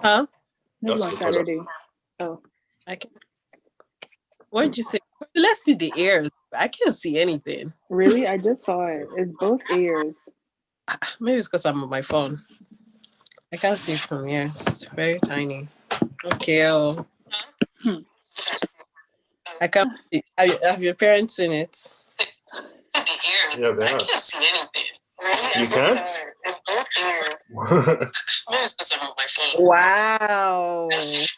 Huh? Maybe That's on good. Saturday. Oh, I can. What did you say? Let's see the ears. I can't see anything. really? I just saw it. It's both ears. Maybe it's because I'm on my phone. I can't see it from here. It's very tiny. Okay. Oh, Hmm. I can't see. Have your parents seen it? Yeah, they have. You can't? Wow. Mm.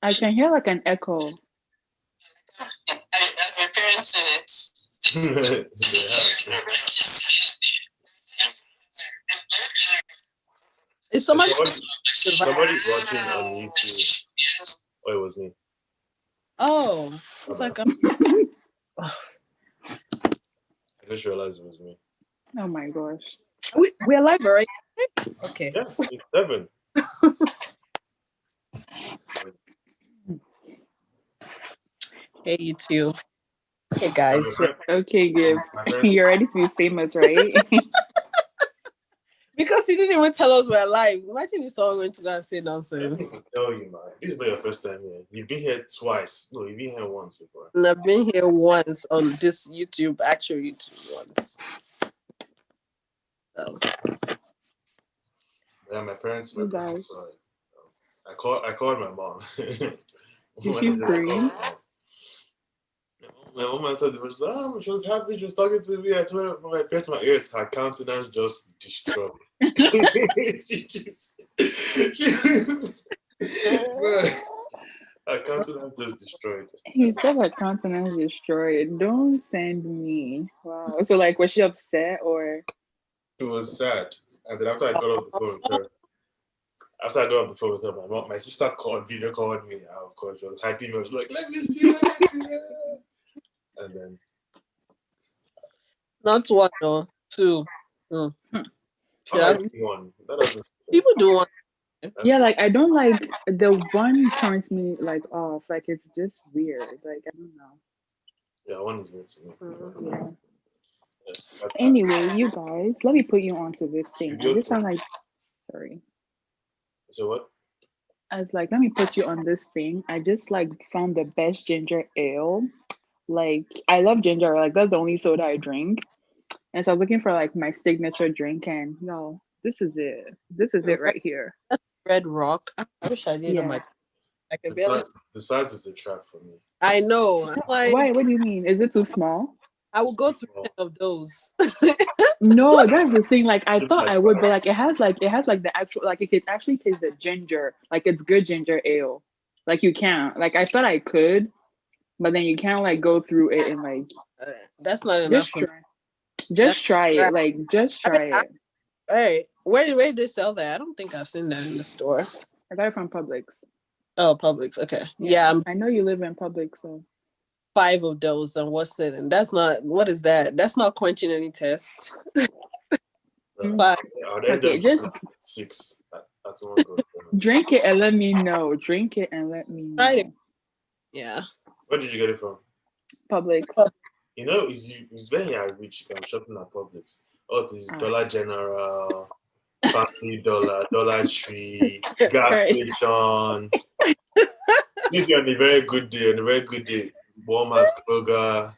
I can hear like an echo. Have your parents seen it? They have. Is somebody Somebody's watching on YouTube. Oh, it was me. Oh, it's like I just realized it was me. Oh my gosh. we're live already. Okay. Yeah, it's 7. Hey, you two. Hey, guys. Okay, Gibbs. You're ready to be famous, right? Because he didn't even tell us we're live. Imagine if someone going to go and say I nonsense. can tell you, man. This is not your first time here. You've been here twice. No, you've been here once before. And I've been here once on this YouTube, actual YouTube once. So. Yeah, my parents You guys. saw it. I called my mom. Did she scream? My mom told me, she was happy, she was talking to me. I told her when I pressed my ears, her countenance just destroyed. Her countenance just destroyed. He said her countenance destroyed. Don't send me. Wow. So like, was she upset or? It was sad. And then after I got off the phone with her, my sister video called me. And of course, she was hyping me. She was like, let me see her. And then. Not one or two. One. That doesn't people do one. Yeah, like I don't like the one turns me like off. Like it's just weird. Like I don't know. Yeah, one is weird to me. Yeah. Anyway, you guys, let me put you onto this thing. I just found like, sorry. So what? I was like, let me put you on this thing. I just like found the best ginger ale. Like I love ginger. Like that's the only soda I drink. And so I was looking for like my signature drink, and no, this is it. This is it right here. Red Rock. I wish I did on my. I can barely. The size is a trap for me. I know. I'm like, why? What do you mean? Is it too small? I will go through 10 of those. No, that's the thing. Like I thought I would, but like it has like the actual like it could actually taste the ginger. Like it's good ginger ale. Like you can't. Like I thought I could, but then you can't like go through it and like that's not enough. Just try it. Like just try it. Hey, where do they sell that? I don't think I've seen that in the store. I got it from Publix. Oh, Publix. Okay. Yeah, I know you live in Publix, so 5 of those, and what's it? And that's not, what is that? That's not quenching any test. But okay, just 6. That's one good. Drink it and let me know. Drink it and let me know. Right. Yeah. Where did you get it from? Publix. You know, it's when you're rich, you can shopping at Publix. Also, it's Dollar General, Family Dollar, Dollar Tree, gas station. If you're on a very good day, Walmart, Kroger.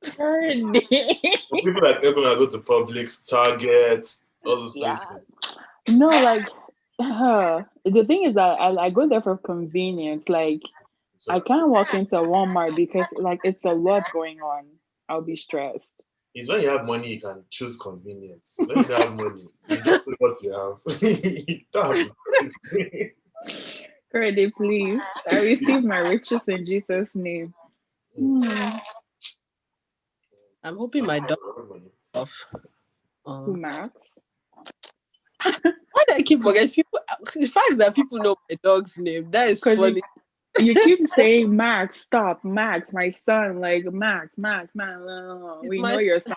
People that are going to go to Publix, Target, all those places. No, like the thing is that I go there for convenience. Like I can't walk into Walmart because like it's a lot going on. I'll be stressed. It's when you have money, you can choose convenience. When you don't have money, you just do what you have. You don't have Credit, please. I receive my riches in Jesus' name. I'm hoping my dog off. Who, Max? Why do I keep forgetting people? The fact that people know my dog's name, that is funny. You keep saying Max, stop, Max, my son, like Max. We know your son.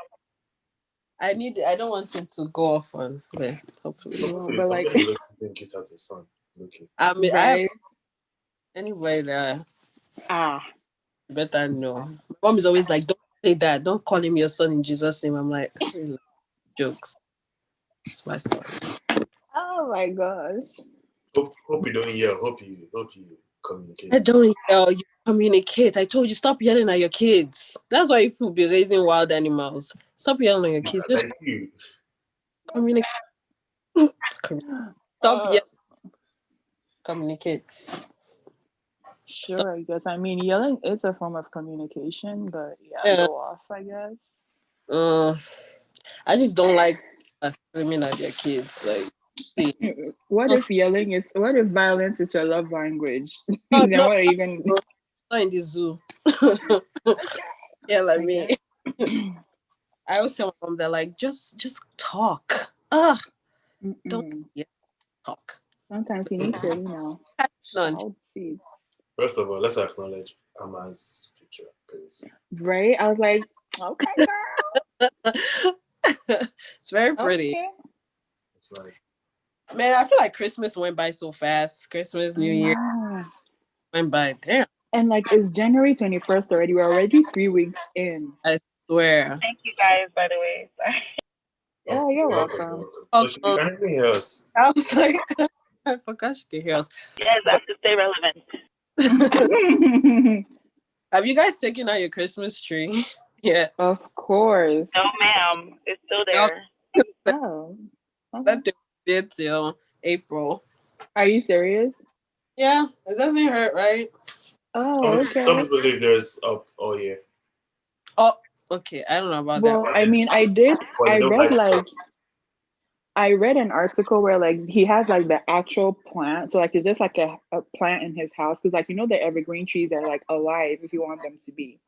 I don't want him to go off on there, hopefully. But like think it as a son. Okay. I mean, right? Anyway, better know. Mom is always like, don't say that. Don't call him your son in Jesus' name. I'm like, jokes. It's my son. Oh my gosh. Hope you don't yell. Hope you communicate. I don't yell. You communicate. I told you, stop yelling at your kids. That's why people be raising wild animals. Stop yelling at your kids. Just Like you. communicate. Stop yelling. Communicate. Stop. Sure, I guess. I mean, yelling is a form of communication, but yeah, Yeah. go off, I guess. I just don't like screaming at their kids. Like, see, What no, if what if violence is your love language? no, Then no, what are you gonna do? not in the zoo. Yeah, like I me. guess. I always tell my mom, they're like, just talk. Don't Mm-mm. talk. Sometimes you need to, None. shout seeds. First of all, let's acknowledge Ama's picture because Right? I was like, okay, It's very girl. pretty. Okay. it's nice. Man, I feel like Christmas went by so fast. Christmas, I New Year know. went by. Damn, And like it's January 21st already. We're already 3 weeks in. I swear. Thank you guys, by the way. Sorry. Yeah, you're welcome. So she can even hear us. I was like, I forgot she could hear us. Yes, I have to stay relevant. Have you guys taken out your Christmas tree? Yeah. Of course. No, ma'am. It's still there. Oh. Okay. That thing did till April. Are you serious? Yeah, it doesn't hurt, right? Oh, Some okay. people leave theirs up all year. Oh, okay. I don't know about Well, that. I mean, But they don't like it. I read an article where like he has like the actual plant. So like it's just like a plant in his house. Cause like the evergreen trees are like alive if you want them to be.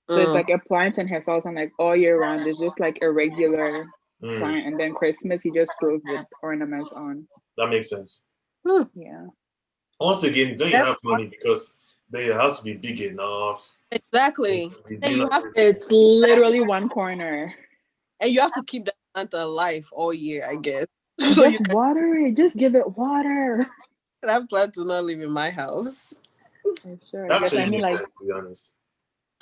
So it's like a plant in his house and like all year round it's just like a regular plant. And then Christmas he just throws the ornaments on. That makes sense. Yeah. Once again, don't you have money because they has to be big enough. Exactly. It's literally one corner. And you have to keep that plant alive all year, I guess. So just water it. Just give it water. That plant will not live in my house. Sure. That Yes, actually makes sense, to be honest.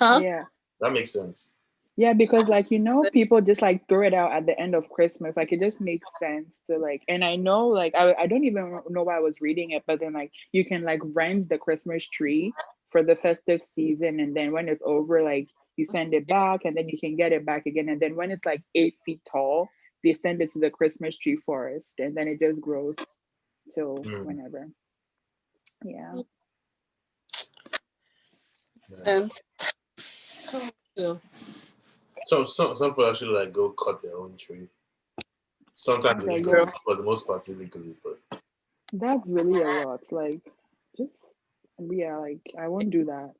Huh? Yeah. That makes sense. Yeah, because like people just like throw it out at the end of Christmas. Like it just makes sense to like, and I know like I don't even know why I was reading it, but then like you can like rent the Christmas tree for the festive season, and then when it's over, like you send it back, and then you can get it back again, and then when it's like 8 feet tall, they send it to the Christmas tree forest, and then it just grows till whenever. Yeah. And so some people actually like go cut their own tree. Sometimes illegally, for the most part illegally, but that's really a lot. Like just like I won't do that.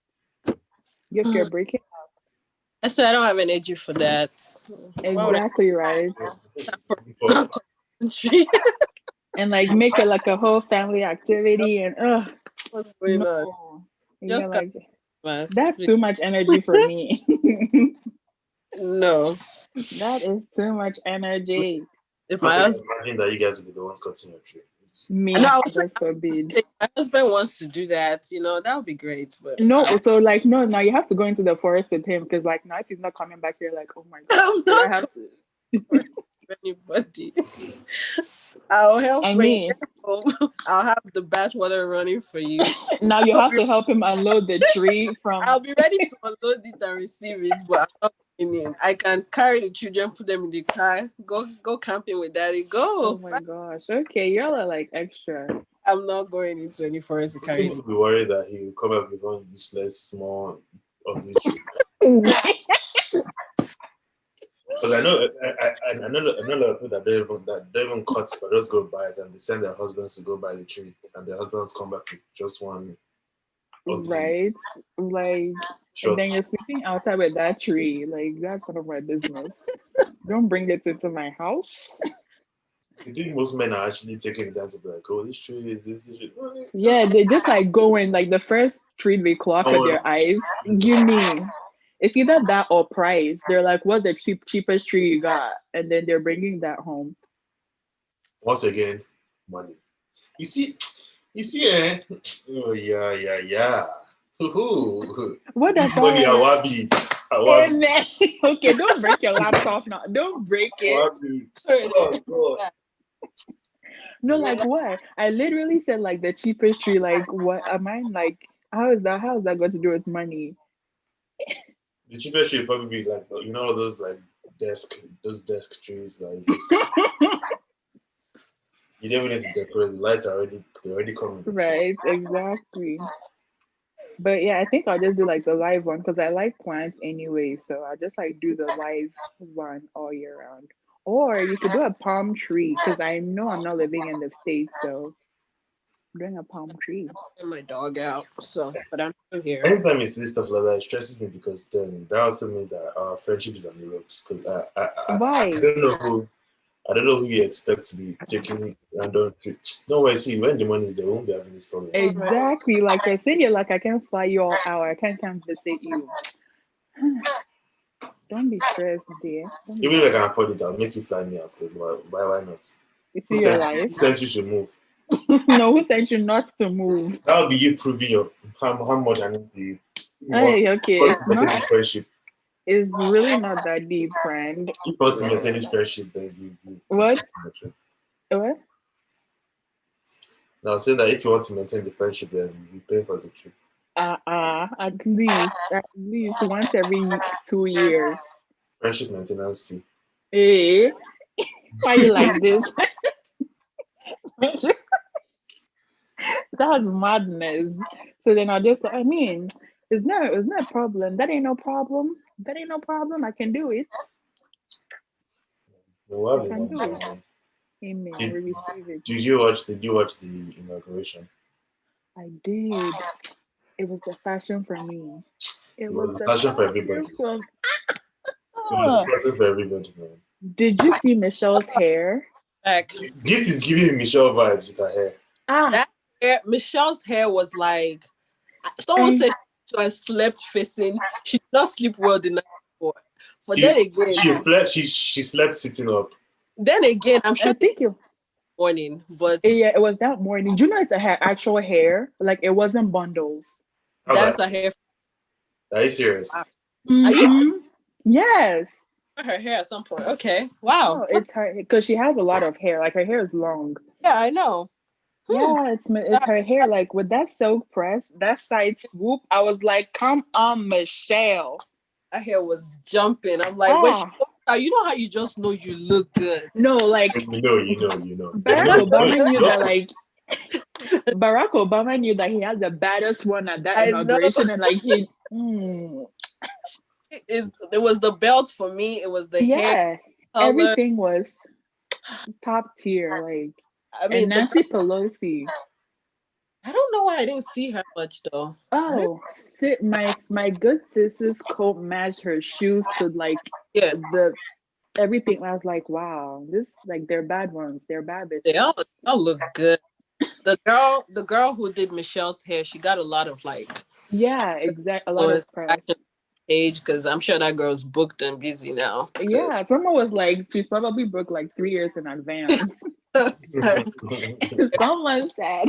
You have to break it up. I said I don't have energy for that. Exactly right. And like make it like a whole family activity and what's going on? Yeah, like that's too much energy for me. No. That is too much energy. If my husband imagine that you guys will be the ones cutting your tree. Me, God forbid. My husband wants to do that, that would be great. But no, so like no, now you have to go into the forest with him because like now if he's not coming back here, like oh my god, I have to anybody. I'll help. I mean, I'll have the bath water running for you. Now you have to help him unload the tree from. I'll be ready to unload it and receive it, but I'm not going in. I can carry the children, put them in the car, go camping with daddy. Go. Oh my gosh. Okay, y'all are like extra. I'm not going into any forest to carry. People be worried that he will come up with one useless small ugly tree. Because I know a lot of people that don't even cut but just go buy it, and they send their husbands to go buy the tree, and their husbands come back with just one. Right, like, and then you're sleeping outside with that tree. Like that's none of my business. Don't bring it into my house. You think most men are actually taking the time to be like, oh, this tree is this tree? Yeah, they just like go in like the first tree they clock with their eyes. You mean? It's either that or price. They're like, what's the cheapest tree you got? And then they're bringing that home. Once again, money. You see, oh, yeah. What does money, that? Okay, don't break your laptop now. Don't break it. Oh, God. No, like what? I literally said like the cheapest tree. Like what? Am I like? How is that? How is that going to do with money? The cheapest should probably be like all those like those desk trees like just you don't even need to decorate. The lights are already they already come with the tree. Right, exactly. But yeah, I think I'll just do like the live one because I like plants anyway. So I'll just like do the live one all year round. Or you could do a palm tree because I know I'm not living in the States, so doing a palm tree. And my dog out. So, but I'm still here. Anytime you see stuff like that, it stresses me because then that also means that our friendship is on the ropes. Because I Why? don't know who you expect to be taking random trips. No way. See, when the money is there, we won't be having this problem. All right. Exactly. Like I said, you're like I can fly you all out. I can't come visit you. Don't be stressed, dear. Don't be Even if I stressed. can afford it, I'll make you fly me out. Because why not? You Who see your said, life. who said you should move? No, who sent you not to move? That would be you proving how much I need to you. Hey, okay, Want it's to maintain not. this friendship. It's really not that deep, friend. If you want to maintain this friendship, then you What? What? now saying that if you want to maintain the friendship, then you pay for the trip. At least once every 2 years. Friendship maintenance fee. Hey, why you like this? That's madness. So then I mean, it's not a problem. That ain't no problem. That ain't no problem. I can do it. No, I have a can do it. one. Amen. Did, We receive it. did you watch the inauguration? I did. It was the fashion for me. It It was was a the passion for fashion everybody. for. It was a Ah. passion for everybody, man. Did you see Michelle's hair? Back. Gift is giving Michelle vibes with her hair. Ah, That hair, Michelle's hair was like someone and said she had slept facing. She did not sleep well the night before. For She then again, she slept sitting up. I'm I sure the think morning, but yeah, it was that morning. Do you know it's a hair, actual hair? Like it wasn't bundles. How's that's that? a hair. Are you Wow. serious? Yeah, Mm-hmm. Yes. her hair at some point. Okay, wow. No, it's her because she has a lot of hair. Like her hair is long. Yeah, I know. Hmm. Yeah, it's her hair. Like with that silk press, that side swoop. I was like, come on, Michelle. Her hair was jumping. I'm like, when she Ah, walked out, you know how you just know you look good. no, like You Barack know. Obama knew You that. Like Barack Obama knew that he had the baddest one at that I know. inauguration, and like It was the belt for me. It was the hair yeah, color. everything was top tier. Like, I and mean, the girl. Nancy Pelosi. I don't know why I didn't see her much though. I didn't. Oh, sit my good sister's coat matched her shoes to like Yeah, the everything. I was like, wow, this like they're bad ones. They're bad they bitches. all look good. The girl who did Michelle's hair, she got a lot of like Yeah, exact. A lot of influence press. action page because I'm sure that girl's booked and busy now. Yeah, someone was like, she's probably booked like 3 years in advance. So, someone said,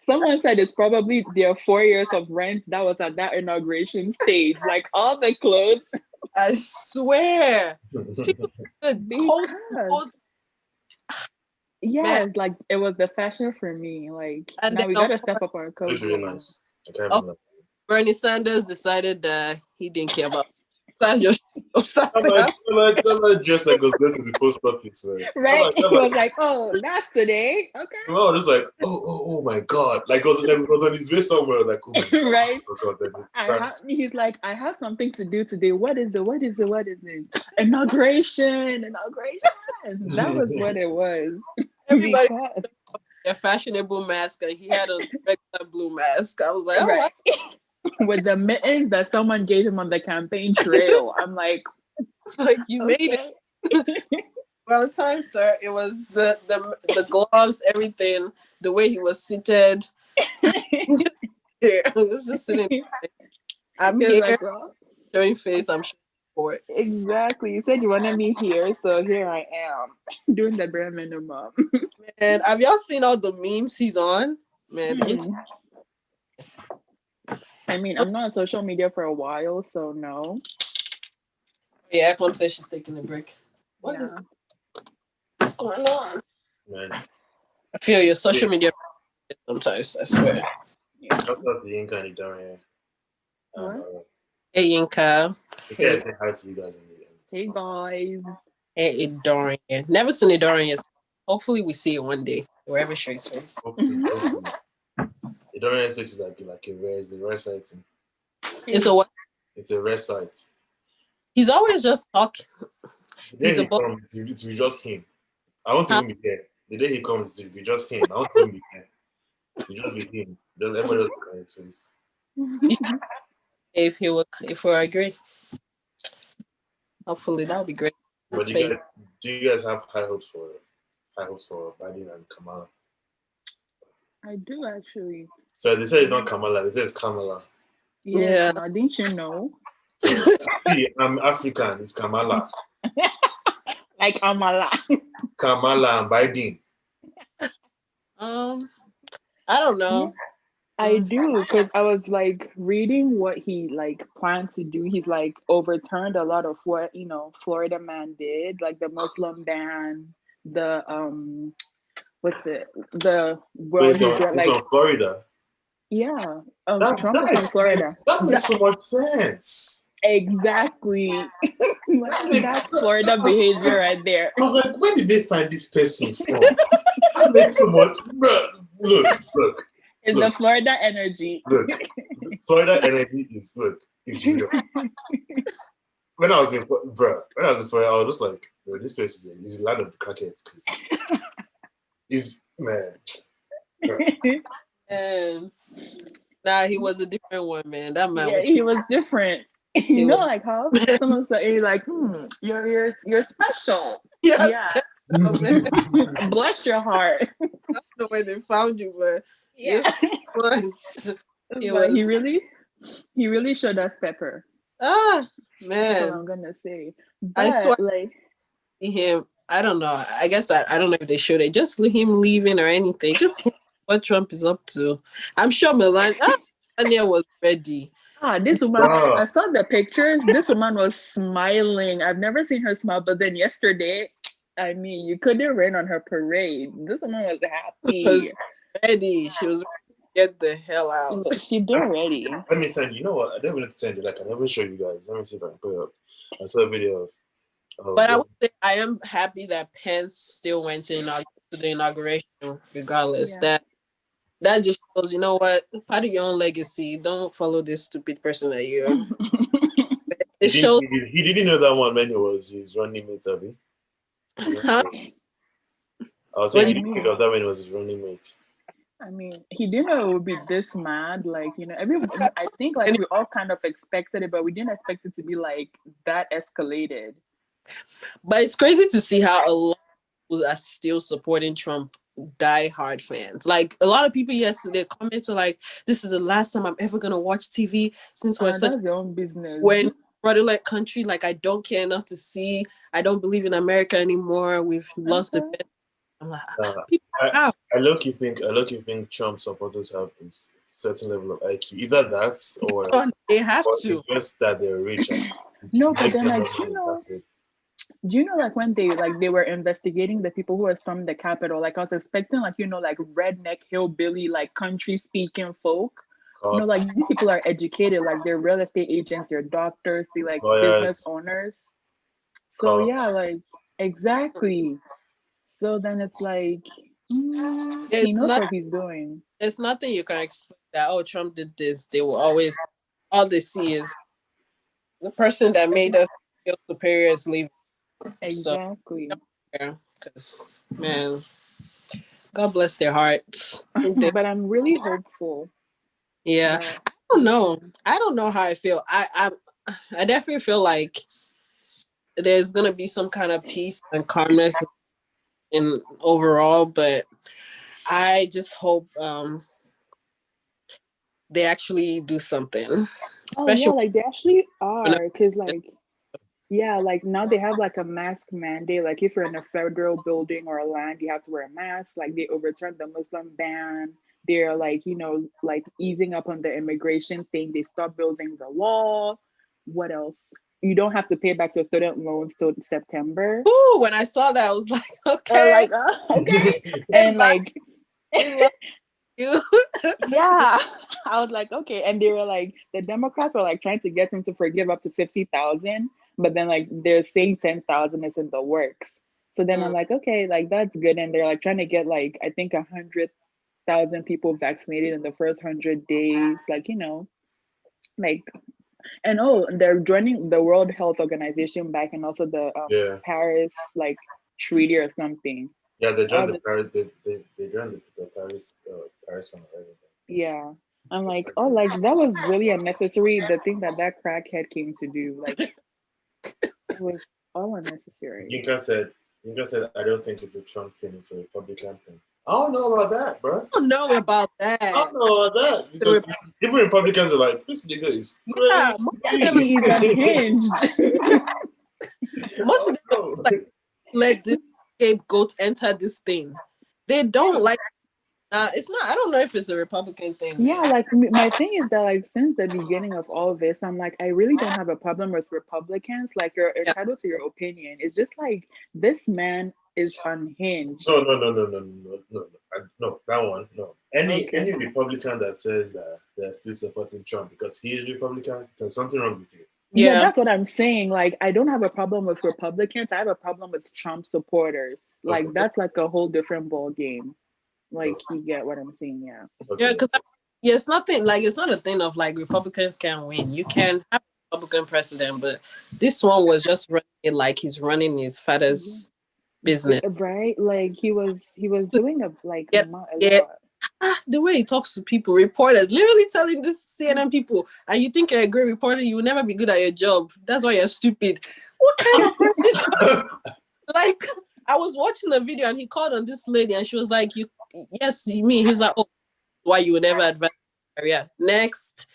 someone said it's probably their 4 years of rent that was at that inauguration stage. Like all the clothes, I swear, people good because coats, man, yes, like it was the fashion for me. Like and now then we gotta step up our Looks coat really game. nice. I can't of even lie. Bernie Sanders decided that he didn't care about your Someone dressed like was going to the post office. Right? Right? He was like, "Oh, that's today, I was just like, oh my god! Like it was on his way somewhere. Like, oh my okay." god, Right? oh god, then he He's like, I have something to do today. What is it? What is it? What is it? Inauguration, inauguration. That was what it was. everybody Because a fashionable mask and he had a regular blue mask. I was like, oh right. wow. With the mittens that someone gave him on the campaign trail. I'm like, Like you made it. okay. Well, time, sir. It was the gloves, everything, the way he was seated. Here, I was just sitting. I'm He was here, like, well, showing face. I'm showing for it. exactly. You said you wanted me here, so here I am, doing the bare minimum. And have y'all seen all the memes he's on? Man, the internet. Hmm. I mean, I'm not on social media for a while, so no. Yeah, Eklund says she's taking a break. What is Yeah. what's going on? man. I feel your Yeah. social media sometimes. I swear. Yeah. Shout out to Yinka and Idarian. And What? Hey Yinka. if I Hey, say hi to you guys in the end. Hey guys. hey Dorian. Never seen Dorian. Hopefully we see it one day. Wherever she's face. Hopefully, hopefully. Idarian's face is like a rare, it's a rare sighting. It's a what? It's a rare sight. He's always just talking. The He's day a he book. comes, it will be just him. I want to Huh? even be there. The day he comes, it will be just him. I want to even be there. It will just be him. Just everybody just look at his face. If we agree. Hopefully that would be great. But His face. do you guys have high hopes for Biden and Kamala? I do actually. So they say it's not Kamala, they say it's Kamala. Yeah, Yeah. didn't you know? So see, I'm African, it's Kamala. Like Amala. Kamala and Biden. I don't Yeah, know. I do, because I was like reading what he like planned to do. He's like overturned a lot of what, Florida man did, like the Muslim ban, the what's it? The But one who brought it's like, on Florida. yeah, That Trump that is from is Florida. that makes That so much sense. exactly. Like That makes that's Florida behavior right there. I was like, where did they find this person from? That makes so much. Bro, It's the look, Florida energy. look. Florida energy is real. When I was in Florida, I was just like, bro, this place is a land of crackheads. Is man, bro. And nah, he was a different one, man. That man Yeah, was he was different. he was Like how someone say like, you're special. yes, Yeah. man. Bless your heart. The way they found you, but Yeah. yes, man. He But was he really showed us pepper. That's all man. I'm gonna say. I swear But like, him. I don't know. I guess I don't know if they showed it. Just him leaving or anything. Just what Trump is up to. I'm sure Melania was ready. this woman, I Bro, saw the pictures. This woman was smiling. I've never seen her smile, but then yesterday, I mean, you couldn't rain on her parade. This woman was happy. Was ready. She was ready to get the hell out. Look, she been ready. let me send you. You know what? I don't even send it. Like I never show you guys. Let me see if I can put it up. I saw a video of But I would say I am happy that Pence still went to the inauguration, regardless. Yeah. That just shows, you know what, part of your own legacy. Don't follow this stupid person that you're. It shows. he didn't know that one when he was his running mate, Abby. Huh? I was saying What he do I didn't mean, know that when he was his running mate. he didn't know it would be this mad. Like, I think like you, we all kind of expected it, but we didn't expect it to be like that escalated. but it's crazy to see how a lot of people are still supporting Trump. Die hard fans. Like a lot of people yesterday comments were like, "This is the last time I'm ever gonna watch TV since we're such That's their own business. when fraudulent country. Like I don't care enough to see. I don't believe in America anymore. We've lost the Okay. best." I'm like, Uh, people I out. I look you think Trump supporters have a certain level of IQ. Either that They have or to. it's just that they're rich and No, it but makes then them like, more money. That's it. do you know like when they were investigating the people who were storming the Capitol? Like I was expecting like like redneck hillbilly like country speaking folk. Like Cops, these people are educated, like they're real estate agents, they're doctors, they like business lawyers, owners. So yeah, cops. like exactly. So then it's like he It's knows not. what he's doing. There's nothing you can explain that. Oh, Trump did this. They will always. All they see is the person that made us feel superior is leaving. So Exactly. yeah, because man, God bless their hearts. But I'm really hopeful Yeah, that I don't know. I don't know how I feel. I definitely feel like there's gonna be some kind of peace and calmness in overall, but I just hope they actually do something, oh yeah, especially like they actually when are, because like yeah, like now they have like a mask mandate. Like if you're in a federal building or a land, you have to wear a mask. Like they overturned the Muslim ban. They're like, like easing up on the immigration thing. They stopped building the wall. What else? You don't have to pay back your student loans till September. ooh, when I saw that, I was like, okay, Like okay. get And back. like We love you. Yeah. I was like, okay. And they were like, the Democrats were like trying to get him to forgive up to 50,000, but then like they're saying 10,000 is in the works. So then I'm Mm, like, okay, like that's good. And they're like trying to get like I think 100,000 people vaccinated in the first 100 days. Like, like and oh, they're joining the World Health Organization back and also the Yeah. Paris like treaty or something. Yeah, they joined All the this, Paris. They joined the Paris one already. yeah. I'm like, oh, like that was really unnecessary. The thing that crackhead came to do, like it was all unnecessary. Ginka said, I don't think it's a Trump thing, it's a Republican thing. I don't know about that, bro. I don't know about I that. don't know about that The because even Republicans are like, this nigga is Yeah, most Yeah, of them, he's unhinged. most of them Oh, like let this scapegoat enter this thing. They don't like. It's not. I don't know if it's a Republican thing, Yeah, man. like my thing is that like since the beginning of all this, I'm like I really don't have a problem with Republicans. Like you're Yeah, entitled to your opinion. It's just like this man is no, unhinged. no, no, no, no, no, no, no, no, that one, no. Any Okay. Republican that says that they're still supporting Trump because he is Republican, there's something wrong with you. Yeah, yeah. that's what I'm saying. Like I don't have a problem with Republicans. I have a problem with Trump supporters. Okay, Like that's like a whole different ball game. Like okay, you get what I'm saying, yeah. Yeah, okay. because yeah, it's nothing like it's not a thing of like Republicans can win. You can have a Republican president, but this one was just running it like he's running his Yeah. father's business. Right? Like he was doing a Get a get lot. the way he talks to people, reporters, literally telling this CNN people, and you think you're a great reporter, you will never be good at your job. That's why you're stupid. What kind of person? Like, I was watching a video and he called on this lady and she was like, "You, yes, you mean?" He's like, "Oh, why you will never advance your career?" Next,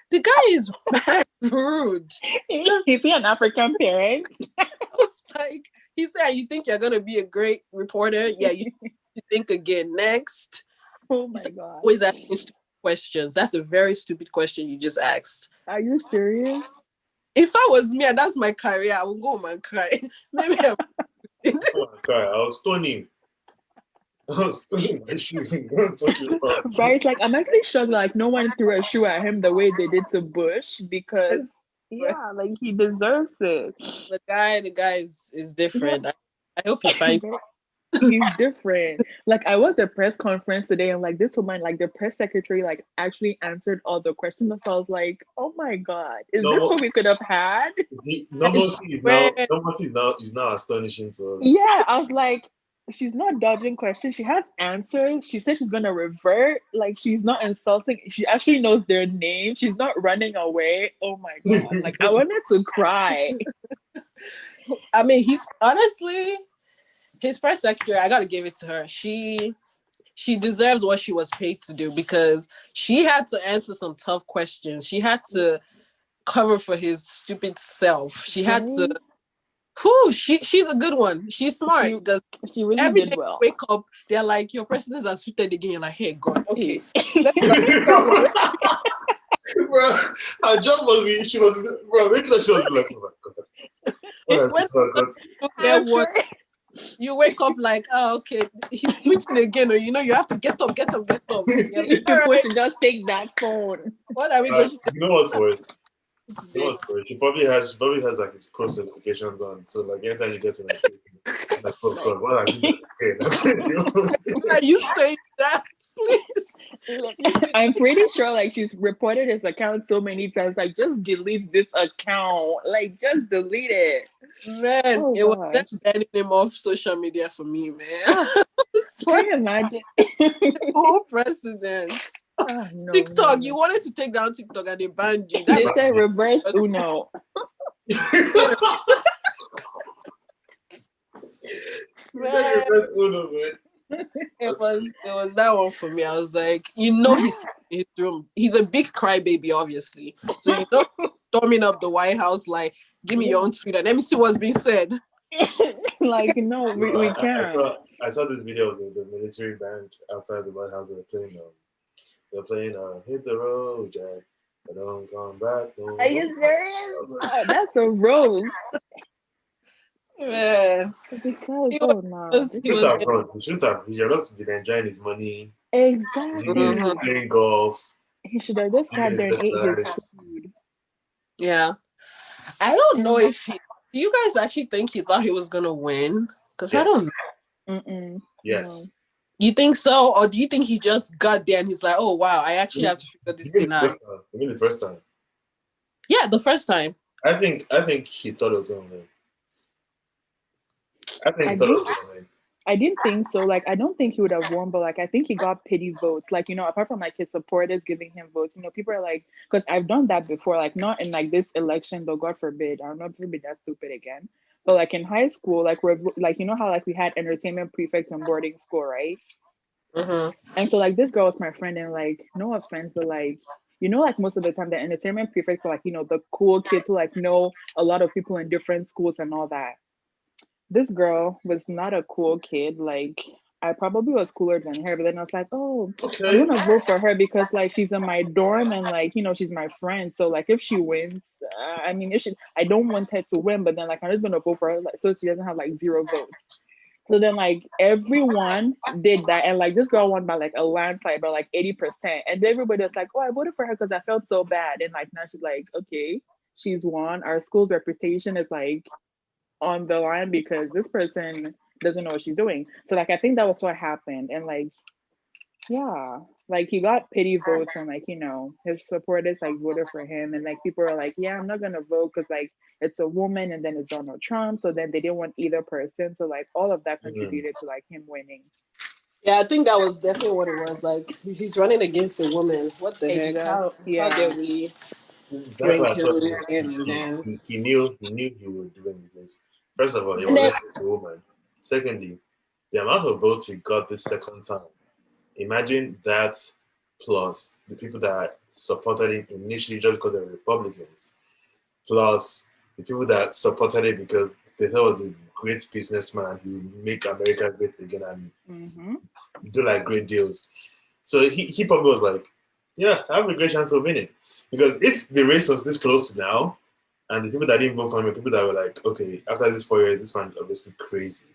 the guy is mad rude. Is Just he an African parent? was like, he said, "You think you're gonna be a great reporter? Yeah, you should think again." Next, Oh he my said, god. "Always asking stupid questions." That's a very stupid question you just asked. Are you serious? If I was me and that's my career, I would go home and cry. Maybe I'm Oh my God, I was stunning. I was stunning my shoe. What I'm talking about? Right? Like I'm actually shocked like no one threw a shoe at him the way they did to Bush because yeah, like he deserves it. the guy is Yeah, different. I hope he finds. he's different. Like I was at press conference today and like this woman, like the press secretary, like actually answered all the questions. So I was like, oh my God, is this No, what we could have had? I swear. normalcy is now astonishing to us. Yeah, I was like, she's not dodging questions. She has answers. She said she's gonna revert. Like she's not insulting. She actually knows their name. She's not running away. Oh my God. Like I wanted to cry. I mean, he's honestly his press secretary. I got to give it to her. She deserves what she was paid to do because she had to answer some tough questions. She had to cover for his stupid self. She had to. Right? Who she's a good one. She's smart She because she really every did day well. you wake up, they're like, your presidents are suited again. You're like, hey, God, okay. Eh. Let's go. Bro, her job was she was bro, making sure she was like, oh my God, what has When this one got? you get I'm one, sure. you wake up like, oh, okay, he's tweeting again, or you have to get up, get up, get up. You're like, all People right, should just take that phone. what are we going to You know what's worse? do You know today? what's worse? She probably has like his cross notifications on. So like anytime you get a notification, it's like, oh Like, God, what has he done? Okay. Why are you saying that? Please. like, You did I'm pretty sure like she's reported his account so many times. Like, just delete this account. Like, just delete it. man, Oh it was them gosh. banning him off social media for me, man. Ah, It's can like you imagine? whole president. Ah, no, no, TikTok, you no. wanted to take down TikTok and they banned you. That's They said reverse just Uno. You said man. reverse Uno, man. It was that one for me. I was like, he's in his room. He's a big crybaby, obviously. So storming up the White House like, give me your Yeah. own tweet and let me see what's being said. Like, no, No, we can't. I saw this video of the military band outside the White House. They're playing Hit the Road, Jack. But don't come back no Are more. you serious? Oh, that's a rose. Man, Because he was oh no, just this he He is shouldn't was have run. He shouldn't have. He should have just been enjoying his money He Mhm. Exactly. playing golf, He should have just sat eating there and ate his exercise. food. Yeah. I don't know And if he. Do you guys actually think he thought he was gonna win? Because I Yeah. don't know. no. Yes. You think so, or do you think he just got there and he's like, "Oh wow, I actually have to figure this You mean thing the out"? first time? You mean the first time? Yeah, the first time. I think he thought it was gonna win. I think I he thought it was didn't gonna win. I didn't think so. Like, I don't think he would have won, but like, I think he got pity votes. Like, apart from like his supporters giving him votes, people are like, because I've done that before, like, not in like this election, though, God forbid, I'm not to be that stupid again. But like in high school, like, we're like, how like we had entertainment prefect in boarding school, right? Mm-hmm. And so, like, this girl was my friend, and like, no offense, but like, like most of the time, the entertainment prefects are like, the cool kids who like know a lot of people in different schools and all that. This girl was not a cool kid. Like, I probably was cooler than her, but then I was like, oh, I'm Okay. gonna vote for her because like she's in my dorm and like she's my friend. So like if she wins, I mean, if she, I don't want her to win, but then like I'm just gonna vote for her like so she doesn't have like zero votes. So then like everyone did that, and like this girl won by like a landslide by like 80%, and everybody was like, oh, I voted for her because I felt so bad, and like now she's like, okay, she's won. Our school's reputation is like on the line because this person doesn't know what she's doing. So like I think that was what happened. And like, yeah, like he got pity votes and like, his supporters like voted for him and like people are like, yeah, I'm not gonna vote because like it's a woman and then it's Donald Trump. So then they didn't want either person. So like all of that Mm. contributed to like him winning. Yeah, I think that was definitely what it was. Like he's running against a woman. What the heck? Exactly. How dare Yeah. we That's bring why I him thought in and then he knew he would win because first of all, he and was then a woman. Secondly, the amount of votes he got this second time. Imagine that plus the people that supported him initially just because they're Republicans, plus the people that supported him because they thought he was a great businessman to make America great again and Mm-hmm. do like great deals. So he probably was like, yeah, I have a great chance of winning. Because if the race was this close now, and the people that didn't vote for him, people that were like, okay, after this 4 years, this man is obviously crazy.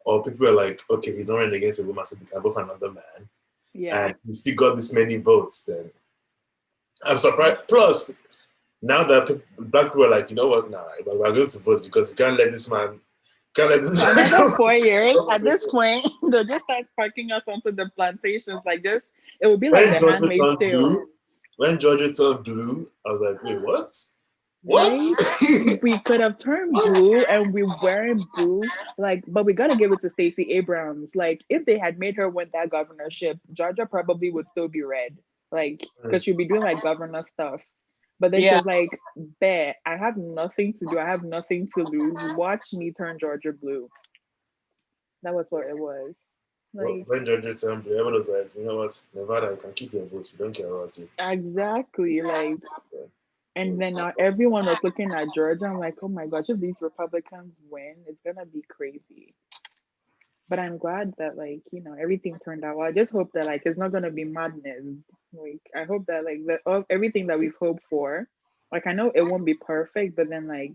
Or people were like, okay, he's not running against a woman, so they can vote for another man. Yeah. And he still got this many votes, then I'm surprised. Plus, now that black people are like, you know what, nah, we're going to vote because you can't let this man, can't let this For man another come. 4 years, at this point, they'll just start parking us onto the plantations. Like this, it would be like When the Georgia handmaid's turned tale. blue, I was like, wait, what? What? Right? We could have turned What? blue and we weren't blue. Like, but we gotta give it to Stacey Abrams. Like, if they had made her win that governorship, Georgia probably would still be red. Like, because she'd be doing like governor stuff. But then she yeah, was like, bet, I have nothing to do. I have nothing to lose. Watch me turn Georgia blue. That was what it was. Like, When Georgia turned blue, everyone was like, you know what, Nevada, you can keep your votes. We don't care about you. exactly. Like, Yeah. and then now everyone was looking at Georgia. I'm like, oh my gosh, if these Republicans win, it's gonna be crazy. But I'm glad that like, everything turned out well. I just hope that like it's not gonna be madness. Like I hope that like everything that we've hoped for, like I know it won't be perfect, but then like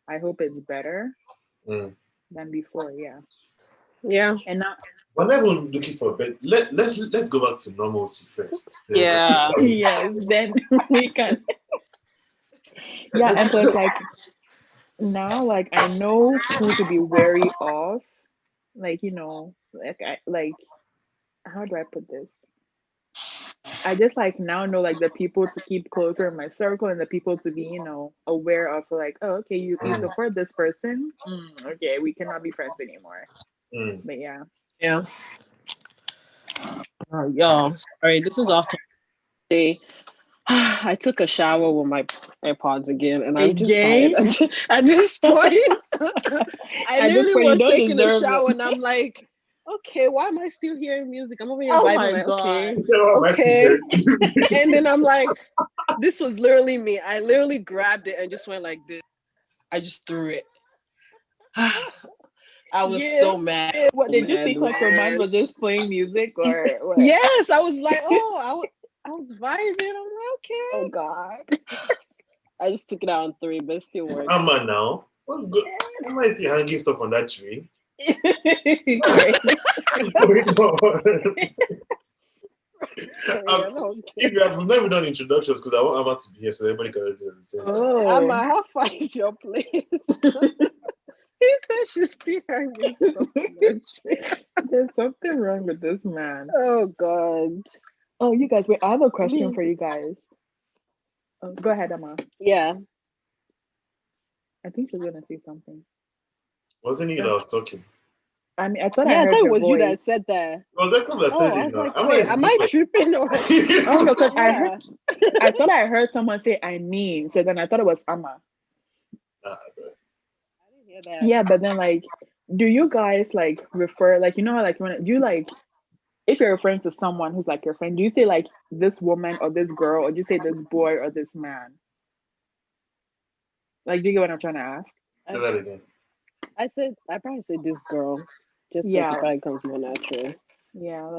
I hope it's better Mm. than before. Yeah. yeah, And now We're not even looking for a bit. Let's go back to normalcy first. Then we can yeah, yes, then we can. Yeah, and plus like now like I know who to be wary of. Like, like I like how do I put this? I just like now know like the people to keep closer in my circle and the people to be, aware of like, oh, okay, you Mm, support this person. Okay, we cannot be friends anymore. mm. But yeah. yeah. Y'all, sorry, this is off topic. I took a shower with my AirPods again, and I'm just tired. Again, At this point, I at this literally point, you was don't taking a deserve shower, it. and I'm like, okay, why am I still hearing music? I'm over here Oh vibing, my like, okay, god. You said, "Oh, my okay. feet And then I'm like, this was literally me. I literally grabbed it and just went like this. I just threw it. I was Yeah. so mad. What So did you mad, think like your mind man. was just playing music or what? Yes, I was like, oh, I was vibing. I'm like, Oh okay. god. I just took it out on three, but it still It's works. Amma now. What's good? Amma is still hanging stuff on that tree. Great. What's going on? Um, if you have never done introductions, because I want Amma to be here, so everybody can do it at the same time. Oh, How far is your place? He said she's still hanging from the tree. there's something wrong with this man. Oh God. Oh, you guys, wait, I have a question Me. for you guys. Oh, go ahead, Emma. Yeah. I think she's gonna say something. Wasn't he that Go. was talking? I mean, I thought I Yeah, I heard thought it her was you voice. that said that. It was Ekram that said Oh, I it was now. like, Amma wait, is am I good. tripping or Oh no, because yeah. I thought I heard someone say I mean, so then I thought it was Amma. Nah, bro. I didn't hear that. Yeah, but then like, do you guys like refer like you know how like when do you like if you're referring to someone who's like your friend, do you say like this woman or this girl, or do you say this boy or this man? Like, do you get what I'm trying to ask? Say I, that again. I probably said this girl, just because it Yeah, probably comes more natural. yeah,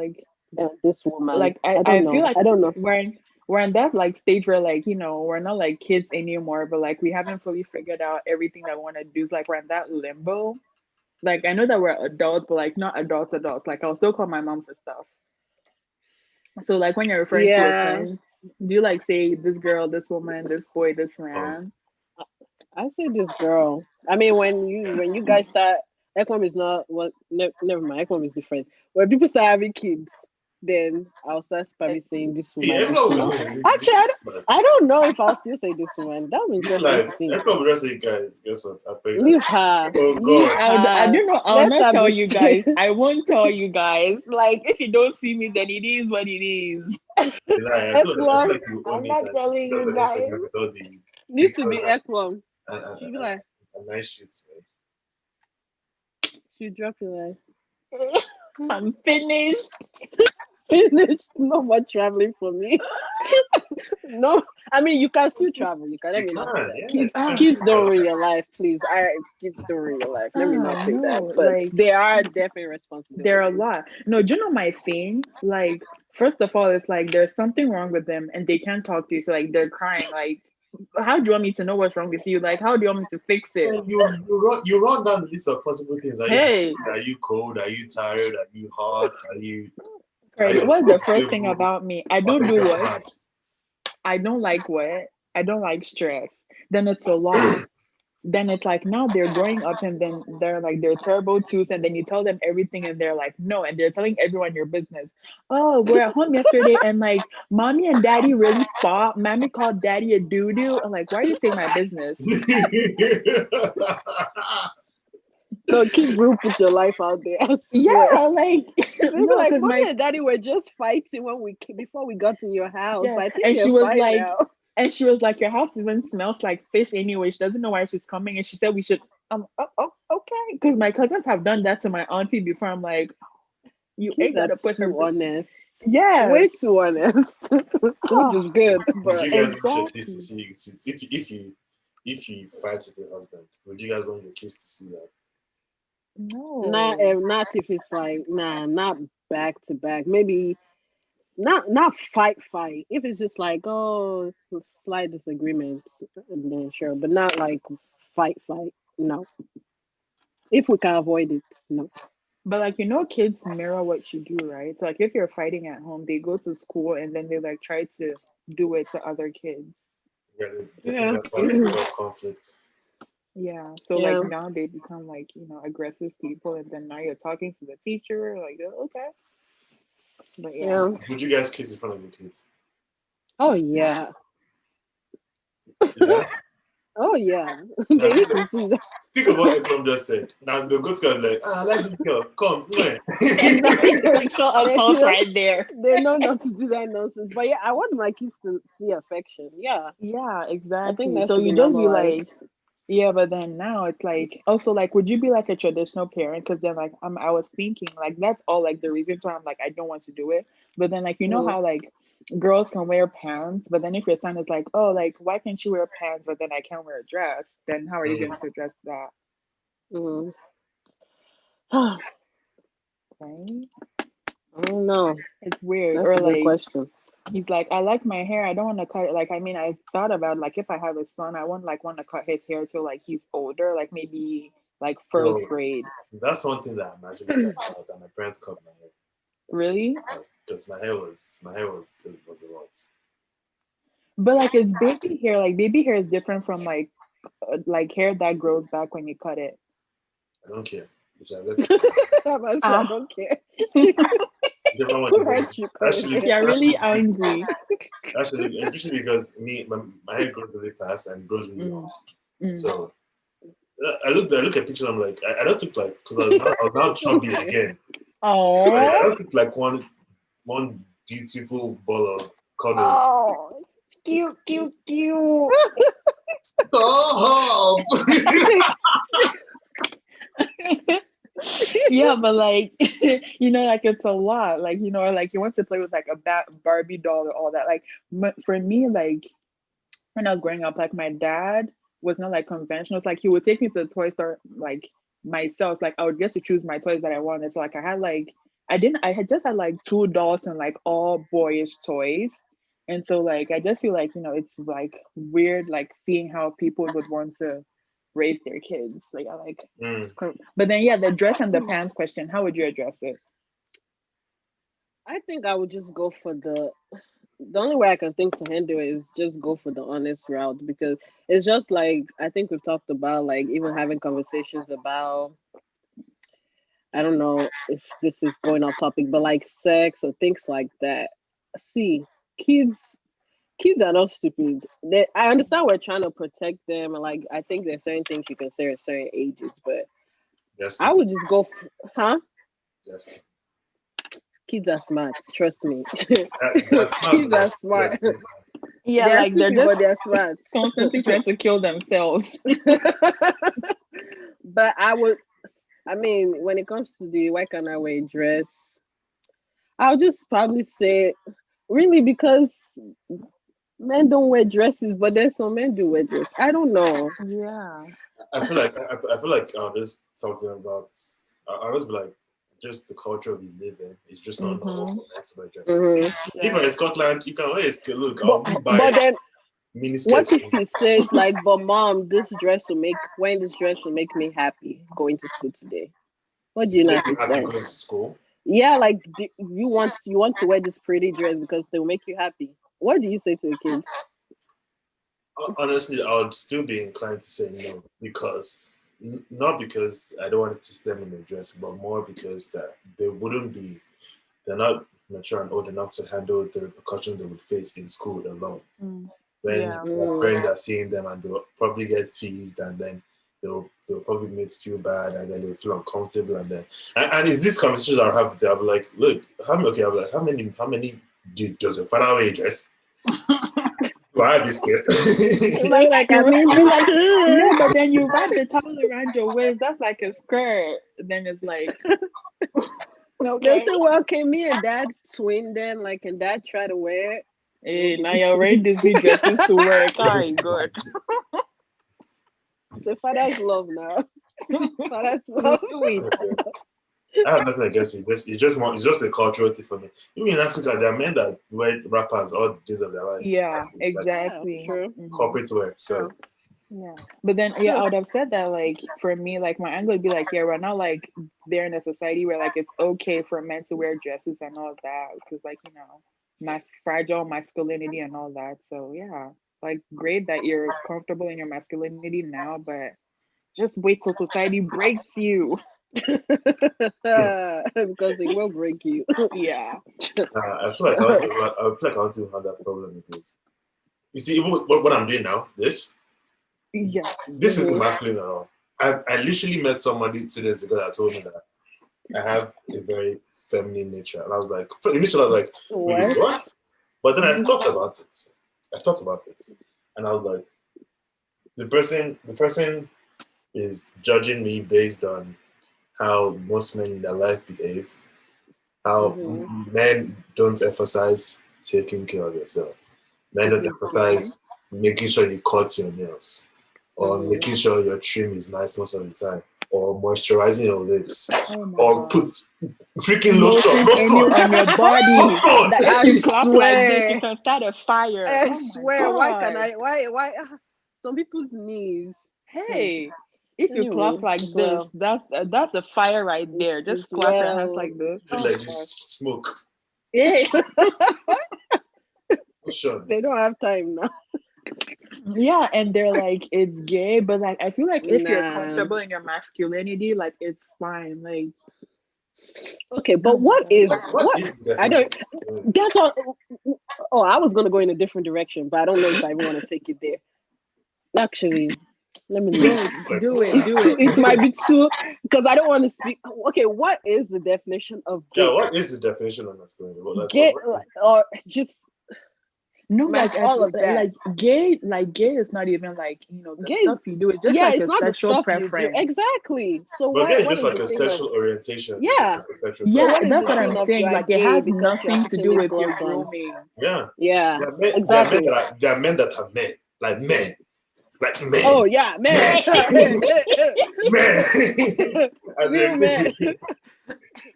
This woman. like I, I don't I feel know. like I don't know. we're in that like stage where like we're not like kids anymore, but like we haven't fully figured out everything that we want to do. It's like we're in that limbo. Like I know that we're adults, but like not adults. Like I'll still call my mom for stuff. So like when you're referring to your Yeah. friends, do you like say this girl, this woman, this boy, this Um, man? I say this girl. I mean, when you guys start, Equam is not what. Never mind. Equam is different. When people start having kids, then I'll start probably saying this yeah, woman, this woman. Ekram Actually, I don't know if I'll still say this woman. That was this interesting to life. see. Ekram just say, guys, guess what? I'm pregnant. Leave her. Oh Leave God. I her. don't know. I'll Let not her tell be you safe. guys. I won't tell you guys. Like if you don't see me, then it is what it is. Lie. I feel Equam. like you own I'm it not and telling that's you on guys. Instagram with all the Needs to pictures be Equam. She'll be and, like, nice shoots, man. she'll drop you like. I'm finished. Finished. No more traveling for me. No, I mean you can still travel. You can let You me not say can, that. yeah. Kids, You can kids still don't travel. ruin your life, please. Kids don't ruin your life. Let me not Oh say that. no, But like they are definitely there are a responsibilities. lot. No, do you know my thing? Like, first of all, it's like there's something wrong with them and they can't talk to you. So like they're crying. Like, how do you want me to know what's wrong with you? Like, how do you want me to fix it? Man, you run down the list of possible things. Are you Hey, hungry? Are you cold? Are you tired? Are you hot? Are right. you What's the first thing uncomfortable? about me? I Or don't are do you just what? mad? I don't like what? I don't like stress. Then it's a lot. Then it's like now they're growing up and then they're terrible too. And then you tell them everything and they're like, no, and they're telling everyone your business. Oh, we're at home yesterday and like mommy and daddy really fought. Mommy called daddy a doo-doo. I'm like, why are you saying my business? No, kids will put your life out there. I swear. Yeah, like They'll be no, like, because "Mommy my and Daddy were just fighting when before we got in your house, yeah, but I think and they're she was fine like now." your house even smells like fish anyway. She doesn't know why she's coming and she said we should oh, okay. Because my cousins have done that to my auntie before. I'm like, you Kids ain't are gotta put her too honest, yes. way too honest, which Oh, is good. Would But you guys want your kids to exactly. see you if you fight with your husband? Would you guys want your kids to see that? No. not if it's like not back to back. Maybe not fight. If it's just like slight disagreements, then sure, but not like fight. No, if we can avoid it, no. But like kids mirror what you do, right? So like if you're fighting at home, they go to school and then they like try to do it to other kids. Yeah, they think Yeah, that's how they solve conflict. Yeah. So like yeah, now they become like, aggressive people and then now you're talking to the teacher, like, oh, okay. But yeah. yeah. Would you guys kiss in front of your kids? Oh yeah, Yeah. oh yeah. Now They need to see that. think of what Ekrom just said. Now the good guy like, I like this girl. Come. Exactly. Sexual they assault know right there. they know not to do that nonsense. But yeah, I want my kids to see affection. Yeah, Yeah, I think exactly. that So should be you just be normalized. like, yeah, but then now it's like also like, would you be like a traditional parent? Because then like I was thinking like that's all like the reasons why I'm like I don't want to do it. But then like Mm, how like girls can wear pants, but then if your son is like, oh, like why can't you wear pants, but then I can't wear a dress, then how are you going to address that? mm. Right? I don't know. It's weird. That's Or a good like question. he's like, I like my hair. I don't want to cut it. Like, I mean, I thought about like if I have a son, I wouldn't like want to cut his hair till like he's older, like maybe like Yo, first grade. that's one thing that I'm actually sad about. That my parents cut my hair. Really? Because my hair was a lot. But like it's baby hair. Like baby hair is different from like hair that grows back when you cut it. I don't care. Let's cut it. I must say, I Ah, don't care. Whichever one Who you want. hurt you, calling Actually, hair? you're really actually, angry. especially because my hair grows really fast and grows really long. Mm, mm. So I look at pictures. I'm like, I don't look like because I was now chubby again. I Oh, don't look like one beautiful ball of cuddles. Oh, cute, cute, cute. Stop! yeah, but like like it's a lot. Like like you want to play with like a Barbie doll or all that. Like for me, like when I was growing up, like my dad was not like conventional. It's like he would take me to the toy store like myself. Like I would get to choose my toys that I wanted. So like I had like I had just had like two dolls and like all boyish toys. And so like I just feel like, it's like weird like seeing how people would want to raise their kids. Like I like Mm. but then yeah, the dress and the pants question, how would you address it? I think I would just go for the only way I can think to handle it is just go for the honest route because it's just like I think we've talked about like even having conversations about I don't know if this is going off topic, but like sex or things like that. See, kids kids are not stupid. I understand we're trying to protect them and like I think there's certain things you can say at certain ages, but They're I stupid. would just go huh? They're stupid. Kids are smart, trust me. That's not Kids but they're are stupid smart. at the same time. Yeah, They are like they're stupid, just but they're smart. constantly trying to kill themselves. But I mean, when it comes to the why can't I wear a dress, I'll just probably say, really, because men don't wear dresses, but there's some men do wear dresses. I don't know. Yeah. I feel like there's something about. I always be like, just the culture we live in is just not normal Mm-hmm. for men to wear dresses. Hmm. If you're Yeah. in Scotland, you can wear a skirt. Look, But I'll be buy but then mini what skirts for if you. he says like, but mom, this dress will make me happy going to school today. What do It's you not make you say to happy that? going to school. Yeah, like you want to wear this pretty dress because they will make you happy. What do you say to a kid? Honestly, I would still be inclined to say no because not because I don't want it to stem in a dress, but more because that they're not mature and old enough to handle the repercussions they would face in school alone. Mm. When Yeah. their Mm. friends are seeing them and they'll probably get teased and then they'll probably make you feel bad and then they'll feel uncomfortable and it's this conversation I'll have with them. I'll be like, look, I'll be like, how many does your father wear a dress? Do I have this kid? You'll be like, I mean, You're like, yeah, but then you wrap the towel around your waist. That's like a skirt. Then it's like, they'll okay. say, well, can me and dad twin then? Like, can dad try to wear it? We'll Hey, give now it you're to wearing you. Disney dresses to work. Hi, good. The father's love now. Father's love. Do it. I have nothing against it. It's just a cultural thing for me. Even in Africa, there are men that wear wrappers all the days of their life, Yeah, like Yeah, exactly. true. Hmm. corporate wear. Yeah, So Yeah. But then, yeah, I would have said that, like, for me, like, my angle would be like, yeah, we're not like there in a society where, like, it's okay for men to wear dresses and all that. Because, like, fragile masculinity and all that. So, yeah, like, great that you're comfortable in your masculinity now, but just wait till society breaks you. because it will break you. Yeah. I feel like I want to have that problem because you see, even what I'm doing now, Yeah. this isn't Hmm. masculine at all. I literally met somebody 2 days ago that told me that I have a very feminine nature, and I was like, initially I was like, wait, What? what? But then I Mhm. thought about it. And I was like, the person is judging me based on how most men in their life behave, how Hmm. men don't emphasize taking care of yourself. Men don't Okay. emphasize making sure you cut your nails or Hmm. making sure your trim is nice most of the time or moisturizing your lips Oh my or God. put freaking Lotion any on your body lotion. that if I you clap like this, you swear. can start a fire. I Oh my swear. Why can God. I? Why? Why? Some people's knees. Hmm. Hey. If you Anyway, clap like this, well, that's a fire right there. Just clap your hands well, like this. Feel oh like gosh, this smoke. yeah, Ocean. they don't have time now. Yeah, and they're like, it's gay, but like I feel like if you're Nah. comfortable in your masculinity, like it's fine. Like, Okay, oh but my what god. is What what? is the I definition don't. of masculinity? That's all. Oh, I was gonna go in a different direction, but I don't know if I even want to take it there. Actually, let me leave. Go Like, do it, It's do too. it, It do might it. be too because I don't want to speak. Okay, what is the definition of yeah, gay? what is the definition of masculinity? Gay, What is or just No, mash all of that. like gay is not even like, you know, the Gay is, stuff you do. It's just yeah, like it's a not the sexual stuff you do preference. exactly. So but again, what just is like the a thing of sexual orientation, just yeah? like a sexual So Yeah, preference. what is that's the what thing I'm of you saying. are Like it gay has because you're nothing to putting do this with your clothes on? grooming. Yeah. Yeah, There exactly. are men that are men. Like men. Like Oh men. yeah, man, Men. and real man, then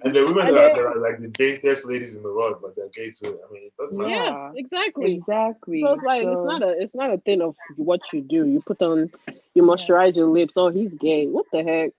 and the women and that they are like the daintiest ladies in the world, but they're gay too. I mean, it doesn't matter. yeah, Yeah, exactly. So exactly. it's like So it's not a thing of what you do. You put on, you yeah. moisturize your lips. Oh, he's gay. What the heck,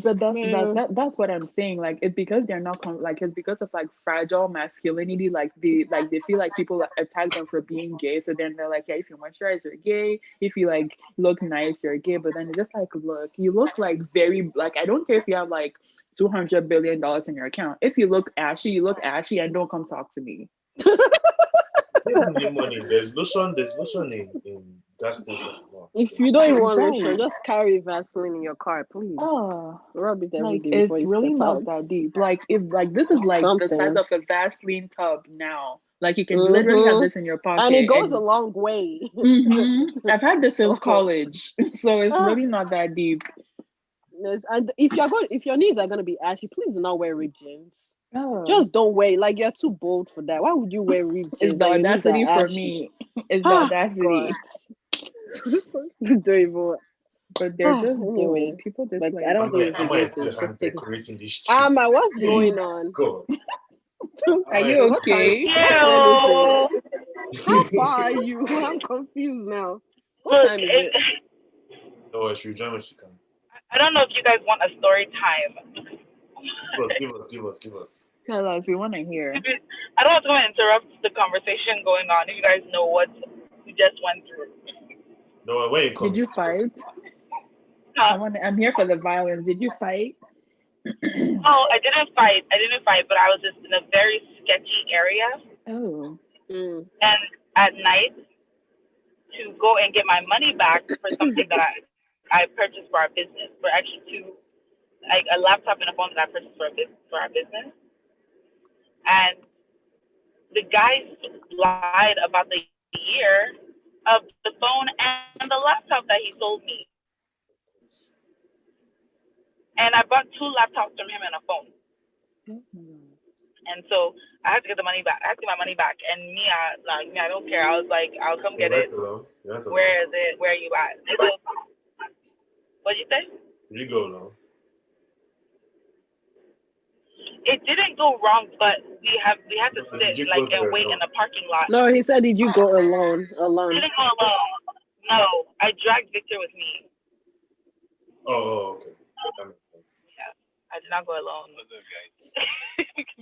But man? that's what I'm saying. Like it's because they're not like it's because of like fragile masculinity. Like they feel like people attack them for being gay. So then they're like, yeah, if you moisturize, you're gay. If you like look nice, you're gay. But then it's just like, look, you look like very like I don't care if you have like $200 billion in your account. If you look ashy, you look ashy, and don't come talk to me. Give me money. There's lotion in gas station. Wow. If you don't even want lotion, Right. just carry Vaseline in your car, please. Oh, Rub it every like day before it's you really step not out. that deep. Like if like this is like the size Something. of a Vaseline tub now. Like you can literally have Mm-hmm. this in your And it pocket goes a and long way. I've had this since So, college, so it's ah, really not that deep. and if your knees are gonna be ashy, please do not wear ripped jeans. Oh, Just don't wear. Like you're too bold for that. Why would you wear ripped it's jeans the and your knees are audacity for ashy? me. It's the Ah, God. audacity. Don't even. But they're Ah, just bold. anyway, People just like I like don't think it's a Am I good still thing. Just hand take it. decorating this tree? What's Hey, going on? God. are I you What time? okay? Let me see. Ew. How far are you? I'm confused now. What Look, time is it? oh, I should join when she can. I don't know if you guys want a story time. Give us. Tell us, we want to hear. I don't want to interrupt the conversation going on. If you guys know what we just went through. No, when you come, Did you you just talk. fight? Huh? I'm here for the violence. Did you fight? Oh, I didn't fight. I didn't fight, but I was just in a very sketchy area. Oh. Mm. And at night, to go and get my money back for something that I purchased for our business, for actually two, like a laptop and a phone that I purchased for our business. And the guy lied about the year of the phone and the laptop that he sold me. And I bought two laptops from him and a phone. And so I had to get the money back. I had to get my money back. And me, I don't care. I was like, I'll come You get went it. alone. You went alone. Where is it? Where are you at? What'd you say? You go alone. It didn't go wrong, but we had to No, did sit you like go and there wait in alone? the parking lot. No, he said, "Did you go alone?" I Alone. didn't go alone. No, I dragged Victor with me. Okay. That makes sense. Yeah, I did not go alone. What's up, guys?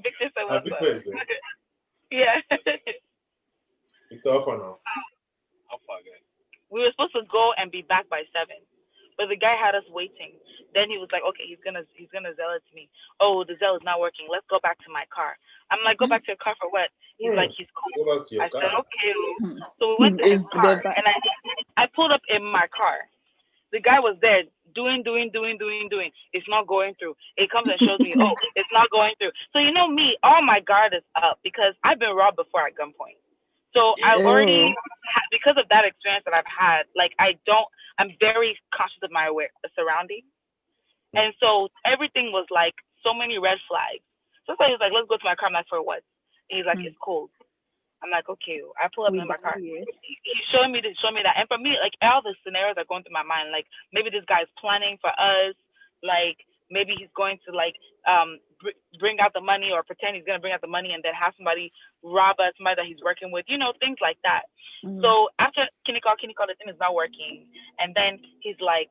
Victor said, And "What's Victor up?" is there. Yeah. Victor, how far now? How far, guys? We were supposed to go and be back by 7, but the guy had us waiting. Then he was like, "Okay, he's gonna Zell it to me. Oh, the Zell is not working. Let's go back to my car." I'm like, "Go back to your car for what?" He's like, "He's cool." Go back to your I said, car. "Okay." So we went to his Is car, the and I pulled up in my car. The guy was there doing. It's not going through. It comes and shows me, oh, it's not going through. So you know me, all my guard is up because I've been robbed before at gunpoint. So I already, Ew. because of that experience that I've had, like I'm very conscious of my surroundings. And so everything was like so many red flags. So he was like, let's go to my car. I'm like, for what? And he's like, it's cold. I'm like, okay. I pull up we in my done car. here? He's showing me this, showing me that. And for me, like all the scenarios are going through my mind. Like maybe this guy's planning for us. Like maybe he's going to like bring out the money or pretend he's gonna bring out the money and then have somebody rob us, somebody that he's working with. You know, things like that. So after Kenny call, the thing is not working. And then he's like,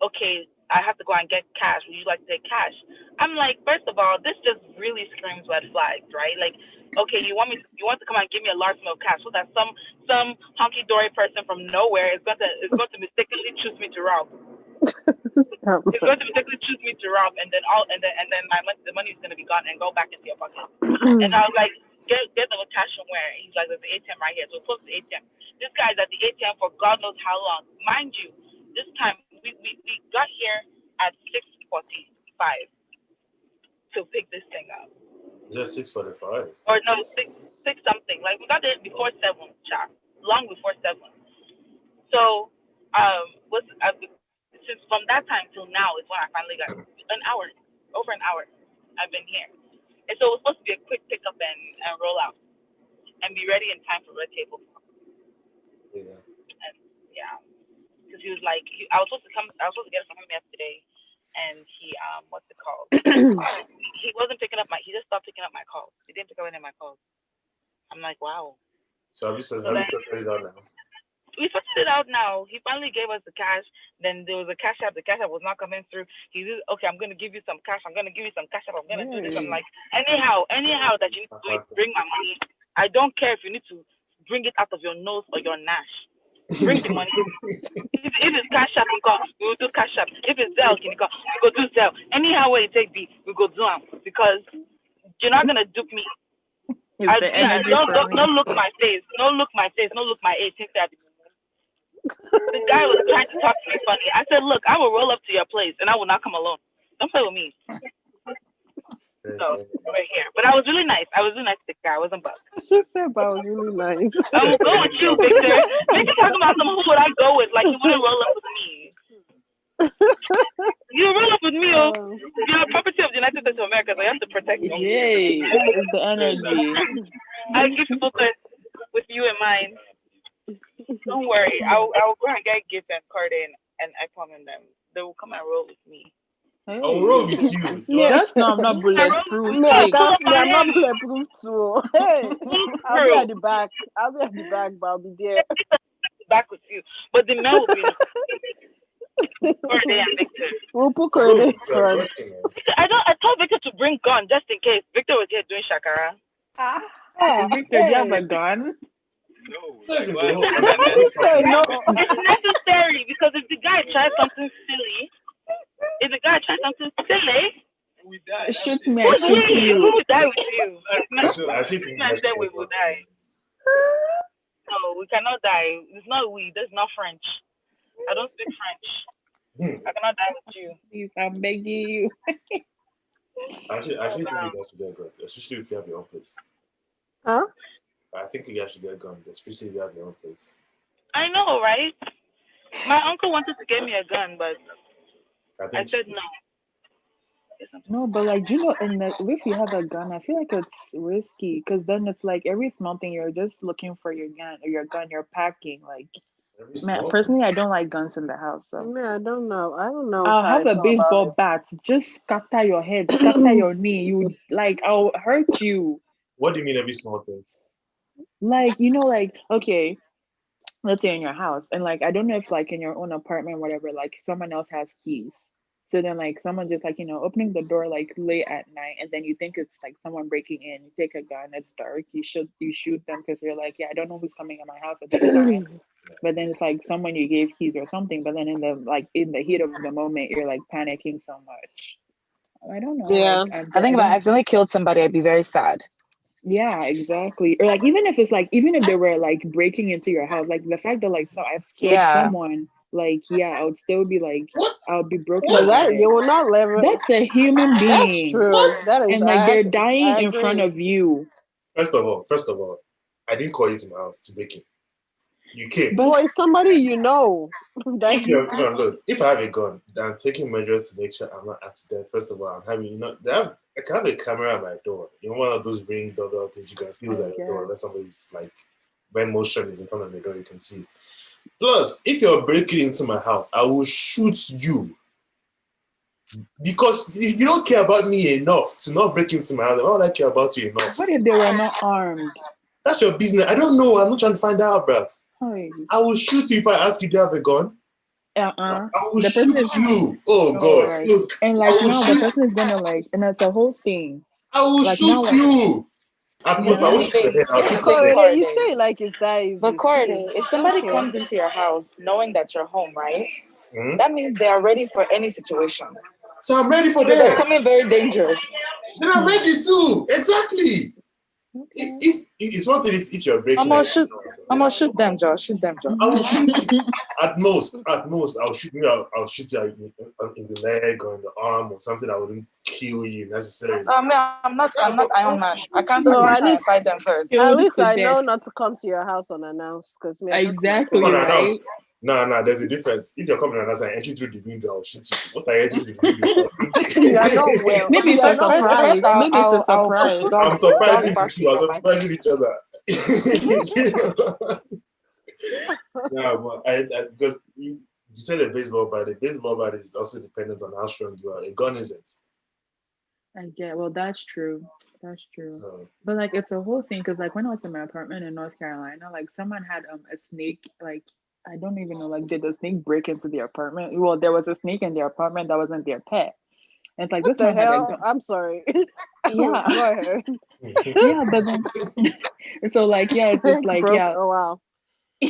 okay, I have to go and get cash. Would you like to take cash? I'm like, first of all, this just really screams red flags, right? Like, okay, you want to come and give me a large sum of cash so that some hunky dory person from nowhere is going to mistakenly choose me to rob. He's going to mistakenly choose me to rob, and then the money is going to be gone and go back into your pocket. And I was like, get the cash from where? He's like, there's the ATM right here. So close to the ATM. This guy is at the ATM for God knows how long. Mind you, this time we got here at 6:45 to pick this thing up. Is that 6:45? Or no, six something. Like we got there before 7, long before 7. So since from that time till now is when I finally got an hour, over an hour. I've been here, and so it was supposed to be a quick pickup and roll out, and be ready in time for red table. Yeah. And yeah, because he was like, I was supposed to get it from him yesterday, and he what's it called? He wasn't picking up he just stopped picking up my calls. He didn't pick up any of my calls. I'm like, wow. So have you sorted it out now? We sorted it out now. He finally gave us the cash. Then there was a cash app. The cash app was not coming through. He said, okay, I'm going to give you some cash. I'm going to give you some cash app. I'm going to do this. I'm like, anyhow that you need to do it, bring my money. I don't care if you need to bring it out of your nose or your nash. Bring the money. If it's cash app, we will do cash app. If it's Zelle, we go do Zelle. Anyhow way it take be, we go do them. Because you're not going to dupe me. Don't look my face. Don't look my face. Don't look my age. The guy was trying to talk to me funny. I said, look, I will roll up to your place and I will not come alone. Don't play with me. So we're here. But I was really nice. To the guy. I wasn't bugged. She said I was really nice. I will go with you, Victor. Maybe talking about who would I go with? Like you wouldn't roll up with me. You roll up with me, oh. You're a property of the United States of America, so you have to protect me. Yay, it's the energy. I give people with you in mind. Don't worry. I'll go and get gifts and card and I promise them. They will come and roll with me. Hey. I'll roll with you. Yeah. Just no, I'm not bulletproof. I'm not bulletproof too. Hey, I'll be at the back, but I'll be there. Back with you. But the men will be Corday and Victor. We'll put Corday first. I told Victor to bring gun just in case. Victor was here doing shakara. Victor, do you have a gun? No. It's necessary because if the guy tries something silly, we die. Shoot me, I shoot you. Who would die with you? I think we will die. No, we cannot die. It's not we. That's not French. I don't speak French. I cannot die with you. Please, I'm begging you. I think you guys should get guns, especially if you have your own place. Huh? I think you guys should get guns, especially if you have your own place. I know, right? My uncle wanted to get me a gun, but I said no. No, but like, you know, if you have a gun, I feel like it's risky because then it's like every small thing you're just looking for your gun you're packing. Like, man, personally, I don't like guns in the house. So I don't know. I'll have a baseball bat, just scatter your head, scatter your knee. I'll hurt you. What do you mean every small thing? Like, you know, like, okay, let's say in your house, and like, I don't know if like in your own apartment, whatever, like someone else has keys. So then like someone just like, you know, opening the door like late at night, and then you think it's like someone breaking in, you take a gun, it's dark, you shoot them because you're like, yeah, I don't know who's coming in my house at this time. But then it's like someone you gave keys or something, but then in the heat of the moment, you're like panicking so much. I don't know. Yeah. Like, I think if I accidentally killed somebody, I'd be very sad. Yeah, exactly. Or like even if they were like breaking into your house, like the fact that like I've killed someone, like I would still be like, I'll be broken. But that you will not live. That's a human being. That's true. That is, and like they're dying in front of you. First of all, I didn't call you to my house to break in. You came. But it's somebody you know. If I have a gun, I'm taking measures to make sure I'm not accident. First of all, I'm having I can have a camera at my door. You know, one of those ring doorbell things you can see who's at the door. Unless somebody's like, when motion is in front of the door, you can see. Plus, if you're breaking into my house, I will shoot you. Because you don't care about me enough to not break into my house. Why would I care about you enough? What if they were not armed? That's your business. I don't know. I'm not trying to find out, bruv. Hi. I will shoot you if I ask you to have a gun. I will The shoot person is you. Oh no God. like, Look, and I like will now the shoot. person is gonna like, and it's a whole thing. I will Like now, shoot like you. At most, I yeah, won't shoot your head. I'll Here's shoot the your thing, neck. Corey, you Corday. say like it's that But easy. Corday, if somebody Okay. comes into your house knowing that you're home, right? Hmm? That means they are ready for any situation. So I'm ready for So they're them. coming very dangerous. Then I'm ready too. Exactly. okay. If it's one thing if you're I'm breaking gonna like shoot. I'm gonna shoot them, Josh. Shoot them, Josh. I will shoot you. At most, I'll shoot you. I'll shoot you in the leg or in the arm or something that wouldn't kill you necessarily. Man, I'm not. Yeah, I'm not but Iron I'll Man. I shoot can't. I So you. can't at try and least fight them first. at Killed least to I death. know not to come to your house unannounced because me I can't come at Come Exactly on, all. now. right. No, there's a difference. If you're coming and I say entry through the window, I'll shoot you. What are you entering through the window? I was You're thinking. not well. Maybe it's a You're First, not first, well. surprise. first, I'll, Maybe it's a I'll, I'll put surprise. I'm dog surprising you barking two. I'm on my surprising phone. each other. Yeah, but because you said a baseball bat. A baseball bat is also dependent on how strong you are. A gun isn't. I get. Well, that's true. That's true. So But like, it's a whole thing because like when I was in my apartment in North Carolina, like someone had a snake. Like I don't even know. Like, did the snake break into the apartment? Well, there was a snake in the apartment that wasn't their pet. And it's like What this the man had a hell? gun. I'm sorry. Go Yeah, ahead. yeah. But then, so like, yeah, it's Snake like broke. yeah, Oh wow.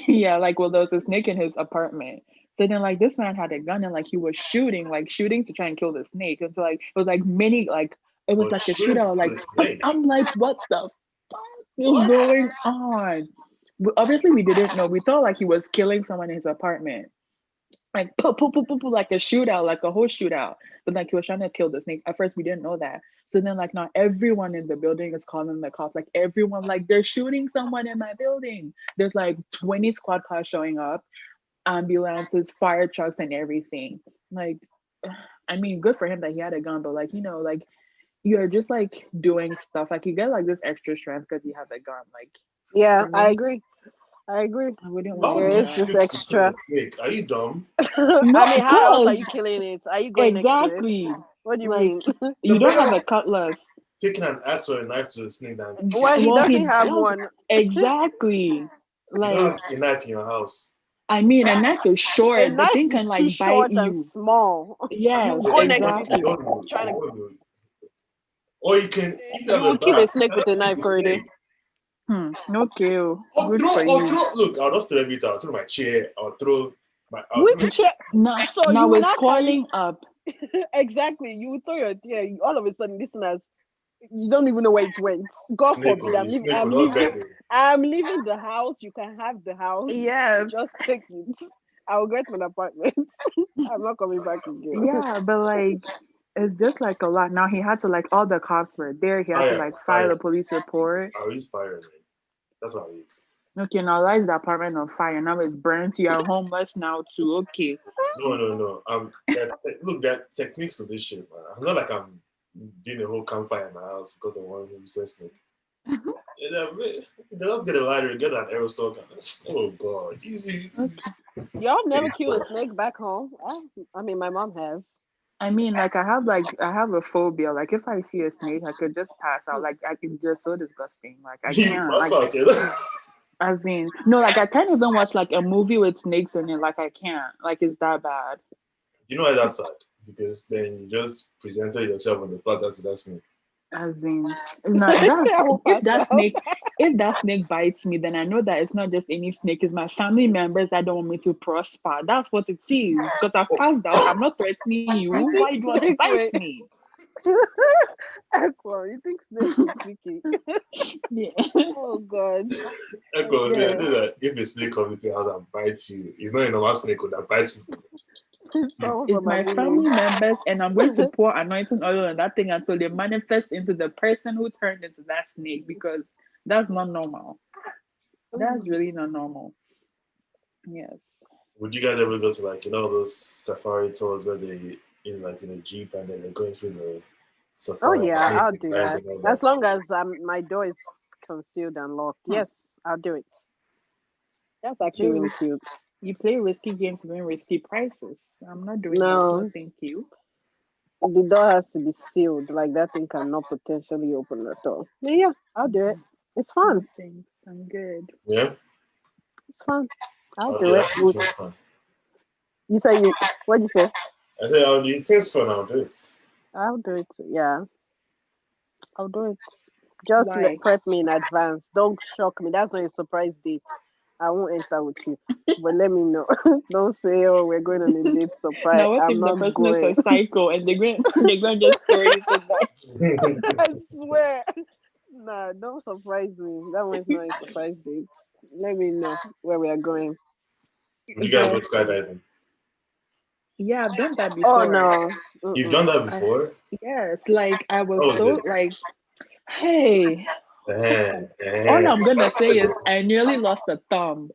yeah. Like, well, there was a snake in his apartment. So then, like, this man had a gun and like he was shooting, like shooting to try and kill the snake. And so like it was like many, like it was but like a shooting shootout. for Like the snake. I'm like, what the fuck is What? going on? Obviously, we didn't know. We thought like he was killing someone in his apartment, like poo, poo, poo, poo, poo, like a shootout, like a whole shootout. But like he was trying to kill the snake. At first, we didn't know that. So then, like now, everyone in the building is calling the cops. Like everyone, like they're shooting someone in my building. There's like 20 squad cars showing up, ambulances, fire trucks, and everything. Like, I mean, good for him that he had a gun, but like like you're just like doing stuff. Like you get like this extra strength because you have a gun. Like Yeah, for I me, agree. I agree. I wouldn't Why want to would There do you is that. this shoot to kill a extra. snake? Are you dumb? I No, mean, how else are cause you killing it? Are you going next to it? exactly. What do you Like mean? You're you don't better have a off cutlass. taking an axe or a knife to a snake than Well, he Well, doesn't he have does one. exactly. you don't have Like a knife in your house. I mean, a knife is A short. The knife thing can is too like bite short and you. small. And You Yes, go next to you it, exactly. don't know. trying to. Or you can, if you have You a will kill a bat, snake with a shoot knife, the Corey. snake. Okay. Good for Or you. throw. Look, I'll just throw everything. I'll throw my chair. I'll throw. Which chair? Now, So you now will it's not carry calling up. exactly. You will throw your chair. All of a sudden, listeners, you don't even know where it went. God Snake forbid. or I'm the leaving. snake will I'm not leaving. bend it. I'm leaving the house. You can have the house. Yes. Just take it. I'll get an apartment. I'm not coming back again. Yeah, but like it's just like a lot. Now he had to like all the cops were there. He had to like file Fire. a police report. I'll use fire, man. That's how it is. Okay, now lights the apartment on fire. Now it's burnt. You are homeless now too. Okay. No. Look, there are techniques to this shit, man. I'm not like I'm doing a whole campfire in my house because of one useless snake. They just get a lighter, get an aerosol gun. Oh God, easy. Okay. Y'all never killed a snake back home? I mean, my mom has. I mean, I have a phobia. Like if I see a snake, I could just pass out. Like I can just so disgusting. Like I You can't. pass Like out, you know? as in no, like I can't even watch like a movie with snakes in it. Like I can't. Like it's that bad. You know why that's sad? Because then you just presented yourself on the platter to that snake. As in, no, I that say I will pass out. if that snake bites me, then I know that it's not just any snake. It's my family members that don't want me to prosper. That's what it is. Because I've Oh, passed out. I'm not threatening you. You Why think do you want to snake? bite Wait, me? Aqua, you think snake is sneaky? Yeah. Oh God. because I Okay. think that if a snake comes into your house and bites you, it's not a normal snake that bites people. Someone It's from my my village. family members, and I'm going to pour anointing oil on that thing until they manifest into the person who turned into that snake because that's not normal. That's really not normal. Yes. Would you guys ever go to like those safari tours where they in a jeep and then they're going through the Oh safari yeah, seeing I'll the do guys that. and all that? As long as my door is concealed and locked. Huh. Yes, I'll do it. That's You actually play really ris- cute. you play risky games to win risky prices. I'm not doing it. No, No, thank you. the door has to be sealed. Like that thing cannot potentially open the door. Yeah, I'll do it. Mm-mm. It's No fun. thanks. I'm good. Yeah. It's fun. I'll Oh do yeah, it. that sounds fun. You say you. What'd you say? I said, "Oh, it seems fun. I'll do it." I'll do it. Yeah, I'll do it. Just Why? prep me in advance. Don't shock me. That's not a surprise date. I won't enter with you. But let me know. Don't say, "Oh, we're going on a date surprise." Now, what I'm if the not person is a going. psycho and they're going to just throw you to that? I swear. Nah, don't surprise me. That one's not a surprise date. Let me know where we are going. Would you guys go But skydiving? yeah, I've done that Oh before. no. You've done Mm-mm. that I before? Yes, like I was How was so it? like, hey, all I'm gonna say is I nearly lost a thumb.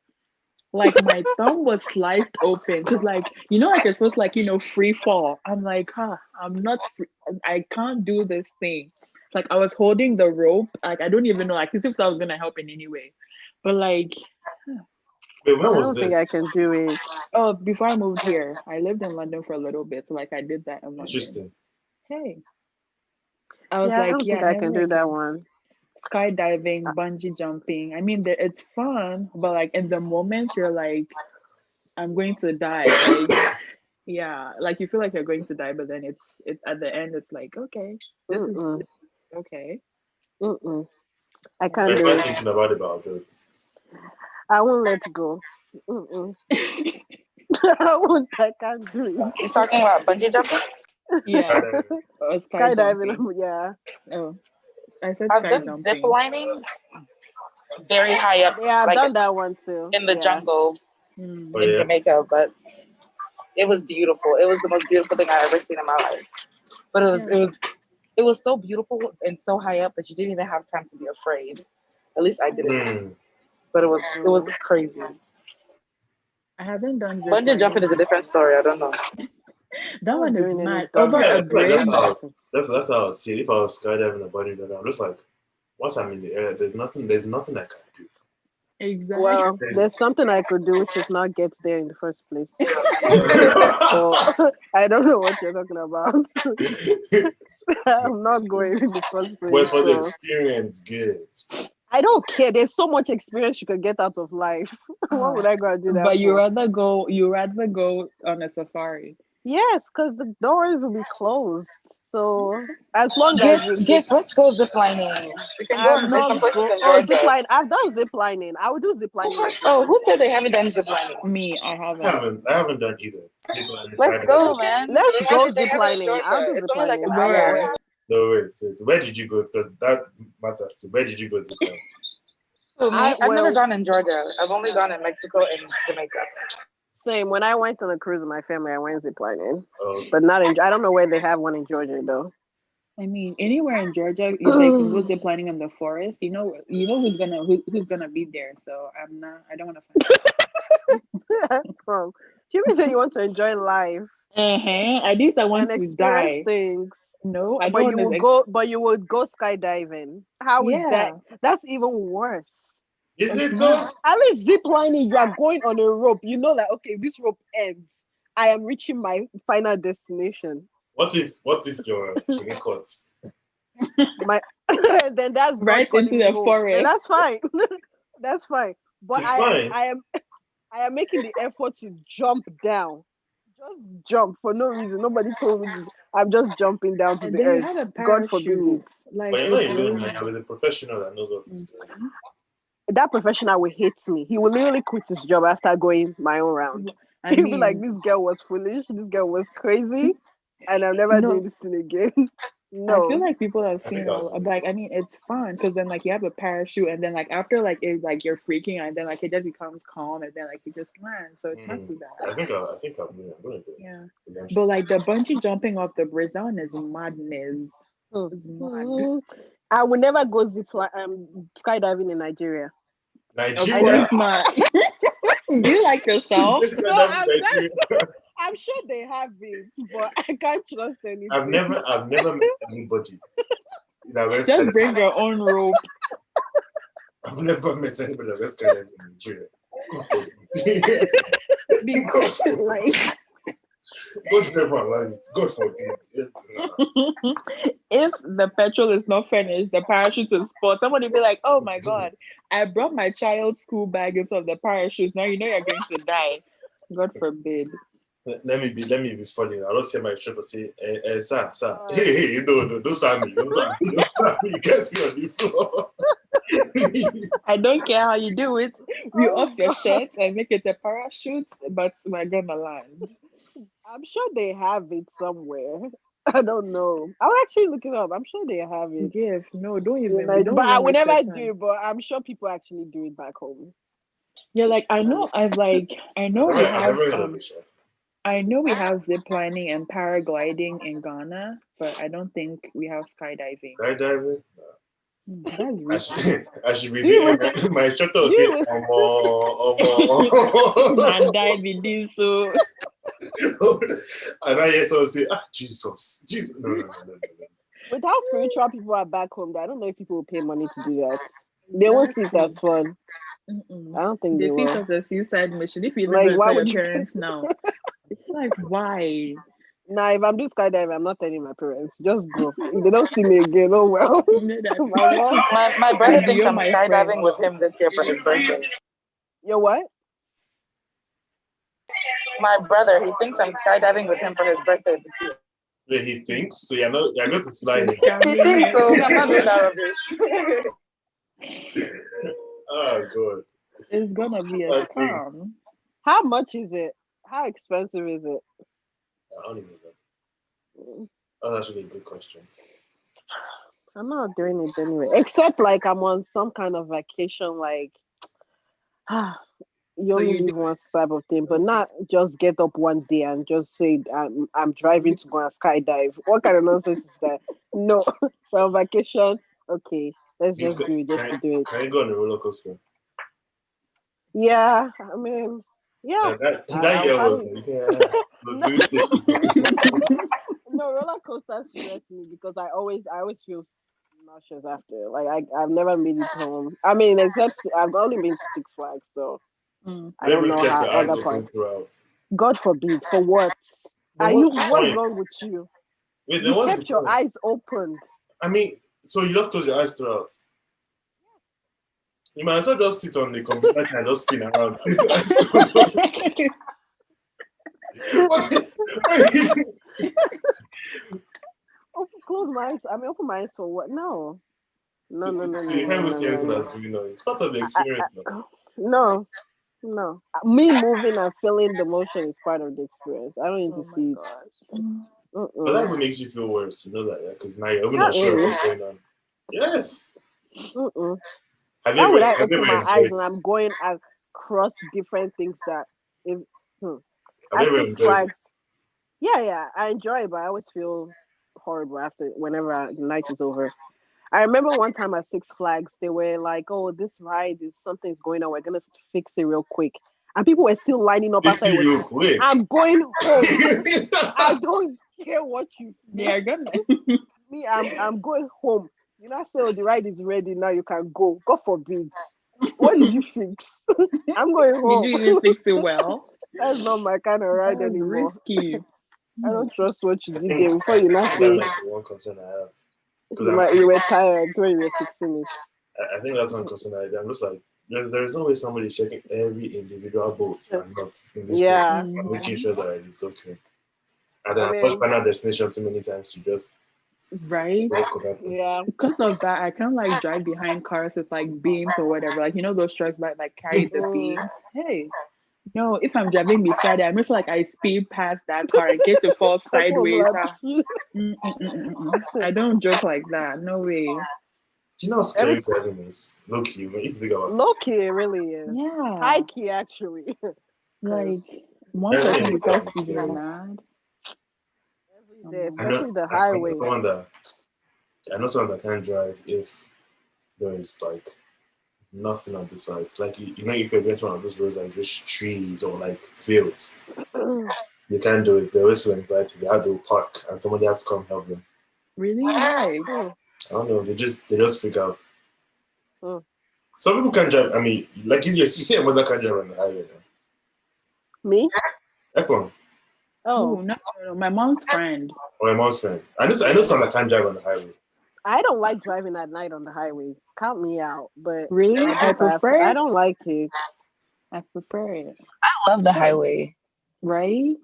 Like my thumb was sliced open because, like, like it's supposed to, like, free fall. I'm like, I'm not free. I can't do this thing. Like I was holding the rope. Like I don't even know, like, as if that was gonna help in any way. But like, Wait, when I was don't think I this? can do it. oh, before I moved here, I lived in London for a little bit. So like I did that in London. Interesting. Hey, I was Yeah, I like, don't think yeah, I can maybe I do that can. one. Skydiving, Uh, bungee jumping. I mean, it's fun, but like in the moment, you're like, I'm going to die. Like, yeah, like you feel like you're going to die, but then it's at the end, it's like, okay, this is Mm-mm. okay. Mm-mm. I Yeah. can't If do I'm it. thinking about it, but I'll do it. I won't let go. Mm-mm. I won't. I can't do He's talking about bungee jumping. Yeah, Skydiving. or sky skydiving. jumping. Yeah, Oh, I said I've sky done zip jumping. lining very high up, yeah. I've like done that one too. in the Yeah. jungle Hmm. Oh in yeah. Jamaica, but it was beautiful. It was the most beautiful thing I've ever seen in my life. But Yeah. it was so beautiful and so high up that you didn't even have time to be afraid. At least I didn't. Hmm. But it was Mm. crazy. I haven't done zip Bungee jumping lining. is a different story. I don't know. That Not one is doing any mad. I feel Over like, jumping. a I feel like that's bridge. how that's how I'd see it. If I was skydiving or bungee jumping, I'm just like, once I'm in the air, there's nothing I can do. Exactly. Well, there's something I could do, which is not get there in the first place. So I don't know what you're talking about. I'm not going in the first But place. it's for the So experience gift. I don't care. There's so much experience you could get out of life. What Ah, would I go and do that but for? you rather go on a safari. Yes, because the doors will be closed. So as long as Let's go zip lining. We can go I'm and do not some places go. in Oh, zip Georgia. line. I've done zip lining. I would do zip lining again. Oh, who said they haven't done zip lining? Me, I I haven't. haven't. I haven't done either. Zip line, Let's skydiving. go, man. Let's go Imagine they zip have it in lining. I'll Georgia. do It's zip only like an lining. hour Yeah. Where? away. No, wait. Where did you go? Because that matters too. Where did you go zip line? Who, me? I've never Well, gone in Georgia. I've only gone in Mexico and Jamaica. same. When I went on a cruise with my family, I went zip lining, Oh, but not in. I don't know where they have one in Georgia though. I mean, anywhere in Georgia, they can go zip lining in the forest. Who's gonna be there. So I'm not. I don't want to find Come, you mean that you want to enjoy life out. At least I and want to experience die. things, No, I but don't you will want to. go. But you will go skydiving. How is that? Yeah, That's even worse. is it's it not. though? At least zip lining, you are going on a rope. You know that okay, this rope ends. I am reaching my final destination. What if your kidney cuts? My then that's God Right into calling me the home. Then forest. that's fine. That's fine. But It's fine. I am making the effort to jump down. Just jump for no reason. Nobody told me to. I'm just jumping down to And the then you earth. have a God forbid parachute. it. But Like you're not it's alone now. really. You're with a professional that knows what he's doing. Mhm. That professional will hate me. He will literally quit his job after going my own round. I He'll be like, mean, "This girl was foolish. This girl was crazy, and I'm never doing no, this thing again." I feel No, like people have I think seen I'll all do like I it. mean it's fun because then like you have a parachute and then like after like it like you're freaking and then like it just becomes calm and then like you just land so it's not Hmm. too bad. I'm gonna do it Yeah, but eventually. like the bungee jumping off the bridge, that one is madness. It's mad. Mhm. I will never go skydiving in Nigeria. Of I course need Nigeria? not. You like Who's yourself? going to no. skydiving in Nigeria? I'm sure they have it, but I can't trust I've anything. never I've never met anybody that went Just bring skydiving. your own rope. I've never met anybody that went skydiving in Nigeria. God forbid. God forbid. Like God never allow it. God forbid. Nah. if the petrol is not finished, the parachute is spoiled. Somebody be like, "Oh my god, I brought my child's school bag instead of the parachute. Now you know you're going to die." God forbid. Let me be funny. I don't say my instructor say, sir, hey, no, don't stab me, don't stab me, don't stab me. You can't me on the floor. I don't care how you do it. We off your shirt and make it a parachute, but we're gonna land. I'm sure they have it somewhere. I don't know. I'll actually look it up. I'm sure they have it. Yes, no, don't You even. We know, don't but I even will waste your never do time. it. But I'm sure people actually do it back home. Yeah, like I Um, know. I know we I've have never heard of it, sir. I know we have zip lining and paragliding in Ghana, but I don't think we have skydiving. Skydiving? That's risky. I should be do you there. even, My instructor will do say, you Man Omo. dive in this, so And I hear someone say, Jesus. No. with how spiritual people are back home, I don't know if people will pay money to do that. They won't see it exactly. as fun. Mm-mm. I don't think They they see it will. as a suicide mission. If you even Like, go and why tell your would you? parents now, it's like why? Nah, if I'm doing skydiving, I'm not telling my parents. Just go. If they don't see me again, oh well. You know that Mama, My brother and thinks you're I'm my friend. skydiving with him this year for his birthday. you what? My brother, he thinks I'm skydiving with him for his birthday this year. Where he thinks, so you're going to fly She's him. He scamming thinks him. so. I'm not doing that rubbish. Oh, God. It's gonna be a I think, scam. How much is it? How expensive is it? I don't even know. That's actually a good question. I'm not doing it anyway. Except like I'm on some kind of vacation, like you So only you do live once type of thing, but okay. not just get up one day and just say I'm driving to go and skydive. What kind of nonsense is that? No, we're on vacation. Okay, let's Please, just do it just to do it. can you go on a roller coaster? Yeah, I mean, yeah, That I'll year was probably like, yeah, was no, doing shit. no roller coasters stress me because I always feel nauseous after. Like I've never made it home. I mean, except I've only been to Six Flags, so Mm. I don't Never know kept how your eyes other open parts. throughout. God forbid. For what? Then Are you? what's the What's point? wrong with you? Wait, then You what's the kept your point? eyes opened. I mean, so you just close your eyes throughout. You might as well just sit on the computer and just spin around. What? Close my eyes. I mean, open my eyes for what? No, no, So, no, no, so no, you no, can't even no, see no, anything no. that's going on. It's part of the experience, though. No, no. Me moving and feeling the motion is part of the experience. I don't need to Oh my see it. gosh. But that Mm-mm. even makes you feel worse. You know that, because now you're even Not not sure of really. what's going on. Yes. Mm-mm. Why would I Have you open ever my eyes enjoyed and it? I'm going across different things that if hmm. Have you At ever Six enjoyed it? Flags, yeah, I enjoy it, but I always feel horrible after whenever the night is over. I remember one time at Six Flags, they were like, "Oh, this ride is something's going on. We're gonna fix it real quick," and people were still lining up Fix after it it was real fixed. quick. I'm going home. I don't care what you They are fix. gonna Me, I'm going home. You know, say, "Oh, the ride is ready now. You can go." God forbid. What did you fix? I'm going did you home. even fix it well? That's not my kind of ride That's anymore. risky. I Hmm. don't trust what you I did think, there before you not that's say like the one concern I have. Because you were tired when you were fixing it. I think that's one concern I have. I'm just like, there's no way somebody's checking every individual boat and not in this thing. Yeah, I'm making Mhm. sure that it's okay. And then I I've watched mean, Final Destination too many times to just Right? what could happen. yeah. Because of that, I can't like drive behind cars with like beams or whatever. Like you know those trucks that like carry the Mm. beams. Hey, no, if I'm driving beside it, I feel like I speed past that car in case it falls sideways. I don't joke like that. No way. Do you know how Every scary driving is? Low key, when you think about it. low key it really is. High Yeah. key actually. Because Like one Driving person in will the car talk is to you scary. mad. every Oh day, my especially the I know highway. someone that can't drive if there is like nothing on the sides. Like if you're getting one of those roads like just trees or like fields, you can't do it. They always feel anxiety. They have to park and somebody has to come help them. Really? Why? Mm, I don't know. They just freak out. mm. Some people can drive. I mean, like you say, your mother can drive on the highway now. Me? Ekwan, Oh Oh, no. My mom's friend. or my mom's friend. I know someone that can't drive on the highway. I don't like driving at night on the highway. Count me out. But Really? I I guess I have to. prefer I it. don't like it. I prefer it. I love the highway. Right?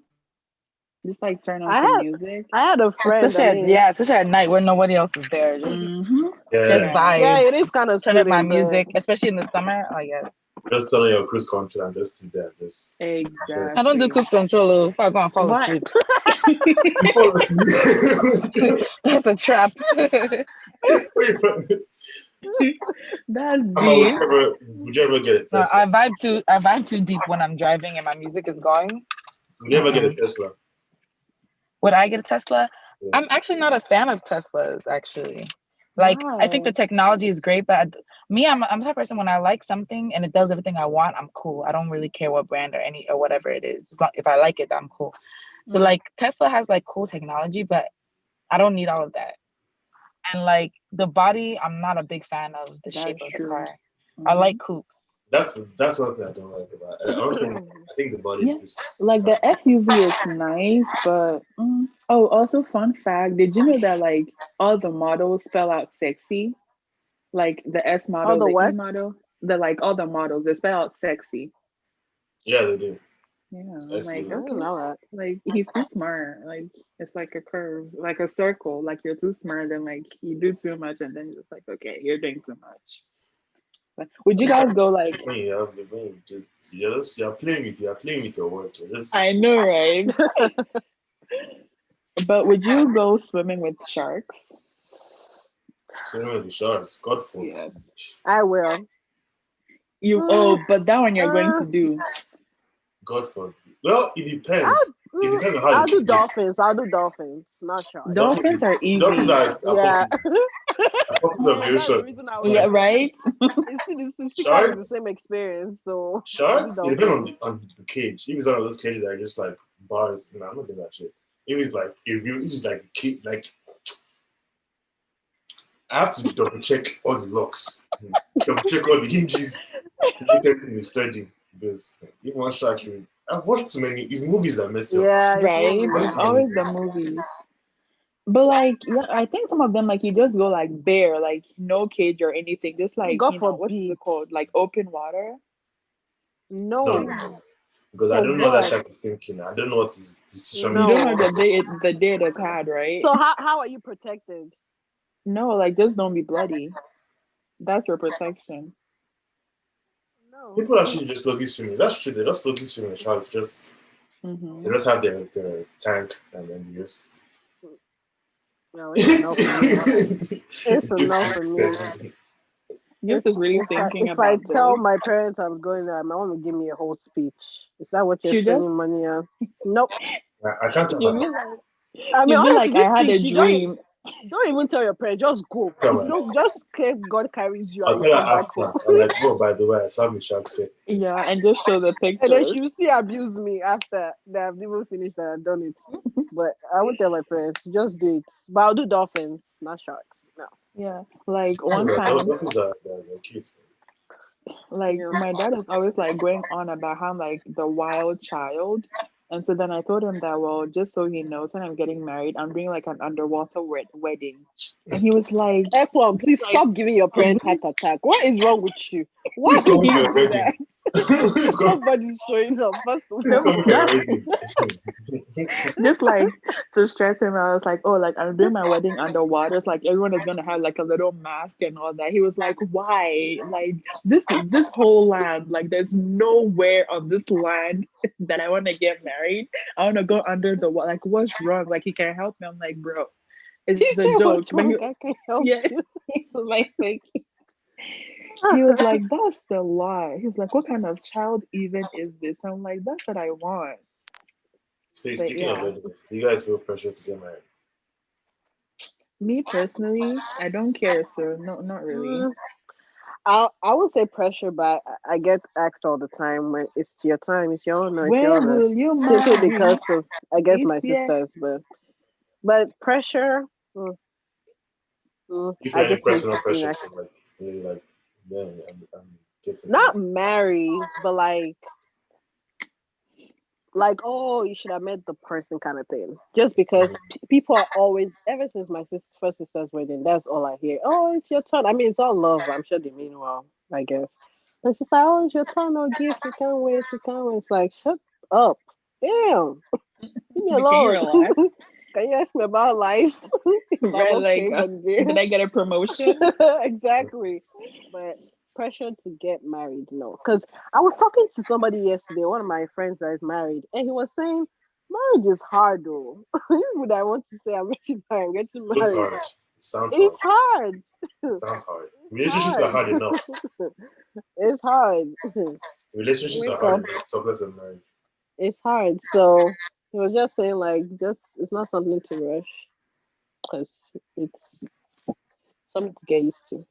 Just like turn on I some had music. I had a friend. I Especially at mean, yeah, especially at night when nobody else is there. Mm-hmm. Just Yeah, Yeah. yeah, vibe. it is kind of Turn up my soothing, but music, especially in the summer. Oh yes. just turn on your cruise control and just sit there, just enjoy. I don't do Exactly. cruise control if I go and fall What? asleep. You fall asleep. That's a trap. That's Amma, deep. would you ever get a No, Tesla? I vibe too deep when I'm driving and my music is going. Would you ever get a Mm-mm. Tesla? Would I get a Tesla? Yeah. I'm actually not a fan of Teslas, actually. Like, I think the Why? technology is great, but me, I'm the type of person when I like something and it does everything I want, I'm cool. I don't really care what brand or any or whatever it is. It's not if I like it, I'm cool. So Mm, like Tesla has like cool technology, but I don't need all of that. And like the body, I'm not a big fan of the shape that's of the true. car. I Hmm. like coupes. That's one thing I don't like about it. I don't think I think the body Yeah, is just like the SUV is nice, but oh, also fun fact, did you know that like all the models spell out sexy? Like the S all model, the the E what? model, the like all the models, they spell out sexy. yeah they do. Yeah, I'm like, SUV. I didn't okay. know that. Like he's too smart. Like it's like a curve, like a circle. Like you're too smart and like you do too much and then you're just like, okay, you're doing too much. But would you guys go like When you have the when you're playing with your work. You're just I know, right? But would you go swimming with sharks? swimming with the sharks. God forbid. Yes. I will. You Mm, but that one you're going uh, to do. God forbid. Well, it depends. I'll, It mm, depends on how the I'll do kid is. dolphins. I'll do dolphins, not sharks. Dolphins are Dolphins easy. are Yeah. puppies of the Yes, that's the ocean. reason I It's would Yeah, fine. do it. right? It's still kind of the Sharks, same experience, so I'll do sharks. It depends dolphins. on the cage. If it's one of those cages that are just like bars, no, I'm not doing that shit. If it's like like I have to double check all the locks, double check all the hinges to make everything is sturdy. Because if one shark should, I've watched too many. It's movies that mess you up. Yeah, it's Right? Watched movies. It's too many always the movies. movies. But like, yeah, I think some of them like you just go like bare, like no cage or anything. Just like, God what's forbid. it called? Like open water. No, No. no, no. Because I For don't know what that what? shark is thinking. I don't know what his decision You making don't know No. process. the day the card, right? So how are you protected? No, like just don't be bloody. That's your protection. No. People actually just lucky swimming. That's true. They just lucky swimming. Sharks just they Mm-hmm. just have their tank and then you just No, it's a no for me. It's a no for me. it's Gift If is really if I thinking if I about tell this. my parents I'm going there, I might want to give me a whole speech. Is that what you're She just spending money on? Nope. I can't tell she'll my be like I mean, she'll be honestly, like, I this had thing, a she dream. don't even tell your parents. Just go. tell my Just God carries you I'll and you tell her come back after. home. I'm like, oh by the way, I saw my shark yesterday. Yeah, and just show the And then pictures. she will still abuse me after they have even finished and done it. But I won't tell my parents. Just do it. But I'll do dolphins, not sharks. No. Yeah. Like one time, Those are cute. like Yeah. my dad is always like going on about how I'm like the wild child. And so then I told him that, well, just so he knows, when I'm getting married, I'm doing like an underwater wedding. And Ekwan, he's please like, stop giving your parents heart attack. What is wrong with you? Why Please come do for you your do wedding. that? Please come Nobody's showing up. First of please come for your that's wedding. just like to stress him out. I was like, oh, like I'm doing my wedding underwater. It's like everyone is gonna have like a little mask and all that. He was like, why? Like this whole land, like there's nowhere on this land that I want to get married. I want to go under the water. Like, what's wrong? Like, he can help me. I'm like, bro, he it's a said, joke. "What's But wrong? I can help yeah, you." he was like he was like, that's the lie. He's like, what kind of child even is this? I'm like, that's what I want. But Speaking of yeah. weddings, do you guys feel pressure to get married? Me personally, I don't care, so no, not really. Mm, I would say pressure, but I get asked all the time when it's your time, it's your honor, it's your When honor. will you Simply marry? because of I guess This my year? sisters, but pressure. You feel I any just hate personal being pressure asked. to like really like yeah, I'm getting married. Not marry, but like oh you should have met the person kind of thing. Just because people are always ever since my first sister's wedding, that's all I hear. Oh, it's your turn. I mean, it's all love. I'm sure they mean well. I guess. But it's just like, oh, it's your turn. No gift. We can't wait. We can't wait. It's like, shut up. Damn. Leave me Can you alone. relax? Can you ask me about life? If I'm Right? okay Like, from did there. I get a promotion? Exactly. But pressure to get married, no. Because I was talking to somebody yesterday, one of my friends that is married, and he was saying marriage is hard though. Would I want to say I'm getting Looks married? hard. Sounds hard. It's hard. Sounds hard. It's Relationships are hard. hard enough. It's hard. Relationships are Wake hard up. enough. Talk less of marriage. It's hard. So he was just saying like just it's not something to rush because it's something to get used to.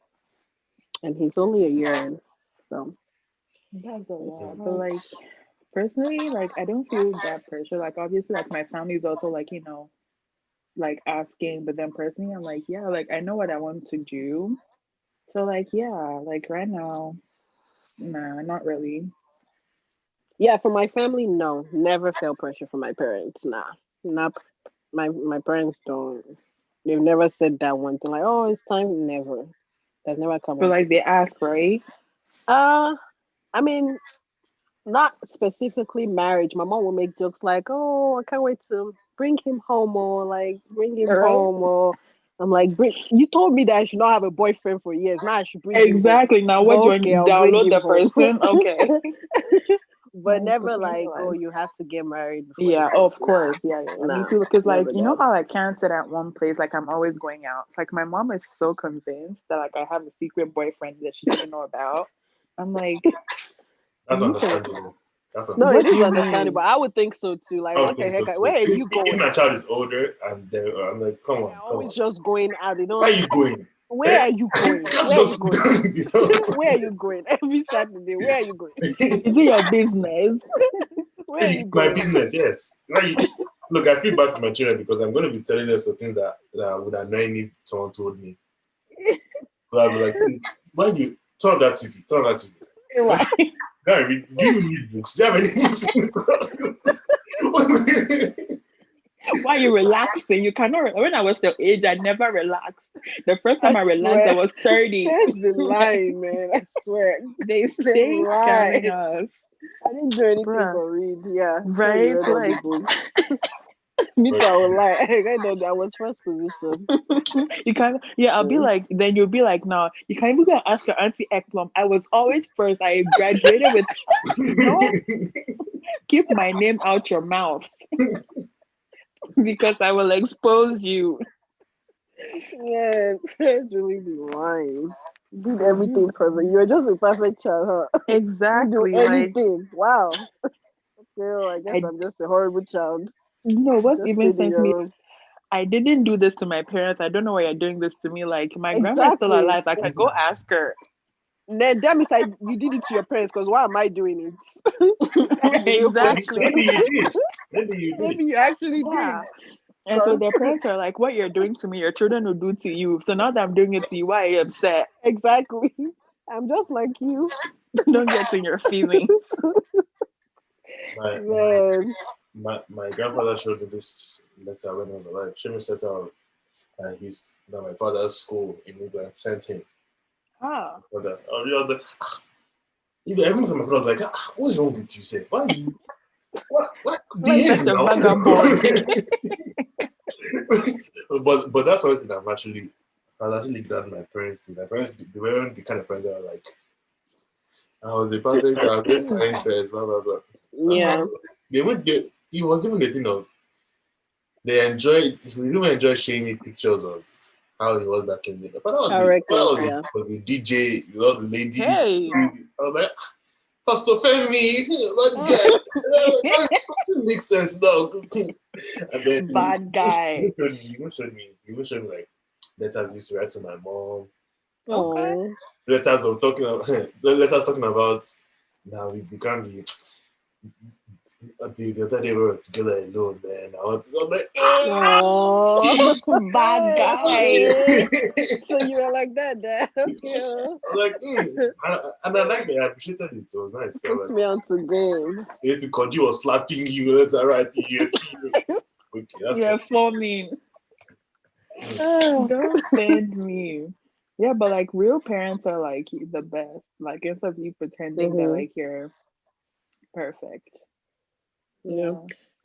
And he's only a year in. So That's a it's lot. But hard. like personally, like I don't feel that pressure. Like obviously, like my family is also like like asking, but then personally, I'm like, yeah, like I know what I want to do. So like yeah, like right now, nah, not really. Yeah, for my family, no. Never felt pressure from my parents. Nah. Not my parents don't they've never said that one thing like, oh, it's time. Never. That's never come But up. like they ask, right? Uh I mean, not specifically marriage. My mom will make jokes like, "Oh, I can't wait to bring him home," or like, "Bring him Right? home," or I'm like, "Bring." You told me that I should not have a boyfriend for years. Now I should bring him home. Exactly. Now But what do you okay, want? I'll bring Download him the home. person? Okay. But Like, never okay, like, oh, relax. you have to get married before Yeah, this oh, age. of Nah, course. Yeah, yeah, yeah. Me nah, too. Because like never you know that. how I can't sit at one place, like I'm always going out. Like my mom is so convinced that like I have a secret boyfriend that she doesn't know about. I'm like, That's you can understandable. That's No, it what do is understandable. you understandable. mean? I would think so too. Like, I would what the think so heck? too. Where are you If going? my child is older and I'm like, come on, They're come always on. just going out. They Where don't. are you going? Where Eh? are you You going? can't Where are you just sit going? down in the house. Where are you going? Every Saturday, where are you going? Is it your business? Where are you My going? business, yes. Look, I feel bad for my children because I'm going to be telling them some things that would annoy me if someone told me. So I'll be like, why you turn off that TV? Turn off that TV. Go, Like, go and read. Do you read books? Do you have any books in this house? why are you relaxing? You cannot. When I was your age, I never relaxed. The first time I I relaxed, I swear. was 30. Parents be Like, lying, man. I swear. they They stay scamming lie. us, I didn't do anything bruh. but read. Yeah, sure you Right? read all the Like, books. Me too, I will lie. I know that was first position. you can't. Yeah, I'll be Mm. like. Then you'll be like, no, you can't even go and ask your auntie Ekplum. I was always first. I graduated with. Don't keep my name out your mouth because I will expose you. Yeah, parents really be lying. Did They everything do. perfect. You're just a perfect child, huh? You do Exactly. Like, anything. Wow. Well, I guess I. I'm just a horrible child. You know what Just even stayed in sends your me. room. I didn't do this to my parents. I don't know why you're doing this to me. Like, my grandma is still Exactly. alive. I can go ask her. Then that means you did it to your parents because why am I doing it? That's the real Exactly. Maybe question. you did. Maybe you did. Maybe you actually did. Yeah. And so Because their parents are like, what you're doing to me, your children will do to you. So now that I'm doing it to you, why are you upset? exactly. I'm just like you. Don't get in your feelings. My my Man. my grandfather showed me this letter when I was alive. Showed me this letter of my father's school in England sent him. Ah. For that. Even every time my father was like, what's wrong with you, say? Why you what Why is behave such a now? vagabond? But that's one thing I was actually glad my parents did. My parents they weren't the kind of parents that were like, I was a perfect child, this kind first, blah blah blah. My Yeah. mom, they went there. It was even the thing of they enjoyed. He even enjoyed showing me pictures of how he was back in the day. My father Our records, yeah. was a DJ with all the ladies. Hey. I was like, Pastor Femi, let's get. It makes sense now. And then Bad guy. he even showed me like letters he used to write to my mom, Okay. Oh. letters of talking about letters talking about now we can't be the other day we were together alone, man. I'm like, Oh. Bad guy. Okay. So you were like that, Dad. Okay. I'm like, and I like that. I appreciated it. It was nice. So Puts like, me onto game. say to Koji was slapping you, let's write you. Okay, that's fine. You're forming. Mm. Ah. Don't send me. Yeah, but like real parents are like the best. Like instead of you pretending that Mm-hmm. like you're perfect. Yeah.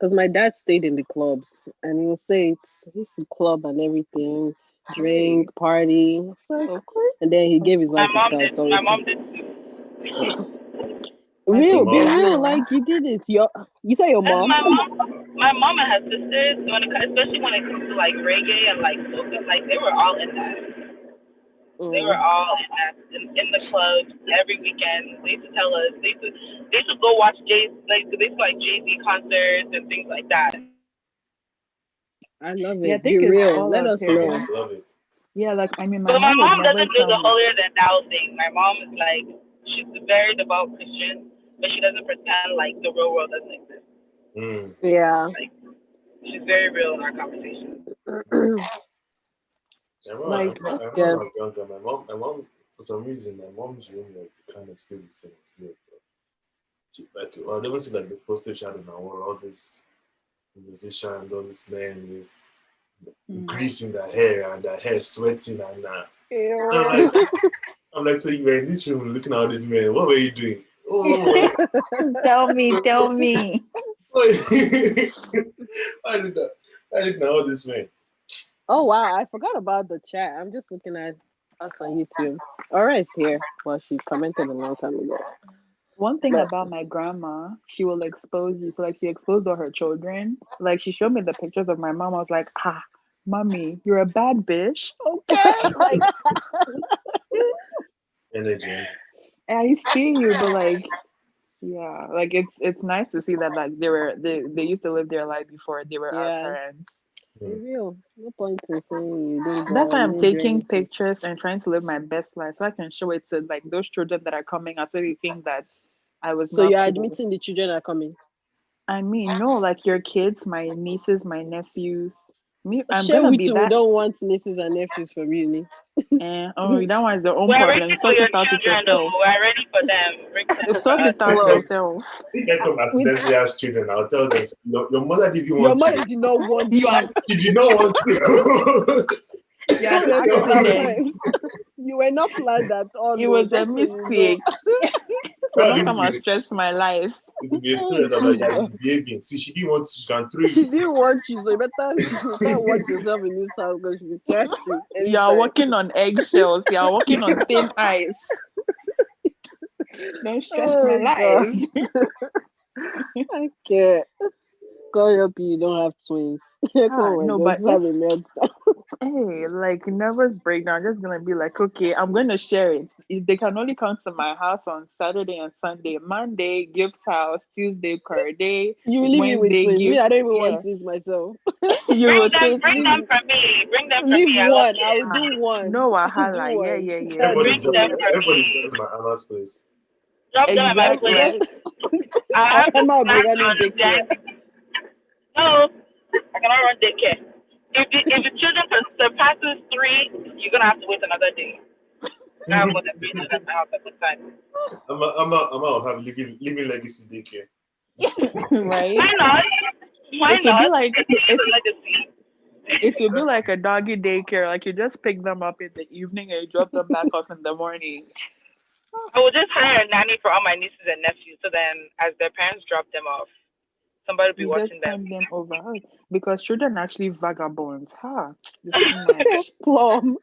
Yeah. Because my dad stayed in the clubs, and he would say it's he's a club and everything, Hey, drink, party. It's like, of course. and then he gave his My life to mom did. Christ. So My it's mom did too. My Your real, sister be mom? as real. well. Like you did it. You say your And mom? my mom and her sisters, especially when it comes to like reggae and like soca, like they were all in that. They were Mm. all in that in the club every weekend. They used to tell us they used to go watch they used to like Jay Z concerts and things like that. I love Yeah, I it. Be think it's real. all Let our us Love it. know. parents. Love it. Yeah, like I mean, my But my mom would mom never doesn't do tell the me. holier than thou thing. My mom is like she's a very devout Christian, but she doesn't pretend like the real world doesn't exist. Mm. Yeah. Like she's very real in our conversations. Like, I remember when I Yes. was younger, my mom, for some reason, my mom's room was kind of still the same as well. She, like, I'll never see like the poster she had in her wall, all these musicians, all these men with mm. grease in their hair and their hair sweating and I'm like, Ew. so you were in this room looking at all these men. What were you doing? Oh, Tell me, tell me. why did that? I didn't know all this men. Oh wow, I forgot about the chat. I'm just looking at us on YouTube. Aura's here. Well, she commented a long time ago. One thing But about my grandma, she will expose you. So like she exposed all her children. Like she showed me the pictures of my mom. I was like, ah, mommy, you're a bad bitch. Okay. Like Energy. I see you, but like yeah, like it's nice to see that like they used to live their life before they were our yeah, parents. be Mm. real. No point in saying you didn't That's go, why you I'm didn't do taking anything. pictures and trying to live my best life so I can show it to like those children that are coming out so they think that I was So not you're cool. admitting the children are coming. I mean, no, like your kids, my nieces, my nephews. Me, I'm Share gonna with be you. We that. don't want nieces and nephews from you, Ni. Oh, that one's their own We're problem. ready You for sort your it out with children though. yourself. We're ready for them. Bring them You for sort us. it out If Well, yourself. I come with accidentally as children, I'll tell them your mother didn't your want mother you. did not want You are you. She did not want to. you're an Say it several accident. times. You were not planned at all, It no, was a just so you know. mistake. So God don't didn't come and be stress my life. it will be a Oh student of like you're Jesus. misbehaving. See, she didn't want to, she can throw She you. didn't want you, so you better watch yourself in this house because she'll be careful You are anytime. walking on eggshells. You are walking on thin ice. Don't stress my Oh God. life. I can't. God help you, you don't have twins. Come Ah, on, no, just but have if a meltdown. hey, like nervous breakdown, just gonna be like, okay, I'm gonna share it. If they can only come to my house on Saturday and Sunday. Monday, gift house. Tuesday, car day. You leave me with Wednesday, twins. Me, gift. I don't even want Yeah, twins myself. you rotate. Bring Leave them for me. Bring them for leave me. I love one. I will kids. Ah, do one. no Do wahala. Yeah, one. yeah, yeah. That's Everybody's Bring it. dropping them Oh. for everybody's me. dropping my Anna's place. Drop them at my place. Exactly. I have the Emma will be snacks running on daycare. deck. No, I cannot run daycare. If the children surpasses three, you're gonna have to wait another day. I have more than three children at my house at the time. I'm out of have living legacy daycare. Right? Why not? Why It will be not? like It's it. a legacy. It will be like a doggy daycare. Like you just pick them up in the evening and you drop them back off in the morning. I will just hire a nanny for all my nieces and nephews. So then, as their parents drop them off, somebody will be You just watching them. hand them over. Oh, because children are actually vagabonds. Huh? It's too much. Plum.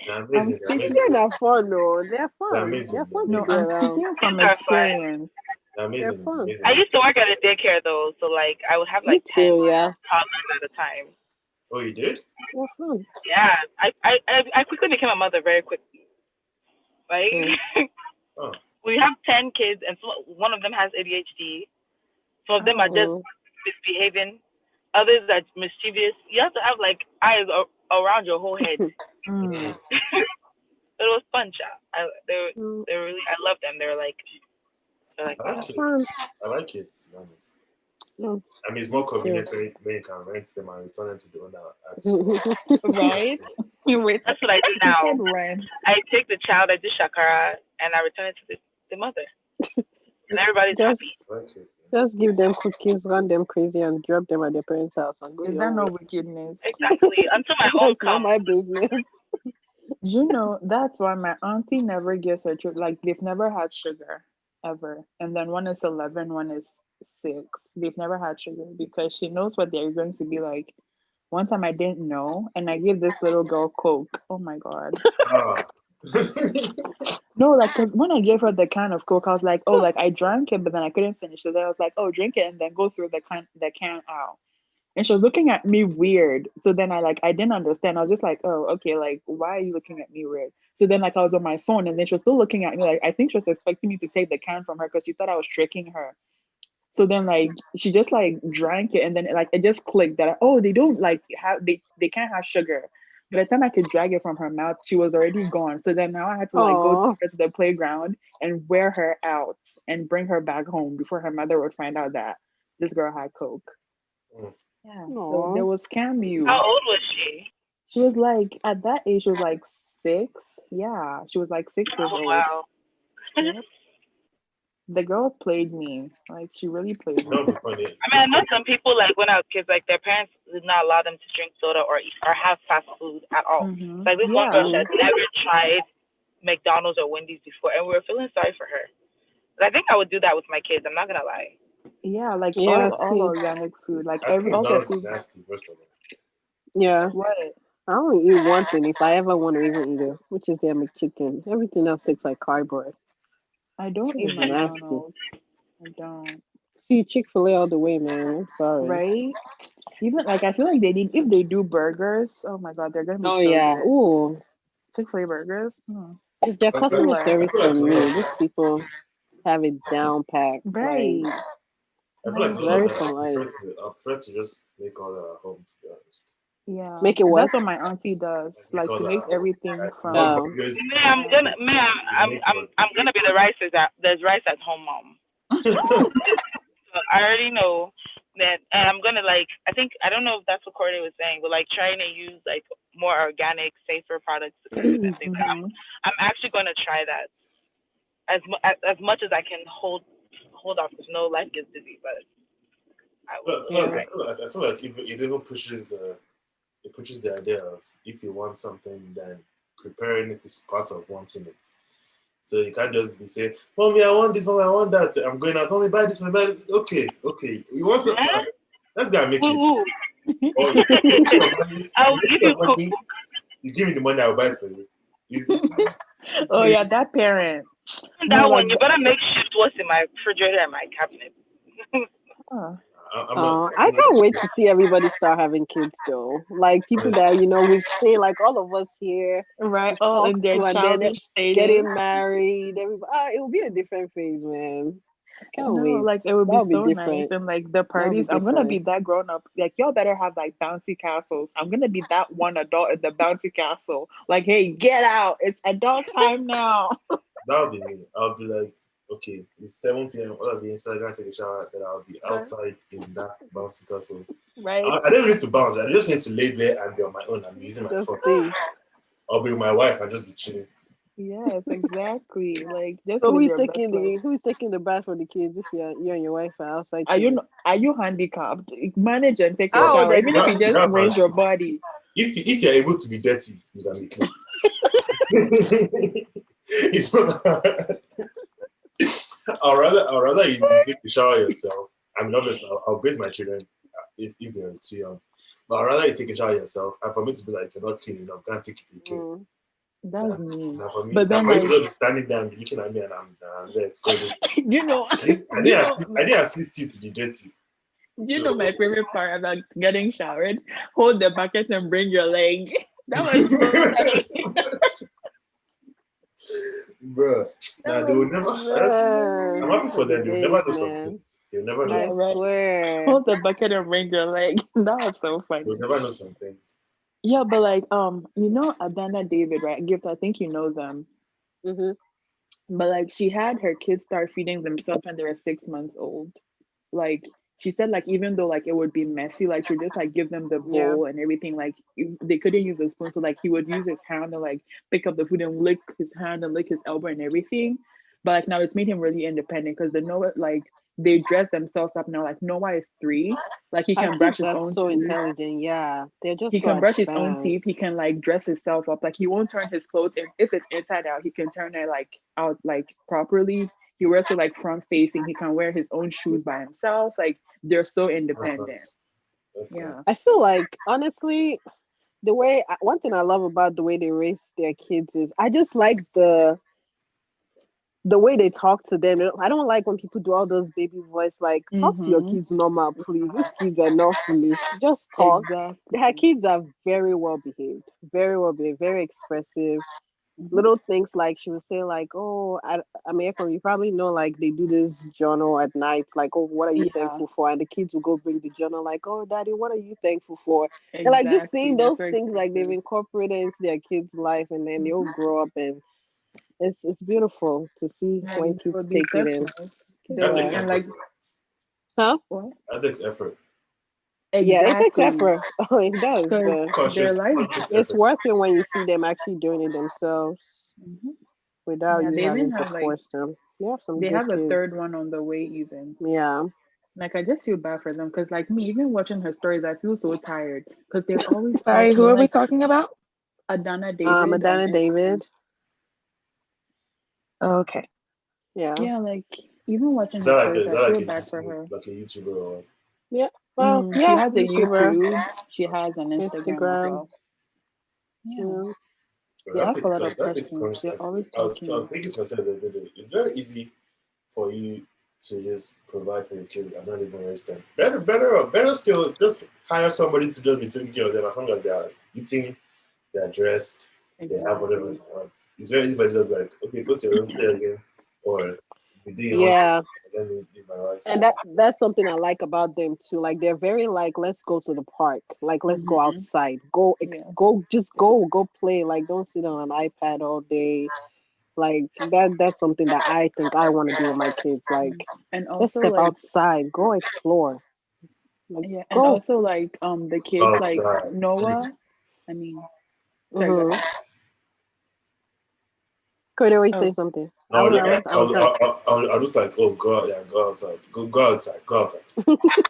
They're I'm amazing. They're amazing. Children speaking. are fun, though. They're They're fun. amazing. They're They're fun to No, amazing. be I'm around. speaking Kids from are fun. experience. They're They're amazing. fun. Amazing. I used to work at a daycare though, so like I would have Me like ten too, yeah. toddlers at a time. Oh, you did? They're fun. Yeah, I quickly became a mother very quickly. Like Mm. Oh. we have 10 kids, and so one of them has ADHD. Some of them are Oh, just Mm. misbehaving. Others are mischievous. You have to have like eyes around your whole head. mm. Mm. It was fun, child. Mm. they were really I love them. They're like I my like They're own. kids. fun. I like kids, to be honest. Mm. I mean, it's more Too. convenient when you can rent them and return them to the owner at Right? Wait, That's what I do you now. said when? I take the child, I do shakara, and I return it to the mother, and everybody's just happy. I like kids, man. just give them cookies, run them crazy, and drop them at their parents' house and go Is your that own no way. wickedness? Exactly. Until my own That's not comes. my business. You know, that's why my auntie never gives her children, like, they've never had sugar ever. And then one is 11, one is 6. They've never had sugar because she knows what they're going to be like. One time I didn't know, and I gave this little girl Coke. Oh my god. Ah. No, like, cause when I gave her the can of Coke, I was like, oh, like I drank it, but then I couldn't finish. So then I was like, oh, drink it and then go through the can out. And she was looking at me weird. So then I didn't understand. I was just like, oh, okay, like why are you looking at me weird? So then like I was on my phone and then she was still looking at me like I think she was expecting me to take the can from her because she thought I was tricking her. So then like she just like drank it and then like it just clicked that oh they don't like have they can't have sugar. By the time I could drag it from her mouth, she was already gone. So then now I had to like go take Oh, her to the playground and wear her out and bring her back home before her mother would find out that this girl had coke. Mm. Yeah. So there no. was How Camu. old was she? She was like at that age she was like 6. Yeah, she was like 6 years Oh old. wow. Yep. The girl played me. Like she really played That me. would be funny. I mean, I know some people like when I was kids, like their parents did not allow them to drink soda or eat, or have fast food at all. Mm-hmm. Like this one girl, she Yeah. Mm. had never tried McDonald's or Wendy's before, and we were feeling sorry for her. But I think I would do that with my kids. I'm not gonna lie. Yeah, like Yeah, all see, organic food, like I every think all their McDonald's is food. nasty, first of all. yeah. What? I only eat one thing if I ever want to even eat it, which is their McChicken. Everything else tastes like cardboard. I don't Shit eat is nasty. McDonald's. I don't. See, Chick-fil-A all the way, man. I'm sorry. Right? Even like I feel like they need if they do burgers. Oh my god, they're gonna be Oh so yeah. good. Ooh, Chick-fil-A burgers. it's their I, I, customer Killer. I service feel for like a lot me. of These them, people have it down packed. Like Right. I feel like a Like lot of very them, polite. I prefer to just make all that at home, to be honest. yeah. Make it That's what? what my auntie Like does. make Like all she that makes at home. everything Like we want from Oh. burgers, Man, yeah. I'm gonna be the there's rice at home mom. So I already know that, and I'm gonna like. I think I don't know if that's what Courtney was saying, but like trying to use like more organic, safer products to cook with and things. Mm-hmm. I'm actually gonna try that as much as I can hold off because no life gets busy, but I will. Yeah, plus, right. I feel like if it even pushes the idea of if you want something, then preparing it is part of wanting it. So you can't just be saying, "Mommy, I want this. Mommy, I want that. I'm going out. Mommy, buy this. Mommy, buy it." Okay, okay. You want something? Huh? Let's go and make it. Woo woo. Or you take your money. I will You take give your you money. cookbook. You give me the money. I'll buy it for you. Easy. Oh yeah, that parent. No, That like one, you better make shift what's in my refrigerator and my cabinet. huh. I'm a, I can't wait to see everybody start having kids though. Like people that we've seen, like all of us here, Right, we've all in talked their to, and then childish status. getting married. Everybody, it will be a different phase, man. I can't No, wait. like it would be That'll be so nice. different. And like the That'll be parties, I'm gonna be different. that grown up. Like y'all better have like bouncy castles. I'm gonna be that one adult in the bouncy castle. Like, hey, get out. It's adult time now. that'll be me. I'll be like, okay, it's 7 p.m. I'll be inside, gonna take a shower, then I'll be Right. outside in that bouncy castle. Right. I don't need to bounce. I just need to lay there and be on my own and be using my Just phone. stay. I'll be with my wife and just be chilling. Yes, exactly. Like just So live your best life. who's taking the bath for the kids if you and your wife are outside chilling? Are you handicapped? Manage and take a Oh, shower. then Even if you just That's rinse not your body. if you're able to be dirty, you can be clean. It's not hard. I'll rather you take the shower yourself. I mean, obviously, I'll bathe my children if they're too young. But I'd rather you take a shower yourself and for me to be like, you're not clean enough, can't take it to the kid. Mm. That's me. Now for me, But now then for you to like just be standing there and be looking at me and I'm there scolding. you know, I didn't assist you to be dirty. you So, know my favorite part about getting showered? Hold the bucket and bring your leg. That was so nice. bro, That nah, they would was never. I'm Man, happy those are for the them. They'll days, never do some man. things. They'll never know yeah, I some. right. swear. Hold the bucket and bring your leg. That was so They'll funny. never know some things. Yeah, but like you know Adana David, right? Gift, I think you know them. Hmm. But like she had her kids start feeding themselves when they were 6 months old. Like she said, like even though like it would be messy, like she'd just like give them the Yeah. bowl and everything. Like they couldn't use a spoon, so like he would use his hand to like pick up the food and lick his hand and lick his elbow and everything. But like now it's made him really independent because they know it like they dress themselves up now. Like Noah is 3, like he Our can brush kids his are own so teeth. intelligent. Yeah, they're just He so can brush his own teeth. advanced. He can like dress himself up. Like he won't turn his clothes if it's inside out, he can turn it like out like properly. He he wears it like front facing. He can wear his own shoes by himself. Like they're so That's independent. nice. That's nice. Yeah. I feel like honestly, one thing I love about the way they raise their kids is I just like the way they talk to them. I don't like when people do all those baby voice. Like, talk to your Mm-hmm. kids normal, please. These kids are not foolish. Just talk. Their Exactly. kids are very well behaved, very expressive. Hmm. Little things like she would say, like, "Oh, I mean, from you probably know, like they do this journal at night. Like, oh, what are you Yeah, thankful for?" And the kids will go bring the journal, like, "Oh, daddy, what are you thankful for?" And like just exactly. seeing They're those so things, like they've expressive. incorporated into their kids' life, and then they'll Hmm. grow up and it's beautiful to see Like when that kids would be take it such in. nice. They're That like takes Yeah. and effort. like Huh? what? That takes effort. Yeah, it takes Exactly. effort. Oh, it does, Because but they're like, Conscious it's effort. worth it when you see them actually doing it themselves mhm. without Yeah, you they even having to have like force them. They have some they good have a kids. third one on the way even. Yeah. Like I just feel bad for them because like me, even watching her stories, I feel so tired because they're always Sorry, who talking are we like talking about? Adana David on Adana Instagram. David. Okay. Yeah. Yeah, like even watching her stories, Is I that like feel a bad for YouTube, her. like a YouTuber or what? Yeah. Well, She yeah, has a YouTuber, YouTube. She has an Instagram as Instagram. well. Yeah, Yeah. they That have a takes lot of that takes questions. conscious They're effort. always I talking. was thinking to myself the other day, it's very easy for you to just provide for your kids and not even waste them. Better still, just hire somebody to just be taking care of them as long as they are eating, they are dressed, they have whatever Exactly. they want. It's very easy for you to just be like, okay, go to your room, play again, or be doing your own thing, Yeah. and let me live my life. And that's something I like about them too. Like they're very like, let's go to the park. Like let's go Hmm. outside. Yeah. Go play. Like don't sit on an iPad all day. Like that's something that I think I want to do with my kids. Mm. Like And let's also step like outside, go explore. Like yeah, and go. also like the kids like Outside. Noah. I mean, sorry, go Mm-hmm. ahead. Could always say Oh, something. No, I was done. I was just like, oh, go out, yeah, go outside, go outside, go outside.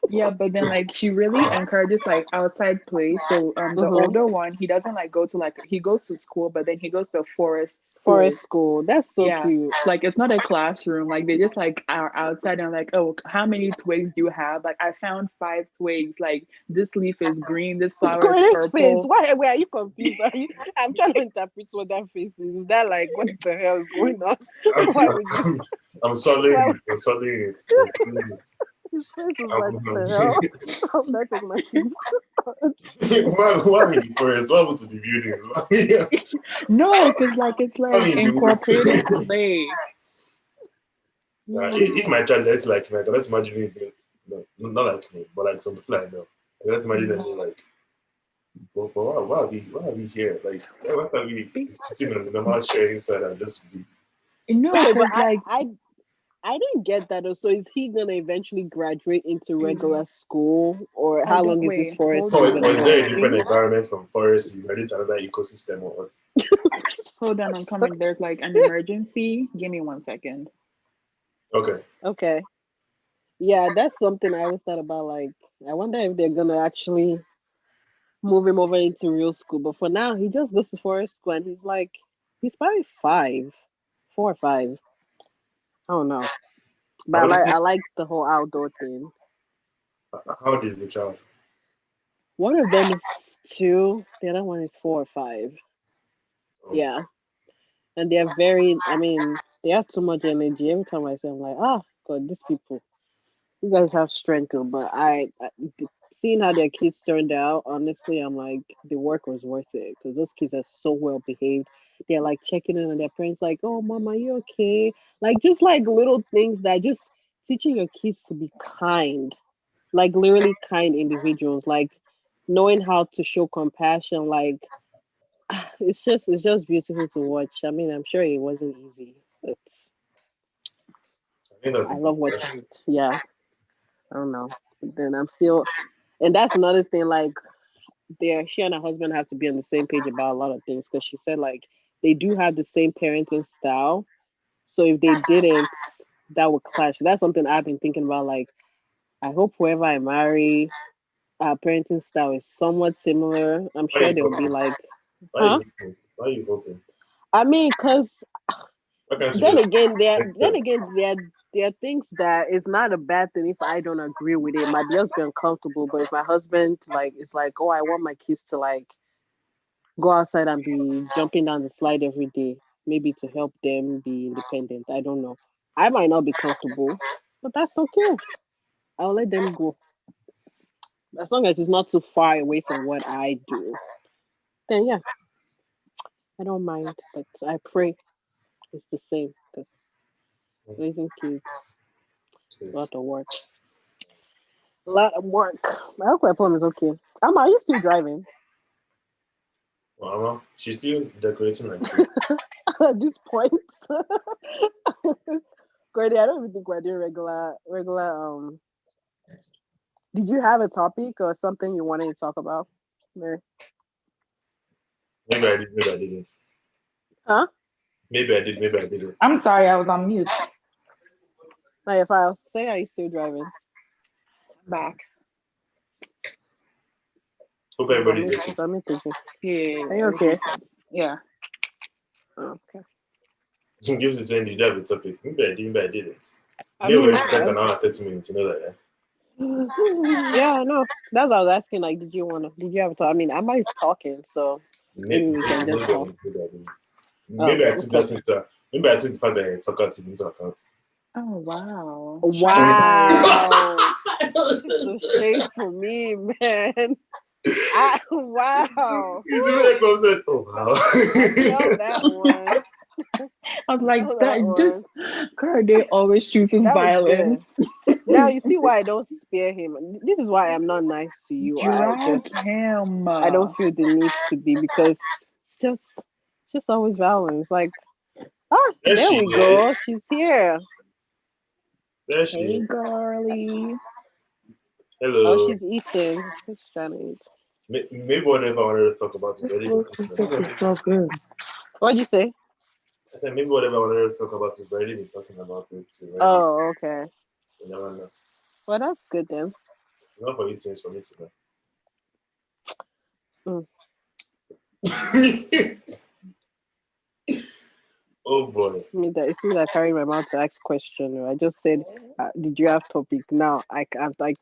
yeah, but then like she really encourages like outside play. So the Mm-hmm. older one, he doesn't like go to like he goes to school, but then he goes to forest Forest school. school. That's so Yeah. cute. Like it's not a classroom. Like they just like are outside and like, oh, how many twigs do you have? Like I found 5 twigs. Like this leaf is green, this flower is Kore's face. purple. Why are you confused? I'm trying to interpret what that face is. Is that like what the hell is going on? I'm, Why would you? I'm struggling Why it. I'm struggling it. I'm struggling it. his face is like, what the I'm, hell? I'm not taking my kids. why we the forest? What happened to the buildings? No, because like it's Why like we in the incorporated woods? play. If my child is actually like me, let's imagine me being, no, not like me, but like some people I know. Like, let's imagine them Mhm. being like, but why are we here? Like, why can't we Be- be sitting on the normal chair inside and just be? No, Okay, but because like I didn't get that. So is he gonna eventually graduate into mm, regular school, or I how don't long is this wait, forest hold Oh, school on, or gonna I'm is go? there a different coming. environment from forest? You ready to another ecosystem or what? Hold on, I'm coming. There's like an emergency. Give me 1 second. Okay. Okay, yeah, that's something I always thought about. Like, I wonder if they're gonna actually move him over into real school. But for now, he just goes to forest school, and he's like, he's probably 4 or 5. I don't know, but How old, I like the whole outdoor thing. how old is the child? One of them is 2, the other one is 4 or 5. Oh, Yeah, and they're very. I mean, they have too much energy. Every time I say, I'm like, ah, God, these people. You guys have strength too, but seeing how their kids turned out, honestly, I'm like the work was worth it because those kids are so well behaved. They're like checking in on their parents, like, "Oh, mom, are you okay?" Like just like little things that just teaching your kids to be kind, like literally kind individuals, like knowing how to show compassion. Like it's just beautiful to watch. I mean, I'm sure it wasn't easy. It's I think that's a I good love question. watching it. Yeah, I don't know. But then I'm still and that's another thing like she and her husband have to be on the same page about a lot of things because she said like they do have the same parenting style, so if they didn't, that would clash. That's something I've been thinking about. Like, I hope whoever I marry, our parenting style is somewhat similar. I'm Why are sure you they'll be hoping? like, Why are huh? you hoping? Why are you hoping? I mean, because Why can't you Then just again, accept? there are things that it's not a bad thing if I don't agree with it. It might just be uncomfortable, but if my husband like is like, oh, I want my kids to like go outside and be jumping down the slide every day, maybe to help them be independent. I don't know. I might not be comfortable, but that's okay. I'll let them go as long as it's not too far away from what I do. Then yeah, I don't mind. But I pray it's the same because raising kids is a Yes. lot of work. A lot of work. I hope my phone is okay. Are you still driving Mama, she's still decorating my tree. at this point? Grady, I don't even think we're doing regular. Did you have a topic or something you wanted to talk about? There. Maybe I did, maybe I didn't. Huh? Maybe I did, maybe I didn't. I'm sorry, I was on mute. Like if I say, are you still driving? Back. Hope No, everybody's okay. I'm thinking. Yeah, Are you everything's okay? fine. Yeah. Oh, okay. Gives the saying, did you have a topic? Maybe I did, maybe I didn't. I Me already mean, spent an hour and 30 minutes, you know that. yeah, no. That's what I was asking. Like, did you have a talk? I mean, Amber talking, so maybe Maybe, we can just maybe I talk. didn't, maybe I didn't. Oh, Maybe I took okay. that into, maybe I took the fact that I took out into account. Oh wow. Shots fired. Wow. It's a shade for me, man. Wow. He's the way I said, oh I wow. felt that one. I was I like, felt that that just one. Corday always chooses That was violence. good. Now you see why I don't spare him. This is why I'm not nice to you. Drag him. I don't feel the need to be because it's just always violence. Like There there she we go. is. She's here. There she Hey is. girly. Oh, Hello. she's eating. She's trying to eat. Maybe whatever I wanted to talk about, we've This already been food is talking just about it. so good. What'd you say? I said maybe whatever I wanted to talk about, we've already been talking about it. We've already, Oh, okay. you never know. Well, that's good then. It's not for you to, it's for me to Mm. know. Oh boy. It's me that carry my mouth to ask question. I just said, "Did you have topic?" Now I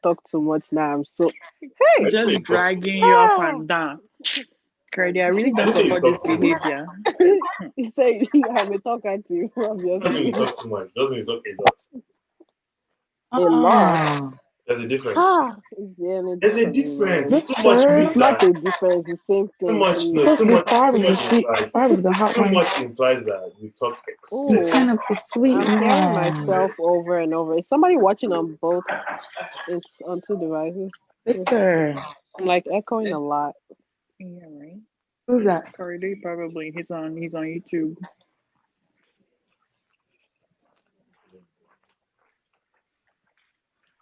talk too much. Now I'm so I hey. didn't say Just you talk. dragging you up Ah! and down. Corday, I really I don't didn't say you support this talk too much. behavior. You say I'm a talkative, Doesn't mean you obviously. talk too much. Doesn't mean you talk a lot. A lot. There's a difference. Is there any There's a difference, difference. man? Too much Victor, means It's not that a difference. The same too thing, much no, please. take this part too of the much sweet implies part of the hot too one. much implies that you talk It's Oh, kind excessively. of the sweet I'm hearing one. myself over and over. Is somebody watching on both? It's on two devices. Yeah. Victor. I'm like echoing a lot. Yeah, right. Who's that? Corday, probably. He's on YouTube.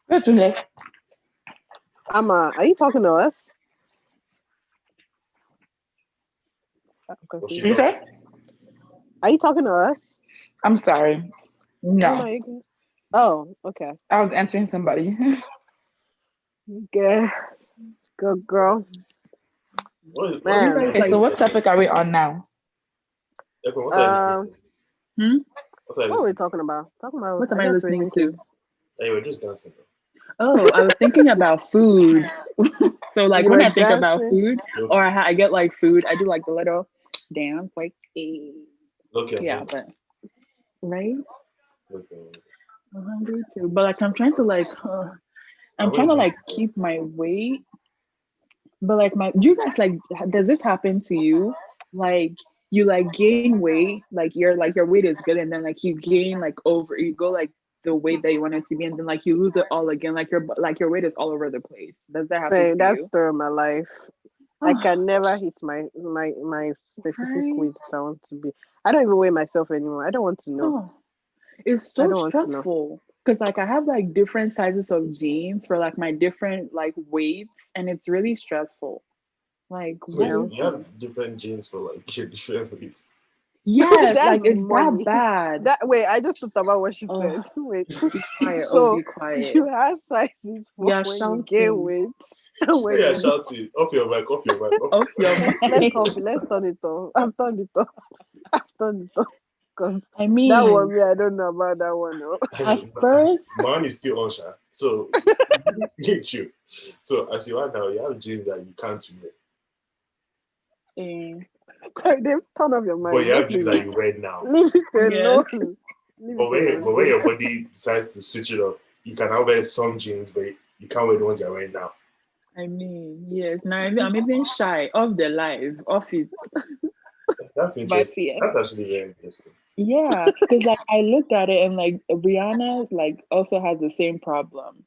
Good today. Are you talking to us? I'm But she confused. You talk. say? Are you talking to us? I'm sorry. Oh no, No. you can. Oh, okay. I was answering somebody. Good, good girl. What You Man. guys, so what like? topic are we on now? What are you listening Um, to? Hmm? What are you what are we listening to? talking about? Talking about, What am I I guess, listening raising to? kids. Hey, we're just dancing. Oh, I was thinking about food. So like You when were I think about dancing. food or Okay. I get like food, I do like the little dance, like Okay, I'm yeah, hungry. but right. Okay. I'm hungry too, but like I'm trying to like I'm I'm trying going to to like eat keep my weight, but like my do you guys like does this happen to you? Like you like gain weight, like your weight is good, and then like you gain like over you go like the weight that you want it to be, and then like you lose it all again, like your weight is all over the place. Does that happen Same. to That's you? story of my life. I can never hit my specific Right? weight that I want to be. I don't even weigh myself anymore. I don't want to know. Oh, it's I so don't want to know. stressful because like I have like different sizes of jeans for like my different like weights, and it's really stressful. Like, what Wait, Yeah. is you have different genes for like your different weights. yes, That's like it's that money. bad. That wait, I just thought about what she Oh, said. Wait. be quiet. Oh, So be quiet. you have sizes for You're when you gain shouting weight and Say when you're you lose. shouting. Off your mic, off your mic. Off. off your Let's mind. off it. Let's turn it off. I've turned it off. I've turned it off. Because I that mean, one, me, I don't know about that one. No. at first, Man is still on, Sha. So, you. So, as you are now, you have jeans that you can't wear. eh, They turn off your But mind. you have Just jeans leave that it. you wear now. Leave it yes, alone. Leave it alone. But when your body decides to switch it up, you can now wear some jeans, but you can't wear the ones you're wearing now. I mean, yes. Now I'm even shy of the life, of it. That's But interesting. yeah, That's actually very interesting. yeah, because like I looked at it and like Rihanna like also has the same problem.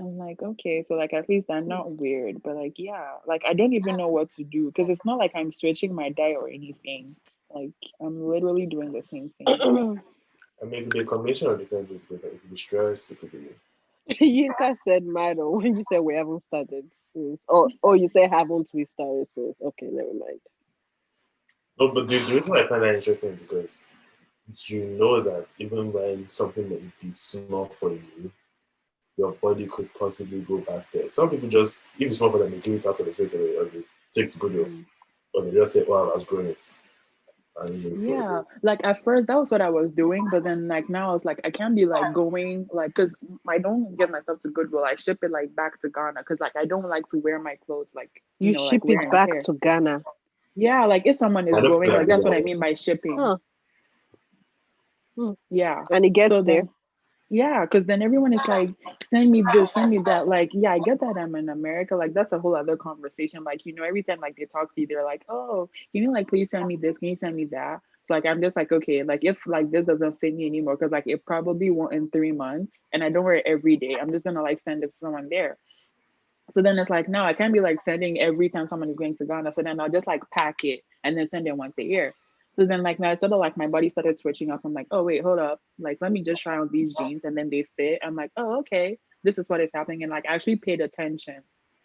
I'm like, okay, so like at least I'm not weird, but like yeah, like I don't even know what to do because it's not like I'm switching my diet or anything. Like I'm literally doing the same thing. I mean, it could be a combination of different things, but it could be stress, it could be. Yinka said Mado when you said we haven't started since. Oh, you say haven't we started since? Okay, never mind. No, but the reason I find that interesting because you know that even when something may be small for you, your body could possibly go back there. Some people just, if it's small for them, they give it out of the face or they take it to good, Mm. or they just say, "Oh, I was growing it," and you say, Yeah, like at first that was what I was doing, but then like now I was like I can't be like going like because I don't get myself to Goodwill. I ship it like back to Ghana because like I don't like to wear my clothes like You like ship wear it and back tear. to Ghana. Yeah, like if someone "I is don't going, think I like do that's what I that." mean by shipping. Huh. Hmm. Yeah. And it So gets there. then, yeah, because then everyone is like, send me this, send me that. Like, yeah, I get that I'm in America. Like, that's a whole other conversation. Like, every time like they talk to you, they're like, oh, can you like please send me this? Can you send me that? So like, I'm just like, okay, like if like this doesn't fit me anymore, because like it probably won't in 3 months, and I don't wear it every day. I'm just gonna like send it to someone there. So then it's like, no, I can't be like sending every time someone is going to Ghana. So then I'll just like pack it and then send it once a year. So then like now instead of like my body started switching up, I'm like, oh wait, hold up. Like let me just try on these jeans and then they fit. I'm like, oh okay, this is what is happening. And like I actually paid attention.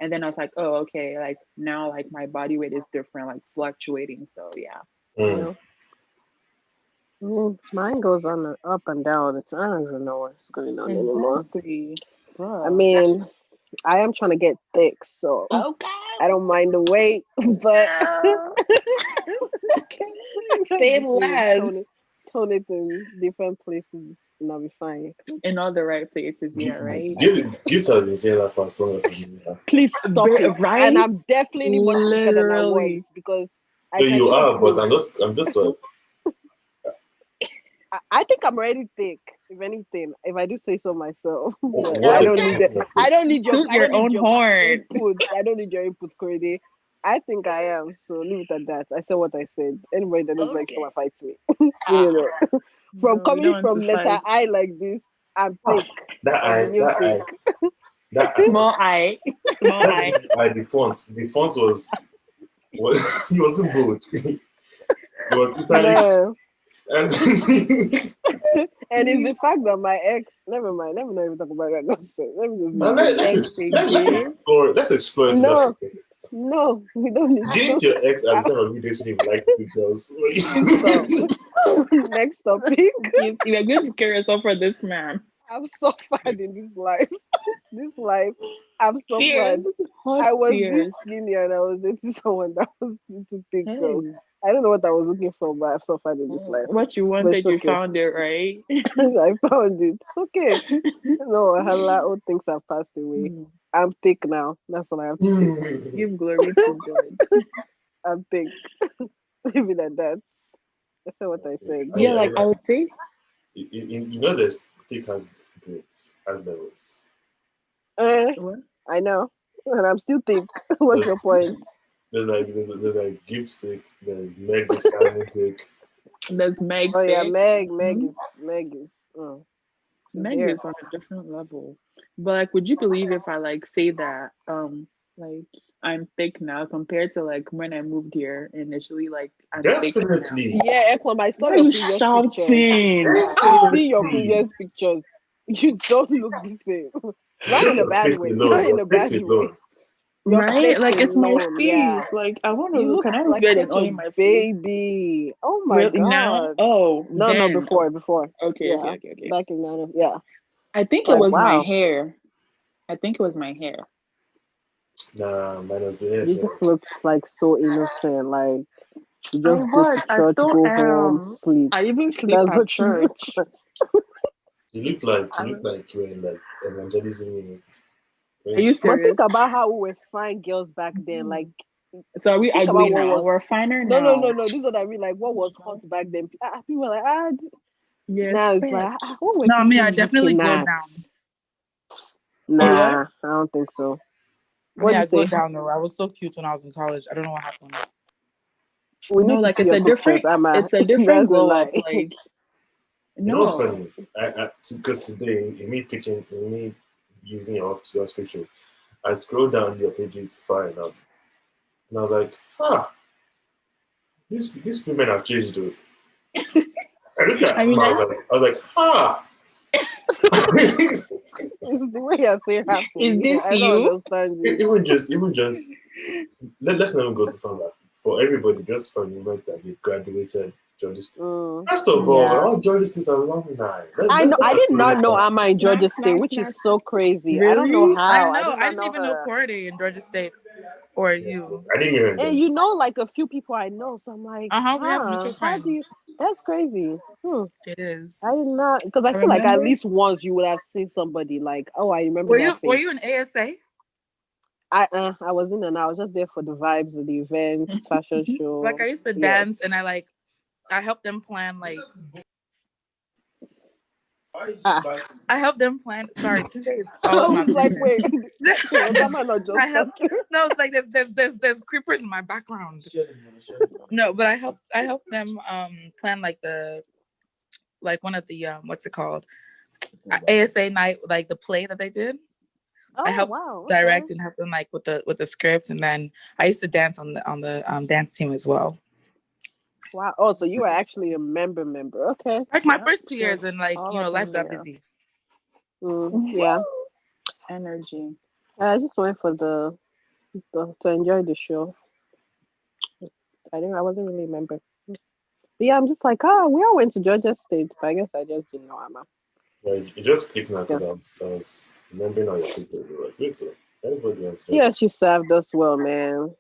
And then I was like, oh okay, like now like my body weight is different, like fluctuating. So yeah. Mm. Yeah. Mine goes on up and down. I don't even know what's going on anymore. Exactly. I Bruh. mean, I am trying to get thick, so Okay. I don't mind the weight, but Say just need to less. tone it in different places, and I'll be fine. In all the right places, yeah, right? Gifts have been saying that for as long as I've been here. Please stop it. And Right? I'm definitely much thicker than I was Literally. because I No, can you show are, but proof. I'm just like, I think I'm already thick. If anything, if I do say so myself, but what's I the don't need it. definition of thick? Toot I don't your need own your horn. input. I don't need your input, Cordy. I think I am. So leave it at that. I said what I said. Anybody that doesn't like to come Okay. and fight me, Ah, from no, we don't coming want from to letter fight. I like this, I'm thick. That I'm the eye, new that thick. eye, that eye, Small eye. Small not eye. just the eye. The font was he wasn't bold. It was italics Man. and And it's the fact that my ex, never mind, let me not even talk about that nonsense. Let me just now leave it Ex again. let's explore into that for alone. a second. No, we don't need Didn't to. your ex at I, the time of you dating him like the girls? please stop. Next topic. You're going to scare yourself for this man. I've suffered in this life. This life, I've Tears. suffered. Hot I was this tears. skinny and I was dating someone that was into thick girls. Hey. I don't know what I was looking for, but I've suffered in this life. What you But it's wanted, you okay. found it, right? I found it. It's okay. No, Allah, all things have passed away. Hmm. I'm thick now. That's all I have to say. Give glory to God. I'm thick. Leave it at that. I said what I said. Yeah, like I would say, You know, there's thick has grades, has levels. Eh, what? I know. And I'm still thick. What's There's, your point? there's like gift stick, there's mega standing thick. There's Meg Oh yeah, Thick. Hmm? Meg is she's Meg there. is on a different level. But like, would you believe if I like say that like I'm thick now compared to like when I moved here initially, like I'm thick now. Definitely. Yeah, Ekwam, I saw Why are your you previous pictures. shouting? I've seen your Definitely. previous pictures. You don't look the same. Not in Just a your bad face way. alone, Not in your a face bad way. alone. Your Right? face Like it's my alone, yeah. face. Like I want You to look can I look like good in such a only my face? baby. Oh my Really now? god. Oh, No, then. before. Okay, okay, Yeah. okay, okay. Back in Ghana. Yeah. I think it Like was my wow. hair. I think it was my hair. Nah, minus the hair. You So. just looked like so innocent. Like You I just go to was. I church, still go home, am. sleep. I even sleep That's at what you do. church. You look like you were in like evangelism units. Are you But think serious? about how we were fine girls back then. Like, So are we think about ugly what now? was. We're finer No, no, now. no, no. This is what I mean. Like, what was hot back then? People were like, Yes, now it's fair. like, what were No, me, people I definitely looking go at? down. You what? Nah, I don't think so. Me, What do I you go say? down though. I was so cute when I was in college. I don't know what happened. We No, need to like see your pictures. it's a You different guys will glow up. lie. Like You know what's no. funny? Because today, in me using your picture, I scrolled down your pages far enough, and I was like, these women have changed though. I looked at I them, mean, I was like, It's the way you're saying is happily. this I don't you? understand you. even just let's not even go to fun. Like, for everybody, just for the moment that they graduated journalism. Mm. First of all, Yeah. all journalists are alumni. I know. I Let's did not acknowledge know that. Amma in Snack, Georgia State, snack, which is snack. so crazy. I don't know Really? I how. I know. did I not didn't know even know her. Corday in Georgia State or Yeah, you. I didn't hear And them. you know, like a few people I know. So I'm like, We have mutual how do you? friends. That's crazy. It I is. did not, because I I feel like at remember. least once you would have seen somebody like, oh, I remember that Were face. you in ASA? I was in and I was just there for the vibes, the events, fashion Like I show. used to Yes. dance and I helped them plan Ah, I helped them plan. Sorry, today is all I of my was like, business. wait, was that man not just I helped. talking? No, like there's creepers in my background. No, but I helped them plan like one of the what's it called, ASA night, like the play that they did. I Oh helped wow, okay. direct and help them like with the scripts, and then I used to dance on the dance team as well. Wow. Oh, so you were actually a member. Okay. Like my Yeah. first 2 years, So and like all up life in got there. busy. Yeah. Energy. I just went for to enjoy the show. I wasn't really a member. But yeah, I'm just like, we all went to Georgia State, but I guess I just didn't know Amma. Yeah, it just clicked now Yeah. because I was remembering all your people. Like, wait, so everybody else Yeah, just. she served us well, man.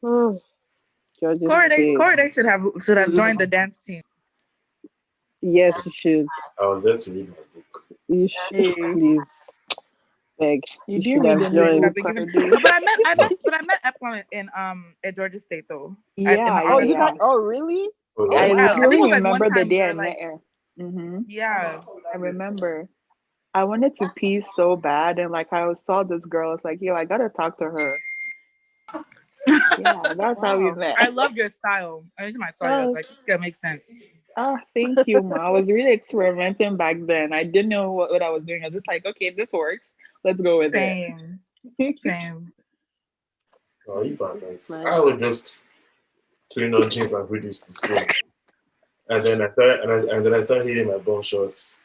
Georgia State. Corday should have joined the dance team. Yes, you should. I was there to read my book. You should, Hey, please beg. you You didn't should read have the new Should joined. have book, been given. Cardi. No, but I met Epplon in Georgia State though, in Yeah, the Oh, artist you yeah. got. house. Oh, really? Oh Oh I yeah, Yeah, I think wow. it literally was like one remember the time we day I were met like, her. yeah. I remember. I wanted to pee so bad, and like I saw this girl. It's like, yo, I gotta talk to her. Yeah, that's how we Wow. met. I loved your style. Anytime I saw you, I was Oh, like, this gonna make sense. thank you, Ma. I was really experimenting back then. I didn't know what I was doing. I was just like, okay, this works. Let's go with it. Same, same. oh, you are nice. Nice. I would just clean on jeans and hoodies to school, and then I started and then I started hitting my bum shorts.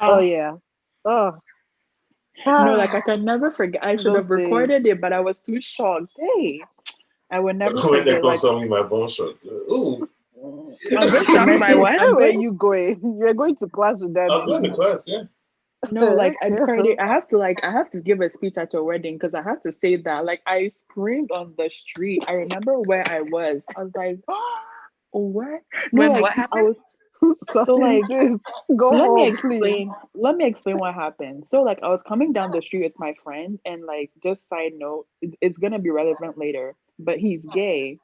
Oh Ah, yeah. Oh. no, like I can never forget. I should Those have days. recorded it, but I was too shocked. Hey, I would never When they forget. come Like, saw me in my bum shorts, ooh. I'm going to Shocked by mention. what? I'm Where were going. you going? You were going to class with I them was going to too. class, yeah. No, like I'm Okay. Cardi. I have to give a speech at your wedding because I have to say that. Like I screamed on the street. I remember where I was. I was like, what? No, When like what I happened? was Whose so class is like this? Go let me home, please. explain. Let me explain what happened. So like I was coming down the street with my friend, and like just side note, it's gonna be relevant later. But he's gay.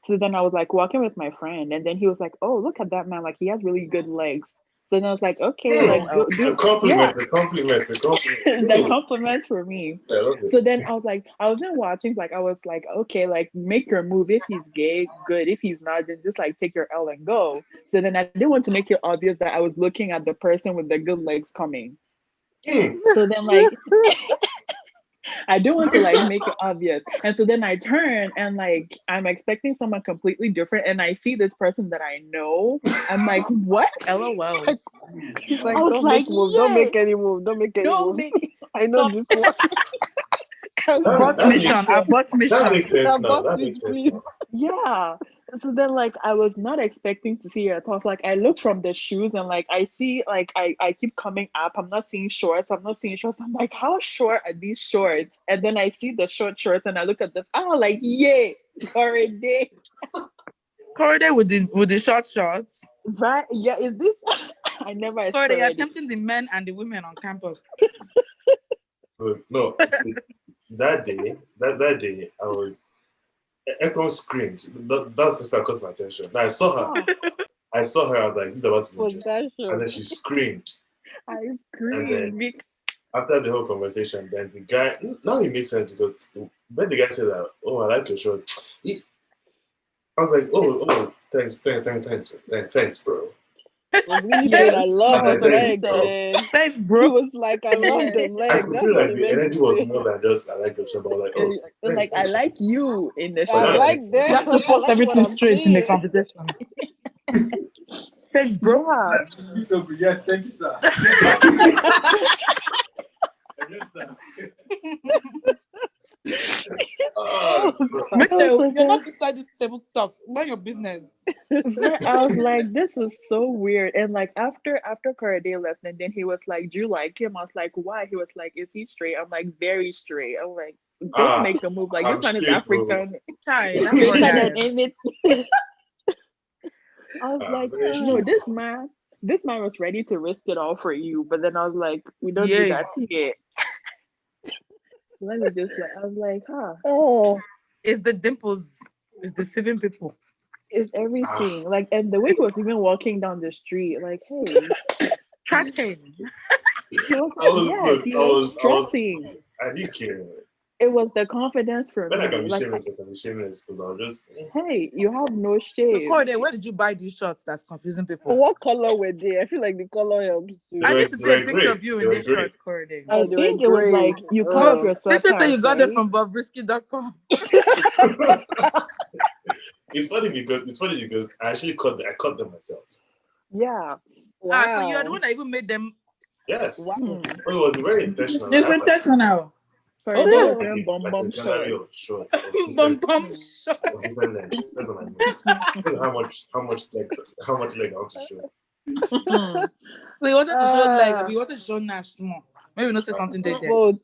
So then I was like walking with my friend, and then he was like, "Oh, look at that man! Like he has really good legs." So then I was like, "Okay, like Mm. go Wow. do yeah." A compliment, a compliment. The Ooh, compliments for me. I love it. So then I was like, I wasn't watching. Like I was like, okay, like make your move. If he's gay, good. If he's not, then just like take your L and go. So then I didn't want to make it obvious that I was looking at the person with the good legs coming. Mm. So then like I didn't want to like make it obvious. And so then I turn and like I'm expecting someone completely different, and I see this person that I know. I'm like, what? LOL. He's I like, was don't like, make moves. Don't yeah, make any move. Don't make any don't moves. make I know stop. this one. Abort mission. Abort That mission. makes sense now. Abort That it, makes sense please. now. Yeah. So then like I was not expecting to see her at all. So, like I look from the shoes and like I see like I keep coming up. I'm not seeing shorts. I'm not seeing shorts. I'm like, how short are these shorts? And then I see the short shorts and I look at this. Oh, like, yay, already. Corridor with the short shorts. Right? Yeah, is this? I never Corridor, you're expected it. tempting the men and the women on campus. But no, see, that day, I was everyone screamed. That's the first time it caught my attention. Now I saw her. I saw her. I was like, "This is about to be Was interesting." that show? And then she screamed. I And then screamed. after the whole conversation, then the guy now it makes sense because when the guy said that, "Oh, I like your shorts," I was like, "Oh, thanks, bro." Was really Yes, saying I he love I'm was like, his what thanks, he legs, bro. said. man. Thanks, He bro. was like, I love Yeah. them I legs. could That's feel what like he the meant energy to was say. more than just I like your shirt, but I was like, oh, thanks, Like, I thanks. like you in the But I now shirt. like thanks, bro. You have to them. force That's what everything I'm straight in the saying. conversation. Thanks, bro. Yeah. Yes, thank you, sir. Yes, sir. Oh, Michael, So you're not inside this table talk. Mind your business. I was like, this is so weird. And like after Corday left, and then he was like, do you like him? I was like, why? He was like, is he straight? I'm like, very straight. I'm like, don't make a move. Like I'm this man is straight, bro. African. Hi, that's African and organic. in it. I was like, Very no, straight. this man was ready to risk it all for you. But then I was like, we don't do Yeah. that here. Let me just like, I was like, Oh, It's the dimples. It's deceiving people. it's Ah, everything. Like, and the way he It's was even walking down the street, like, hey, chatting. he was, I was yes, look, he was stressing. I didn't care. It was the confidence for When I can me. be Like, shameless, I can be shameless because I'll just hey, you have no So, shame. Corday, where did you buy these shorts that's confusing people? what color were they? I feel like the color helps too. I need to they see a were picture great. of you They in were these great. shorts, Corday. I Oh, they were think it was gray. like you cut off No, your did you say you sweatpants, got them right? from bobrisky.com? It's funny because I actually cut them myself. Yeah. Ah, so you are the Wow. one that even made them. Yes. Hmm. But it was very intentional. I It's have intentional. Corday was Oh, wearing bum like a bum gallery shorts. of shorts bum bum short. of different lengths. Depends on my mood. Depends on how much leg I want to show. So you wanted to show leg, or Ah, you wanted to show Nash small. Maybe not say something they did. both.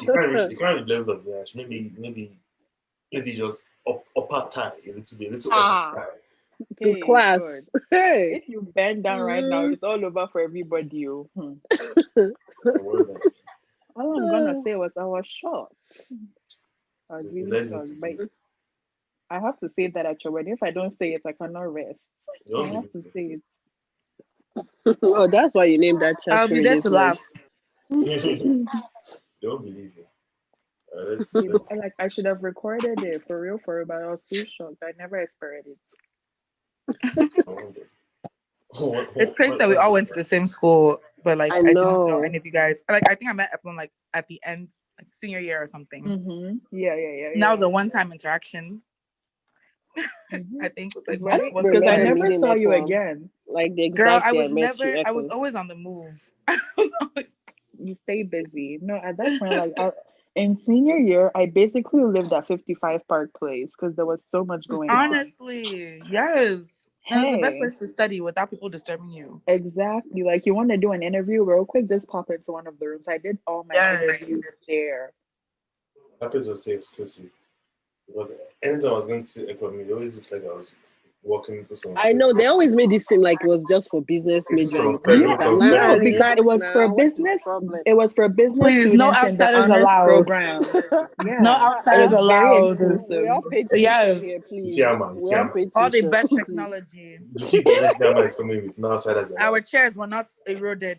You can't reach level of the ash. Maybe just upper thigh a little upper Ah, thigh. to Hey, class. God. Hey. If you bend down right now, Mm. it's all over for everybody. Oh. I worry that All I'm gonna say was I was shocked. I was the really legs need shocked. to But give. I have to say that at your wedding. If I don't say it, I cannot rest. You I don't have to believe say Oh, that's why you named that child I'll be there Friday's to voice. laugh. it. it. Don't believe it. Let's Like I should have recorded it for real, but I was too shocked. I never expected it. I wonder. Oh, It's crazy that we what's all the went to the same school, but like I I didn't know know. any of you guys. Like I think I met everyone like at the end, like senior year or something. Mm-hmm. Yeah, yeah, yeah, And that was yeah. a one-time interaction. Mm-hmm. I think it was like I when don't was it Because I remember when never meeting saw you Ekwam. again. Like the girl, exact I day I was met you, never I was Ekwam. always on the move. I was always You stay busy. No, at that point, in senior year, I basically lived at 55 Park Place because there was so much going on. honestly, yes. And it's the best Hey, place to study without people disturbing you. exactly. Like you want to do an interview real quick, just pop into one of the rooms. I did all my interviews Yes. there. that place was so exclusive. Because anytime I was going to see Ecuador, it always looked like I was walking into some I know they always made it seem like it was just for business majorly. federal Yeah, some Nah, no, federal because relax it was for now. What's the business. problem? It was for business Please, no students in the outsiders honors allowed. programs. No Yeah, it outsiders was very allowed. We exclusive. all paid tuition Yes. here, please. chairman, We all paid All the tuition, best please. technology. You see the next chairman is coming with no outsiders Our allowed. chairs were not eroded.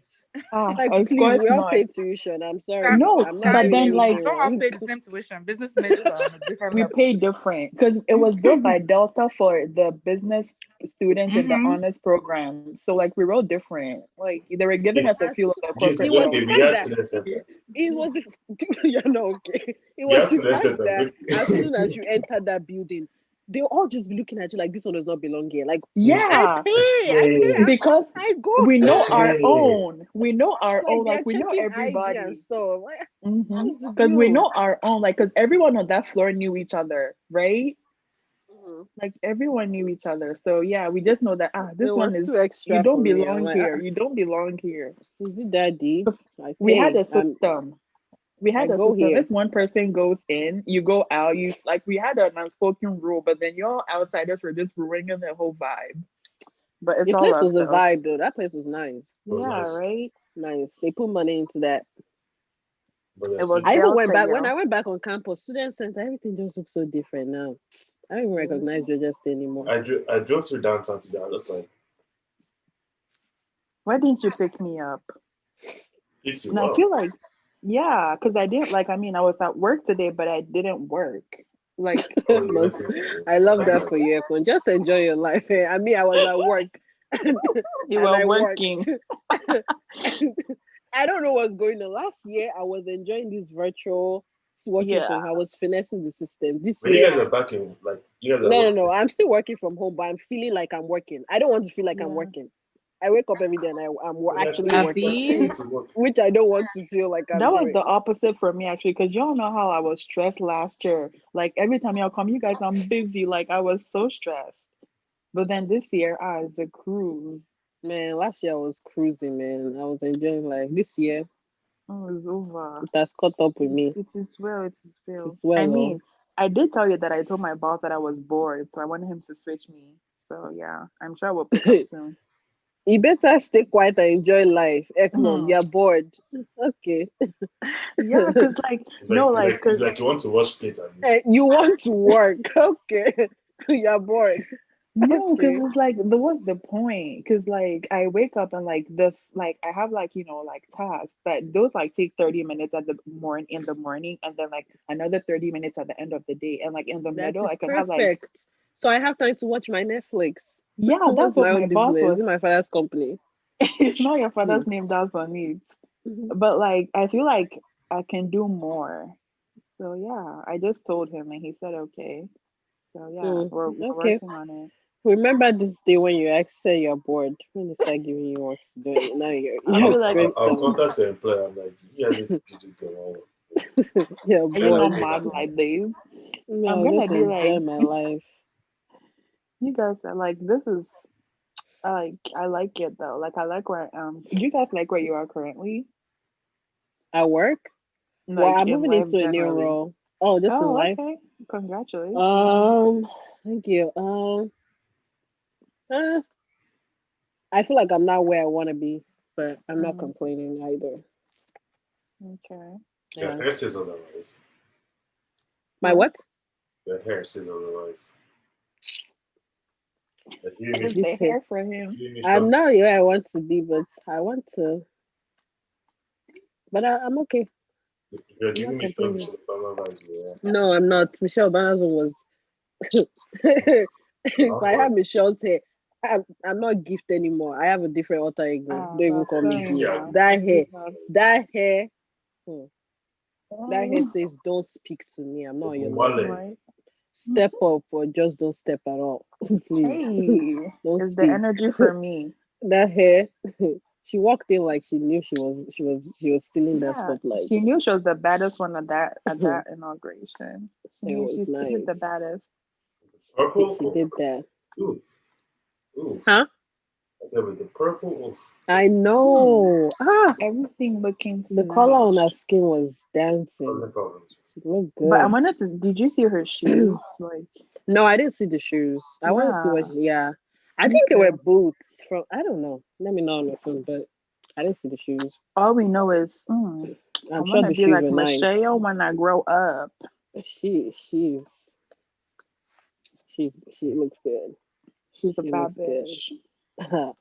Like, Of please, course we all not. paid tuition. I'm sorry. No, I'm not but doing then We like anything don't all wrong. pay the same tuition. Business mates are on a different we level. paid different because it was built by Delta for the business students in the Mm-hmm. honors program. So like we wrote different. Like they were giving us a It's, As feel of the yes, it corporate it's was world. the okay. We fact had that student center. it was the, you're not okay. It We was had the student fact center. that as So, soon as you enter that building, they'll all just be looking at you like this one does not belong here. Like Yeah, I pay, because I go. we I know our swear. own. We know our Like own. they're Like we know checking ID and everybody. stuff. Like, what's the Because we deal? know our own. Like because everyone on that floor knew each other, right? Mhm. Like everyone knew each other. So yeah, we just know that It this was one is too you extra don't for me. I'm belong like, here. You don't belong here. is it that deep? 'Cause Like, we had hey, a system. We I had a go system. here. If one person goes in, you go out. You like we had an unspoken rule, but then y'all outsiders were just ruining the whole vibe. But it's The all place love was a though. vibe though. That place was nice. It was Yeah, nice, right. Nice. They put money into that. but they're It still was I even cheap. built went for back when you. I went back on campus, student center, everything just looks so different now. I don't even recognize Mm. Georgia State anymore. I drove through downtown today. I was just like, Why didn't you pick me up? pick And you I up. feel like, yeah, because I didn't like. I mean, I was at work today, but I didn't work. Like, Oh, you But went to. I love That's that nice. for you, F1. Just enjoy your life. Eh? I mean, I was at work and, you and were I worked. working. I don't know what's going on. Last year, I was enjoying this virtual working Yeah. from home. I was finessing the system. This But you year, guys are back in, like, you guys are no, no, working. no. I'm still working from home, but I'm feeling like I'm working. I don't want to feel like I'm Yeah. working. I wake up every day and actually working, Abby. To work. which I don't want to feel like That I'm was the doing. opposite for me actually, because y'all know how I was stressed last year. Like every time y'all come, you guys, I'm busy. Like I was so stressed. But then this year, it's a cruise. Man, last year I was cruising, man. I was enjoying life. This year, Oh, it's over. it has caught up with me. It is well. It is It is well. I well, mean, oh. I did tell you that I told my boss that I was bored, so I wanted him to switch me. So yeah, I'm sure we'll pick up soon. You better stay quiet and enjoy life. Ekmom, Hmm. you're bored. Okay. Yeah, cause like no, like It's cause like you want to wash plates and You want to work. Okay. You're bored. no, cause Okay. it's like the what's the point? Cause like I wake up and like like I have like like tasks that those like take 30 minutes at the morning in the morning, and then like another 30 minutes at the end of the day, and like in the That middle is I can have like perfect. So I have time to watch my Netflix. yeah, that's What's what my my own boss business? was. In my father's company. It's not your father's Hmm. name that's on it, Mhm. but like I feel like I can do more. So yeah, I just told him and he said okay. So yeah, Mm, we're okay. working on it. Remember this day when you actually say you're bored, when they start giving you work to do. Now you're I'll you're be like, I'll stressed out. contact the employer. I'm like, you guys need to give this girl one. This You're are you guys are not bored. paying her mad for like nothing. this? I'm No, gonna just be like, enjoy my life. you guys are like, this is I like it though. Like I like where do you guys like where you are currently? At work? Well, Like I'm in moving life into a new generally. role. Oh, just in Oh, life. okay. Congratulations. Um, Thank you. Uh, I feel like I'm not where I want to be, but I'm not Mm, complaining either. okay. Your Yeah. hair says otherwise. My What? what? Your hair says otherwise. Like Is This the hair. hair for him? giving me I'm short. not where I want to be, but I want to. But I'm okay. You're I'm giving not me short complaining. Michelle Obama vibes, bro. No, I'm not. Michelle Obama's was. If I Oh, have Michelle's hair, I'm not gift anymore. I have a different alter ego. Don't even That's call me Kitty gift. fine. Abby. That hair, You have that hair, hmm, that hair mm, says don't speak to me. I'm not on your Ogunwale. level. right. Step up or just don't step at all. Please. Hey, Don't is the speak. energy for me? That hair. She walked in like she knew she was stealing that Yeah, spotlight. she knew she was the baddest one at It that inauguration. She knew was she's the nice. baddest. Purple? She Oh, did that. oof. Oof. Huh? I said with the purple, oof. I Hmm. know. Everything looking The color on her snatched. skin was dancing. Causing problems. She looked But I good. wanted to. Did you see her shoes? Like, No, I didn't see the shoes. I want to see what. yeah, Yeah, I me think they were too. boots from. I don't know. Let me know on the phone, but I didn't see the shoes. All we know is, I I'm sure want to the be shoes like were nice. Michelle when I grow up. She looks good. She's a She bad looks good. bitch.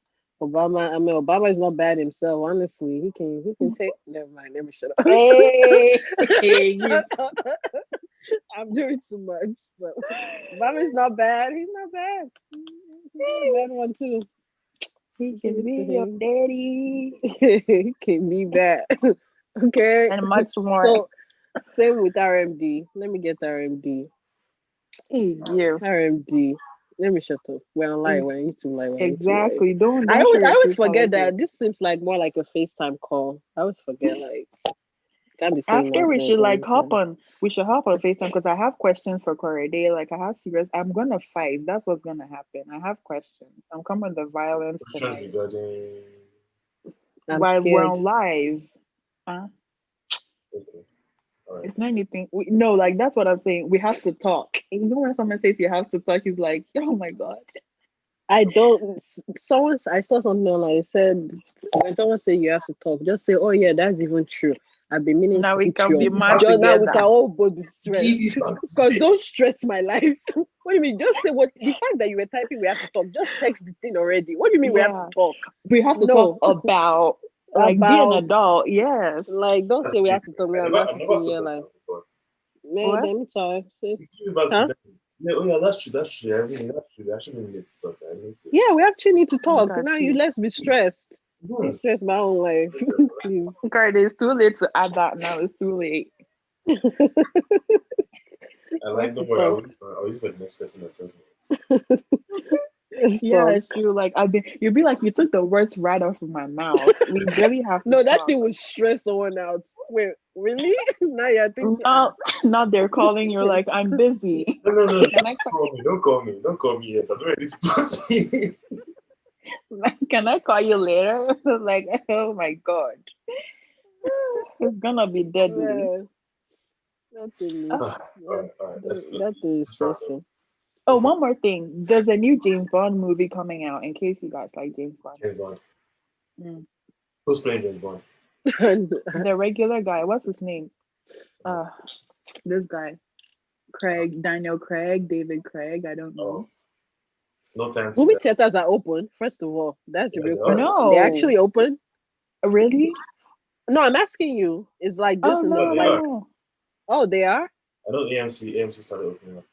Obama. I mean, Obama is not bad himself. Honestly, he can take. Never mind. Let me shut up. Hey, Shut up. I'm doing too much. But Obama is not bad. He's not bad. He's a bad one too. he Give can it to be your him. daddy He can be that. Okay. and much more. So same with RMD. Let me get RMD. Hey, gift. RMD. Let me shut up. We're on live. Ex- We're on YouTube live. We're on YouTube live. Exactly. I Don't show always I your always true forget colors that here. this seems like more like a FaceTime call. I always forget like can't be saying After we nonsense should all like the hop time. on. We should hop on FaceTime because I have questions for Corey. Like I have serious. I'm gonna fight. That's what's gonna happen. I have questions. I'm coming with the violence Questions tonight. regarding. I'm While we're scared. on live. Huh? Okay. All right. It's not anything. No, like that's what I'm saying. We have to talk. You know when someone says you have to talk, he's like, oh my god. I don't. Someone I saw something online. It said when someone say you have to talk, just say, "Oh yeah, that's even true." I've been meaning Now to we hit can you be up. mad Just now we can together. all both be Give stressed. it back Cause today. don't stress my life. What do you mean? Just say what the fact that you were typing. We have to talk. Just text the thing already. What do you mean we have to Yeah. talk? We have to talk No, about like be an about adult. Yes. like don't say we have to talk. Me, I'm not I never sitting thought here of like that before. man. What? Let me talk. Say, Give it back to huh? them. Yeah, oh yeah, that's true. That's true. I mean, that's true. I actually need to talk. I need to. Yeah, we actually need to I talk got now. You you. let's be stressed. Don't Hmm. stress my own life, please. God, it's too late to add that now. It's too late. I We have like. to Don't worry. talk. I'll use for the next person that tells me. Let's Yeah, talk. it's true. Like I've been you'd be like, you took the words right off of my mouth. We really have to No, that talk. thing will stress someone out. Wait, really? Now you're thinking, Now, now they're calling, you're like, I'm busy. No, no, no. Can I Don't call me. Don't call me. Don't call me yet. I'm not ready to talk to you. can I call you later? Like, oh my god. It's gonna be deadly. yeah, that thing Oh, is All right. that thing is Let's wrap up. stressful. oh, one more thing. There's a new James Bond movie coming out in case you guys like James Bond. James Bond. Mm. Who's playing James Bond? And The regular guy, what's his name? Uh this guy. Daniel Craig, David Craig, I don't know. Oh, no time to movie die. theaters are open. First of all, that's the Yeah, real they are. question. They No. actually open? Really? No, I'm asking you. It's like this Oh in Oh, the no, they no, are. like. no. Oh, they are. I know AMC started opening up.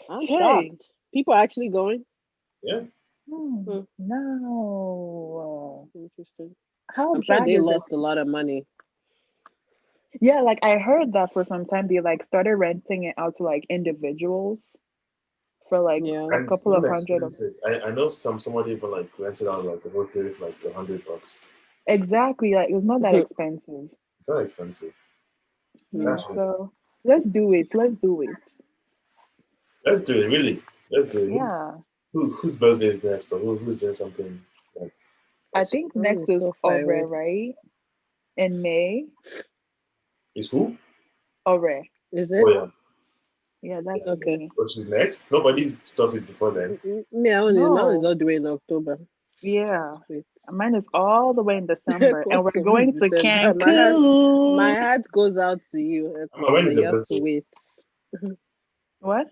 I'm Hey. shocked. People are actually going. Yeah. Hmm, No. interesting. How I'm sure bad they is it? lost a lot of money. Yeah, like I heard that for some time they like started renting it out to like individuals for like Yeah. a And it's couple even of hundred of expensive. I know somebody even like rented out like the whole theater for like $100. exactly like it's not that expensive. It's not expensive. Yeah, Actually, so let's do it. Let's do it. let's do it. Really, let's do it. Yeah. Whose birthday is next, or who's doing something next? I Let's see. think Mine next is is so far Ore, away. right? In May. Is who? Ore. Is Oh it? yeah. Yeah, that's Okay. May. Which is next? Nobody's stuff is before then. Me, I only mine is No. all the way in October. Yeah. Sweet. Mine is all the way in December. And we're October is going to December. My Cancun. heart goes out to you, When but is you your have to birthday? wait. What?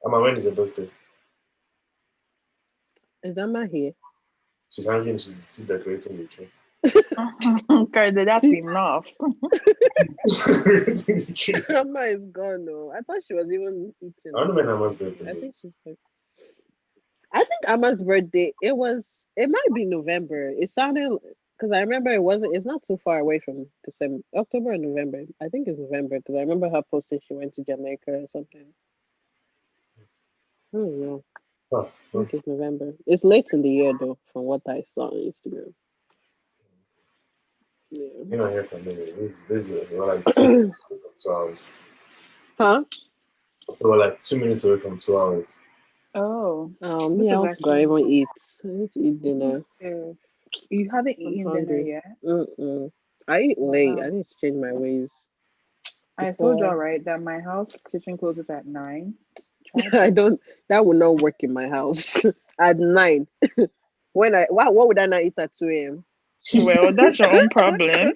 When is your birthday? Is Amma here? She's hanging. She's decorating the tree. Because that's enough. Decorating the tree. Amma is gone. No, I thought she was even eating. I don't know when Emma's birthday I think is. she's. I think Amma's birthday. It was. It might be November. It sounded because I remember it wasn't. It's not too far away from December, October, or November. I think it's November because I remember her posting she went to Jamaica or something. I don't know. Oh, I well, think it's November. It's late in the year though, from what I saw on Instagram. Yeah. you're not here for a minute. This we're like 2 minutes away from 2 hours. Huh? So we're like 2 minutes away from 2 hours. Oh, Me, this I is want to go actually even eat. I need to eat me dinner. too. You haven't I'm eaten dinner hungry. yet? Mm-mm. I eat late. I Wow. need to change my ways. I told y'all Before right that my house kitchen closes at 9. Try I to. don't. That will not work in my house at 9. What would I not eat at 2 a.m.? Well, that's your own problem.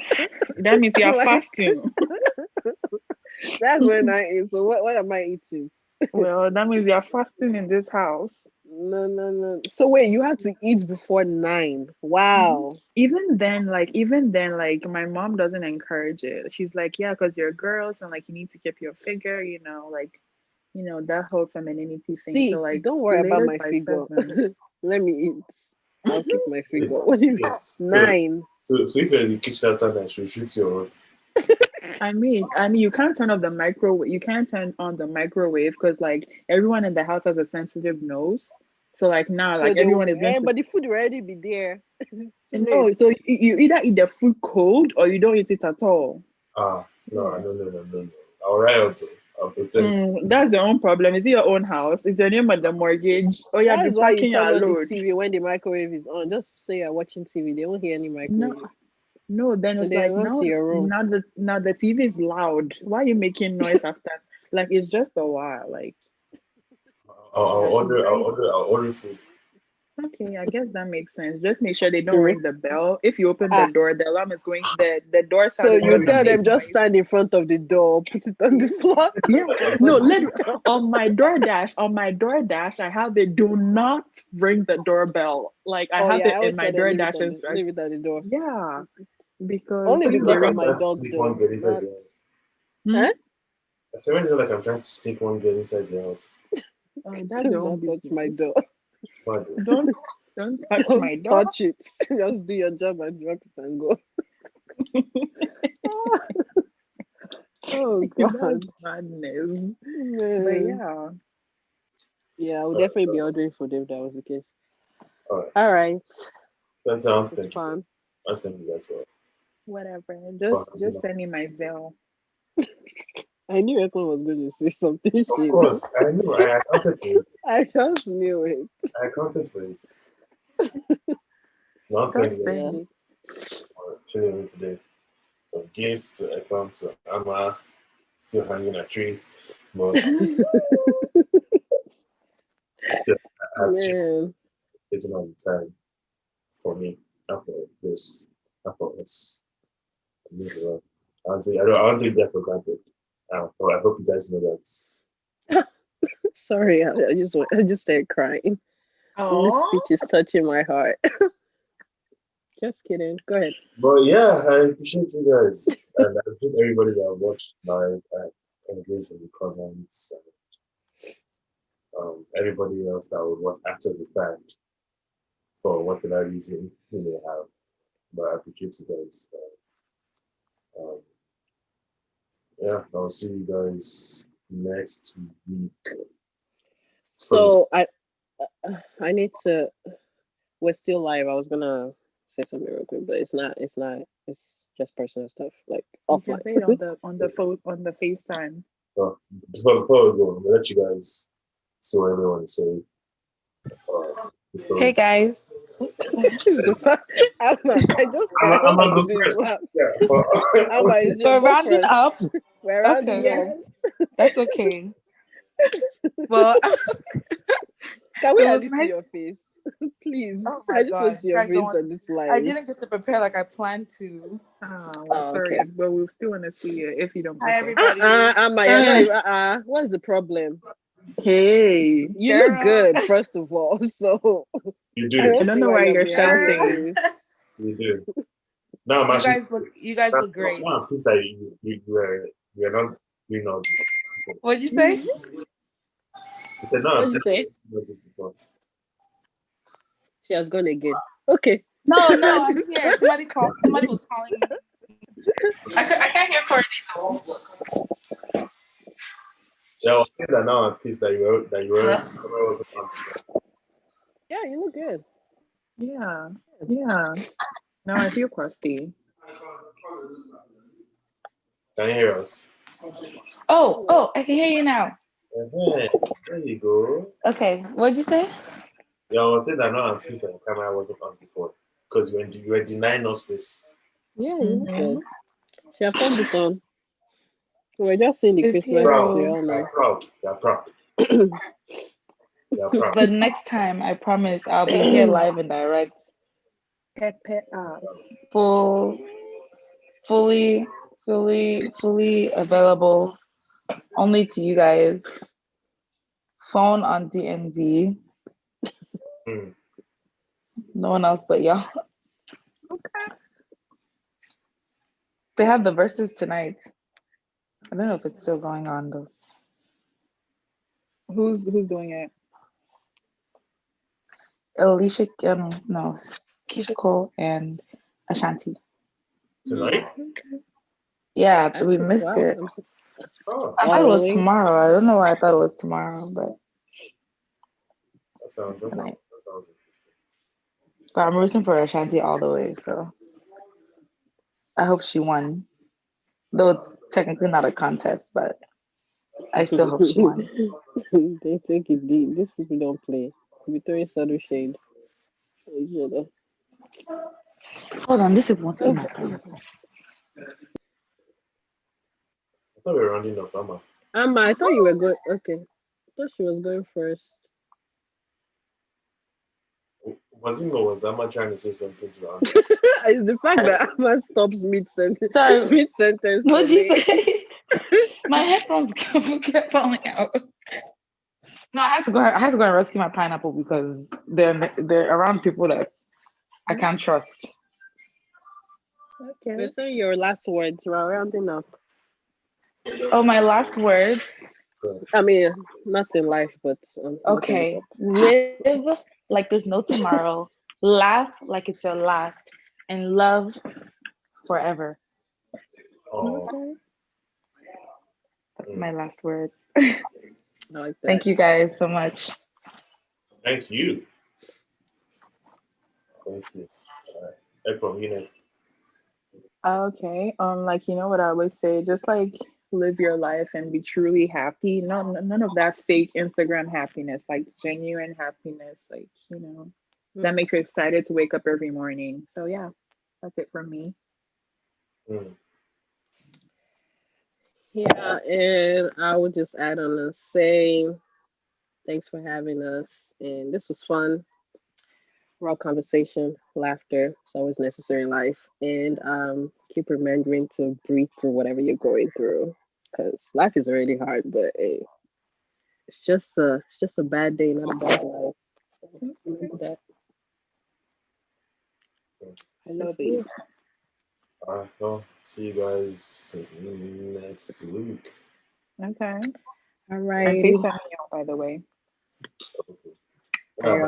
That means you're Like fasting. that's when I eat. So what am I eating? Well, that means you're fasting in this house. No, no, no. So wait, you have to eat before 9. Mhm. Wow. Even then, like my mom doesn't encourage it. She's like, yeah, because you're girls and like you need to keep your figure, like that whole femininity thing. So See, like don't worry the about latest my by figure. 7. Let me eat. I'll keep my Wait, figure. What do you mean? wait, so, 9. so if you're in the kitchen after that, she'll shoot you or what? I mean, you can't turn off the microwave. You can't turn on the microwave because like everyone in the house has a sensitive nose. So like now, So like they everyone will, is going to but the food will already be there. It's too late. no. So you either eat the food cold or you don't eat it at all. Ah, no, Yeah. no, no, no, no, no. I'll riot. I'll protest. That's your own problem. Is it your own house? Is your name on the mortgage? Or you be That's why you packing turn your on the load? TV when the microwave is on. Just say you're watching TV. They won't hear any No, microwave. No, then And it's then I like went to your room. now the TV is loud. Why are you making noise after? Like it's just a while. Like I'll yeah, she's order. very I'll order food. okay. I guess that makes sense. Just make sure they don't True. ring the bell. If you open the Ah, door, the alarm is going. The door so sound is you going to tell make them just noise. stand in front of the door, put it on the floor. Yeah, no, Put let it down. on my DoorDash, I have the do not ring the doorbell. Like I Oh have yeah, I it in always my tell them DoorDash instruction. leave it at the door. Yeah, because Only if they Like because of I'm ring, my trying to dog sneak one though. girl inside Not the house. hmm? eh? I said when you like I'm trying to sneak one girl inside the house. That's Do your own not touch my business. door. Mad. Don't touch Don't my door. touch it. Just do your job and drop it and go. Oh That's God. madness. But Man. yeah, Yeah, I would Alright, definitely be ordering food if that was the case. All alright. right. That's how I'm It's thinking. fun. I think you guys well. whatever. For having Just us. send me my Zelle. I knew everyone was going to say something Of shady. course, I knew. I accounted for it. I just knew it. I accounted for it. Now Just sending it Yeah. send it. for chilling me today. From gifts to account to Amma, still hanging a tree. But still, I have Man. taken all the time for me after this, after us. It means a lot. Honestly, I don't take that for granted. But I hope you guys know that. Sorry, I just started crying. This speech Oh, is touching my heart. Just kidding. Go ahead. But yeah, I appreciate you guys. And I appreciate everybody that watched live and engaged in the comments. And everybody else that would watch after the fact for whatever reason you may have. But I appreciate you guys. Um, yeah, I'll see you guys next week. So I need to. We're still live. I was gonna say something real quick, but it's not. It's not. It's just personal stuff, like you can offline. say it on the FaceTime. So before we go, I'll let you guys see what everyone say. Hey Because guys. The fact, Alma, I just can't I'm help gonna but go this first. laugh. Yeah, but Alma, is your We're go rounding first? up. We're Okay, rounding up. yes. That's okay. Well, Can we it at was least see your nice. face, please? Oh my I just want god. to see You your guys don't face want to on this I live. didn't get to prepare like I planned to. Well, Oh, sorry, okay. but we still want to see you if you don't Hi prepare. everybody. Alma, you're not even. What's the problem? Hey, You look Girl. good, first of all. So you I do. I don't don't see know why why you're you're behind your Girl. shouting. face. You do. Now I'm You actually guys look great. now I'm pleased that you are not doing all this. What'd you say? I said, no, I'm What'd you pleased that say? you did all this before. She has gone again. Okay. No, I'm here. Somebody was calling me. I can't hear Courtney though. Yeah, I was saying that now I'm pleased that you were Hello? camera was on before. Yeah, you look good. Yeah, yeah. Now I feel crusty. Can you hear us? Oh, I can hear you now. There you go. Okay. What'd you say? Yeah, I was saying that now I'm pleased that the camera wasn't on before. Because you were denying us this. Yeah, you look Mm-hmm. good. She have turned it on. We're just seeing the It's Christmas Proud. tree hero. all They are night. proud. They are proud. They are proud. But next time I promise I'll be here live and direct. Pepe up. Full fully available only to you guys. Phone on DND. Mm. No one else but y'all. They have the verses tonight. I don't know if it's still going on though. Who's doing it? Alicia, no, Keisha Cole and Ashanti. Tonight? Yeah, I we think, missed wow. it. Oh, I Oh, thought it was really? tomorrow. I don't know why I thought it was tomorrow, but that sounds it's tonight. interesting. But I'm rooting for Ashanti all the way, so I hope she won. Though it's technically not a contest, but I still hope she won. They take it deep. These people don't play. Be throwing subtle shade at each other. Hold on, this is what's in my pineapple. I thought we were rounding up, Amma. I thought you were going. Okay, I thought she was going first. Was Amma trying to say something to round up? It's the fact that Amma stops mid sentence. Sorry, Mid sentence. what'd you say? My headphones kept falling out. No, I had to go. I had to go and rescue my pineapple because they're around people that I can't trust. Okay. Listen, your last words. We're rounding up. Oh, my last words. I Yes. mean, not in life, but not in the Okay, book. live like there's no tomorrow. Laugh like it's your last, and love forever. Oh, Okay. That's mm. my last words. I like that. Thank you guys so much. Thank you. Thank you. April, you next. Okay. Like you know what I always say, just like live your life and be truly happy. None of that fake Instagram happiness, like genuine happiness, like that makes you excited to wake up every morning. So yeah, that's it from me. Mm. Yeah, and I would just add on and say thanks for having us. And this was fun. Raw conversation, laughter. It's always necessary in life. And keep remembering to breathe through whatever you're going through. Because life is already hard, but hey, it's just a bad day, not a bad life. So remember that. I That's it love for me. it. Well, see you guys next week. Okay. All I'm righty. FaceTiming you, by the way. Okay. All Yeah, right.